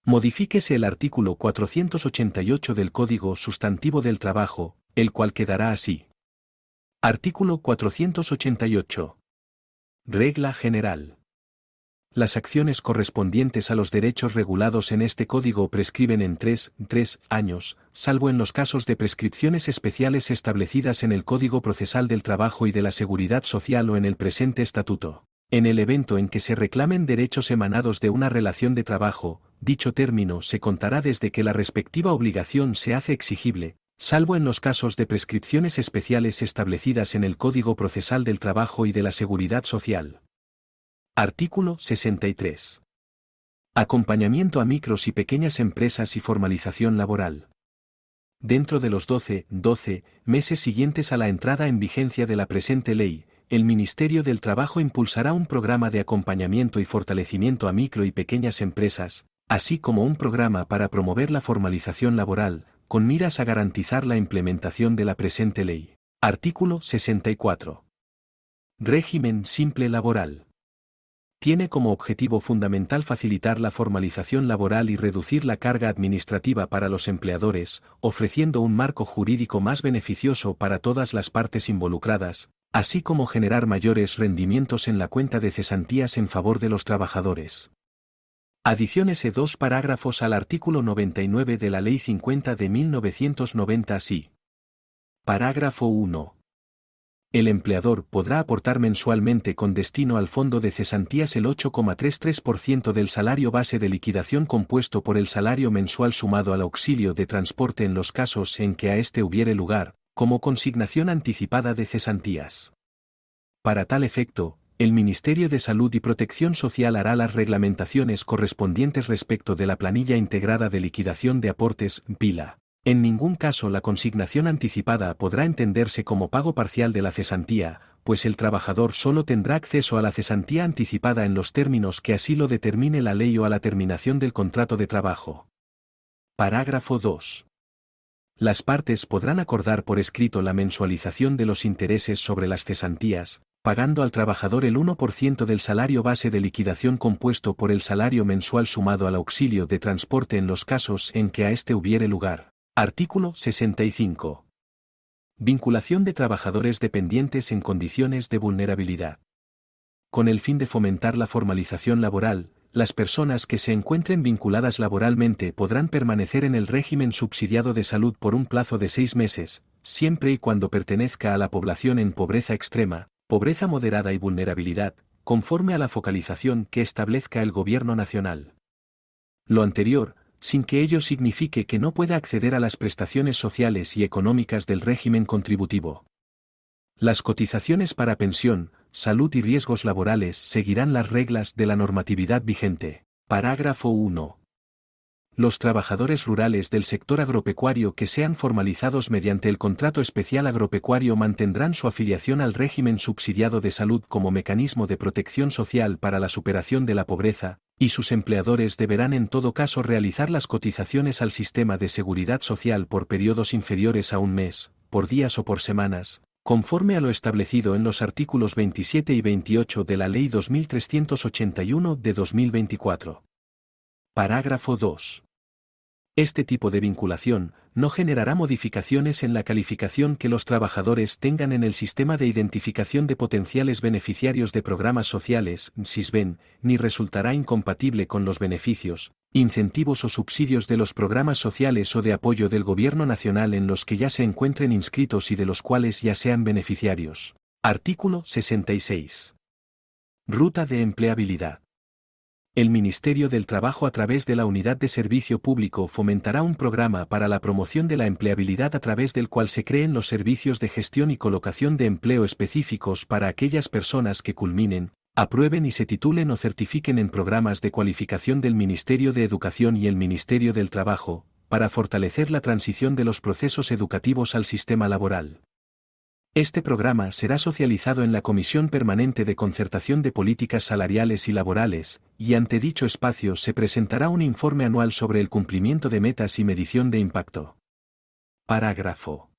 Modifíquese el artículo 488 del Código Sustantivo del Trabajo, el cual quedará así. Artículo 488. Regla general. Las acciones correspondientes a los derechos regulados en este código prescriben en 3 años, salvo en los casos de prescripciones especiales establecidas en el Código Procesal del Trabajo y de la Seguridad Social o en el presente estatuto. En el evento en que se reclamen derechos emanados de una relación de trabajo, dicho término se contará desde que la respectiva obligación se hace exigible, salvo en los casos de prescripciones especiales establecidas en el Código Procesal del Trabajo y de la Seguridad Social. Artículo 63. Acompañamiento a micros y pequeñas empresas y formalización laboral. Dentro de los 12 meses siguientes a la entrada en vigencia de la presente ley, el Ministerio del Trabajo impulsará un programa de acompañamiento y fortalecimiento a micro y pequeñas empresas, así como un programa para promover la formalización laboral, con miras a garantizar la implementación de la presente ley. Artículo 64. Régimen simple laboral. Tiene como objetivo fundamental facilitar la formalización laboral y reducir la carga administrativa para los empleadores, ofreciendo un marco jurídico más beneficioso para todas las partes involucradas, así como generar mayores rendimientos en la cuenta de cesantías en favor de los trabajadores. Adiciónese 2 parágrafos al artículo 99 de la Ley 50 de 1990 así. Parágrafo 1. El empleador podrá aportar mensualmente con destino al fondo de cesantías el 8,33% del salario base de liquidación compuesto por el salario mensual sumado al auxilio de transporte en los casos en que a éste hubiere lugar, como consignación anticipada de cesantías. Para tal efecto, el Ministerio de Salud y Protección Social hará las reglamentaciones correspondientes respecto de la planilla integrada de liquidación de aportes, PILA. En ningún caso la consignación anticipada podrá entenderse como pago parcial de la cesantía, pues el trabajador solo tendrá acceso a la cesantía anticipada en los términos que así lo determine la ley o a la terminación del contrato de trabajo. Parágrafo 2. Las partes podrán acordar por escrito la mensualización de los intereses sobre las cesantías, pagando al trabajador el 1% del salario base de liquidación compuesto por el salario mensual sumado al auxilio de transporte en los casos en que a éste hubiere lugar. Artículo 65. Vinculación de trabajadores dependientes en condiciones de vulnerabilidad. Con el fin de fomentar la formalización laboral, las personas que se encuentren vinculadas laboralmente podrán permanecer en el régimen subsidiado de salud por un plazo de 6 meses, siempre y cuando pertenezca a la población en pobreza extrema, pobreza moderada y vulnerabilidad, conforme a la focalización que establezca el Gobierno nacional. Lo anterior, sin que ello signifique que no pueda acceder a las prestaciones sociales y económicas del régimen contributivo. Las cotizaciones para pensión, salud y riesgos laborales seguirán las reglas de la normatividad vigente. Parágrafo 1. Los trabajadores rurales del sector agropecuario que sean formalizados mediante el contrato especial agropecuario mantendrán su afiliación al régimen subsidiado de salud como mecanismo de protección social para la superación de la pobreza, y sus empleadores deberán en todo caso realizar las cotizaciones al sistema de seguridad social por periodos inferiores a un mes, por días o por semanas, conforme a lo establecido en los artículos 27 y 28 de la Ley 2381 de 2024. Parágrafo 2. Este tipo de vinculación no generará modificaciones en la calificación que los trabajadores tengan en el Sistema de Identificación de Potenciales Beneficiarios de Programas Sociales, SISBEN, ni resultará incompatible con los beneficios, incentivos o subsidios de los programas sociales o de apoyo del Gobierno nacional en los que ya se encuentren inscritos y de los cuales ya sean beneficiarios. Artículo 66. Ruta de empleabilidad. El Ministerio del Trabajo a través de la Unidad de Servicio Público fomentará un programa para la promoción de la empleabilidad a través del cual se creen los servicios de gestión y colocación de empleo específicos para aquellas personas que culminen, aprueben y se titulen o certifiquen en programas de cualificación del Ministerio de Educación y el Ministerio del Trabajo, para fortalecer la transición de los procesos educativos al sistema laboral. Este programa será socializado en la Comisión Permanente de Concertación de Políticas Salariales y Laborales, y ante dicho espacio se presentará un informe anual sobre el cumplimiento de metas y medición de impacto. Parágrafo.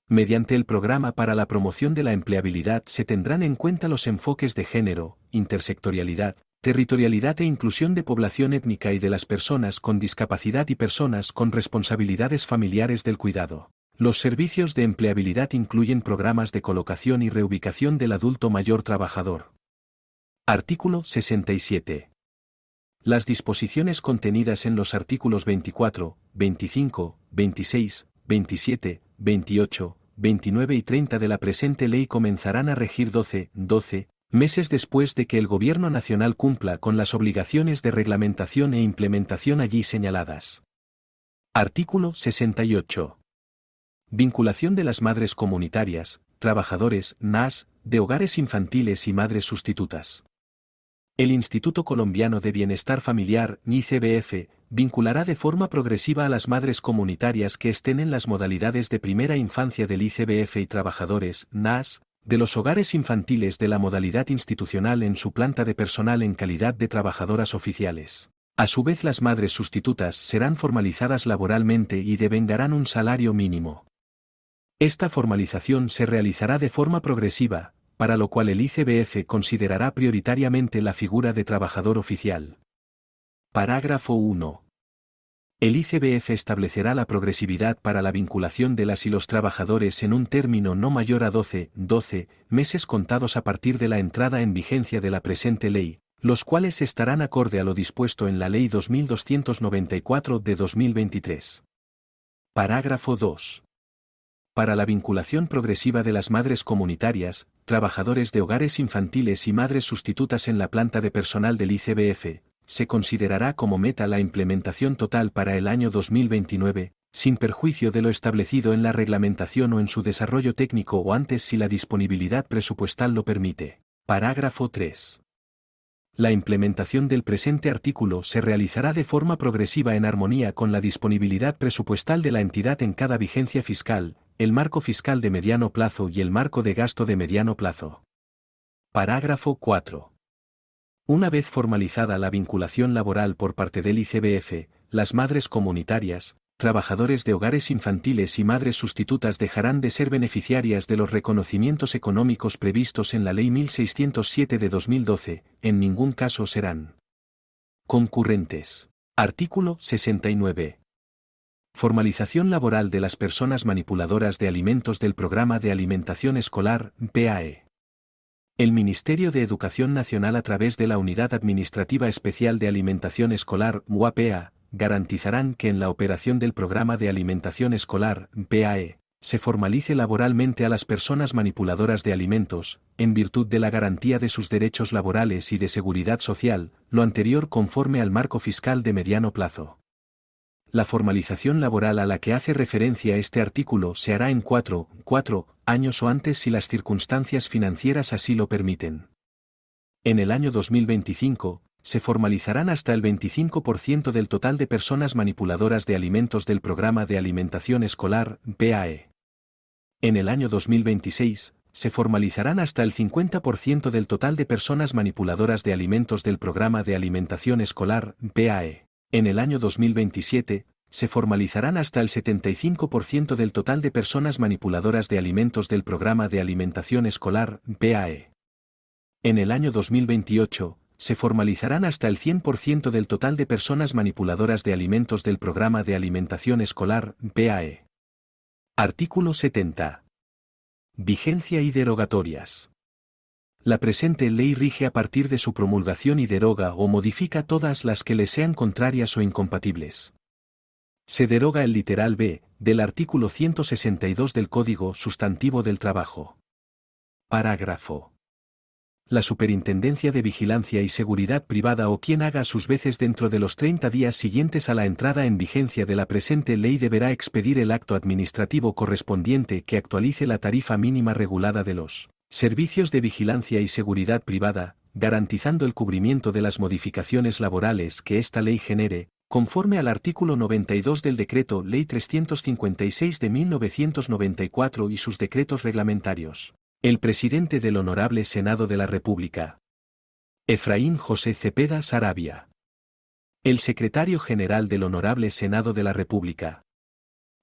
Mediante el Programa para la Promoción de la Empleabilidad se tendrán en cuenta los enfoques de género, intersectorialidad, territorialidad e inclusión de población étnica y de las personas con discapacidad y personas con responsabilidades familiares del cuidado. Los servicios de empleabilidad incluyen programas de colocación y reubicación del adulto mayor trabajador. Artículo 67. Las disposiciones contenidas en los artículos 24, 25, 26, 27, 28, 29 y 30 de la presente ley comenzarán a regir 12 meses después de que el Gobierno Nacional cumpla con las obligaciones de reglamentación e implementación allí señaladas. Artículo 68. Vinculación de las madres comunitarias, trabajadores, NAS, de hogares infantiles y madres sustitutas. El Instituto Colombiano de Bienestar Familiar, ICBF, vinculará de forma progresiva a las madres comunitarias que estén en las modalidades de primera infancia del ICBF y trabajadores, NAS, de los hogares infantiles de la modalidad institucional en su planta de personal en calidad de trabajadoras oficiales. A su vez, las madres sustitutas serán formalizadas laboralmente y devengarán un salario mínimo. Esta formalización se realizará de forma progresiva, para lo cual el ICBF considerará prioritariamente la figura de trabajador oficial. Parágrafo 1. El ICBF establecerá la progresividad para la vinculación de las y los trabajadores en un término no mayor a 12 meses contados a partir de la entrada en vigencia de la presente ley, los cuales estarán acorde a lo dispuesto en la Ley 2294 de 2023. Parágrafo 2. Para la vinculación progresiva de las madres comunitarias, trabajadores de hogares infantiles y madres sustitutas en la planta de personal del ICBF, se considerará como meta la implementación total para el año 2029, sin perjuicio de lo establecido en la reglamentación o en su desarrollo técnico o antes si la disponibilidad presupuestal lo permite. Parágrafo 3. La implementación del presente artículo se realizará de forma progresiva en armonía con la disponibilidad presupuestal de la entidad en cada vigencia fiscal, el marco fiscal de mediano plazo y el marco de gasto de mediano plazo. Parágrafo 4. Una vez formalizada la vinculación laboral por parte del ICBF, las madres comunitarias, trabajadores de hogares infantiles y madres sustitutas dejarán de ser beneficiarias de los reconocimientos económicos previstos en la Ley 1607 de 2012, en ningún caso serán concurrentes. Artículo 69. Formalización laboral de las personas manipuladoras de alimentos del Programa de Alimentación Escolar, PAE. El Ministerio de Educación Nacional a través de la Unidad Administrativa Especial de Alimentación Escolar, UAPEA, garantizarán que en la operación del Programa de Alimentación Escolar, PAE, se formalice laboralmente a las personas manipuladoras de alimentos, en virtud de la garantía de sus derechos laborales y de seguridad social, lo anterior conforme al marco fiscal de mediano plazo. La formalización laboral a la que hace referencia este artículo se hará en 4 años o antes si las circunstancias financieras así lo permiten. En el año 2025, se formalizarán hasta el 25% del total de personas manipuladoras de alimentos del Programa de Alimentación Escolar, PAE. En el año 2026, se formalizarán hasta el 50% del total de personas manipuladoras de alimentos del Programa de Alimentación Escolar, PAE. En el año 2027, se formalizarán hasta el 75% del total de personas manipuladoras de alimentos del Programa de Alimentación Escolar, PAE. En el año 2028, se formalizarán hasta el 100% del total de personas manipuladoras de alimentos del Programa de Alimentación Escolar, PAE. Artículo 70. Vigencia y derogatorias. La presente ley rige a partir de su promulgación y deroga o modifica todas las que le sean contrarias o incompatibles. Se deroga el literal B, del artículo 162 del Código Sustantivo del Trabajo. Parágrafo. La Superintendencia de Vigilancia y Seguridad Privada o quien haga a sus veces dentro de los 30 días siguientes a la entrada en vigencia de la presente ley deberá expedir el acto administrativo correspondiente que actualice la tarifa mínima regulada de los servicios de vigilancia y seguridad privada, garantizando el cubrimiento de las modificaciones laborales que esta ley genere, Conforme al artículo 92 del Decreto Ley 356 de 1994 y sus decretos reglamentarios, el presidente del Honorable Senado de la República, Efraín José Cepeda Sarabia. El secretario general del Honorable Senado de la República,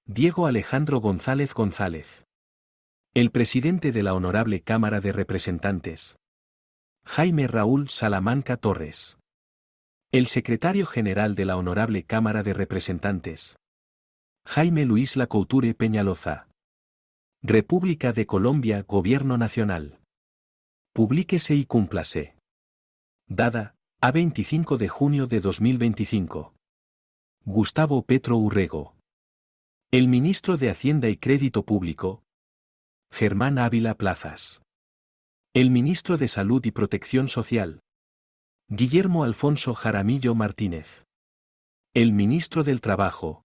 Diego Alejandro González González. El presidente de la Honorable Cámara de Representantes, Jaime Raúl Salamanca Torres. El secretario general de la Honorable Cámara de Representantes, Jaime Luis Lacouture Peñaloza. República de Colombia, Gobierno Nacional. Publíquese y cúmplase. Dada, a 25 de junio de 2025. Gustavo Petro Urrego. El ministro de Hacienda y Crédito Público, Germán Ávila Plazas. El ministro de Salud y Protección Social, Guillermo Alfonso Jaramillo Martínez. El ministro del Trabajo,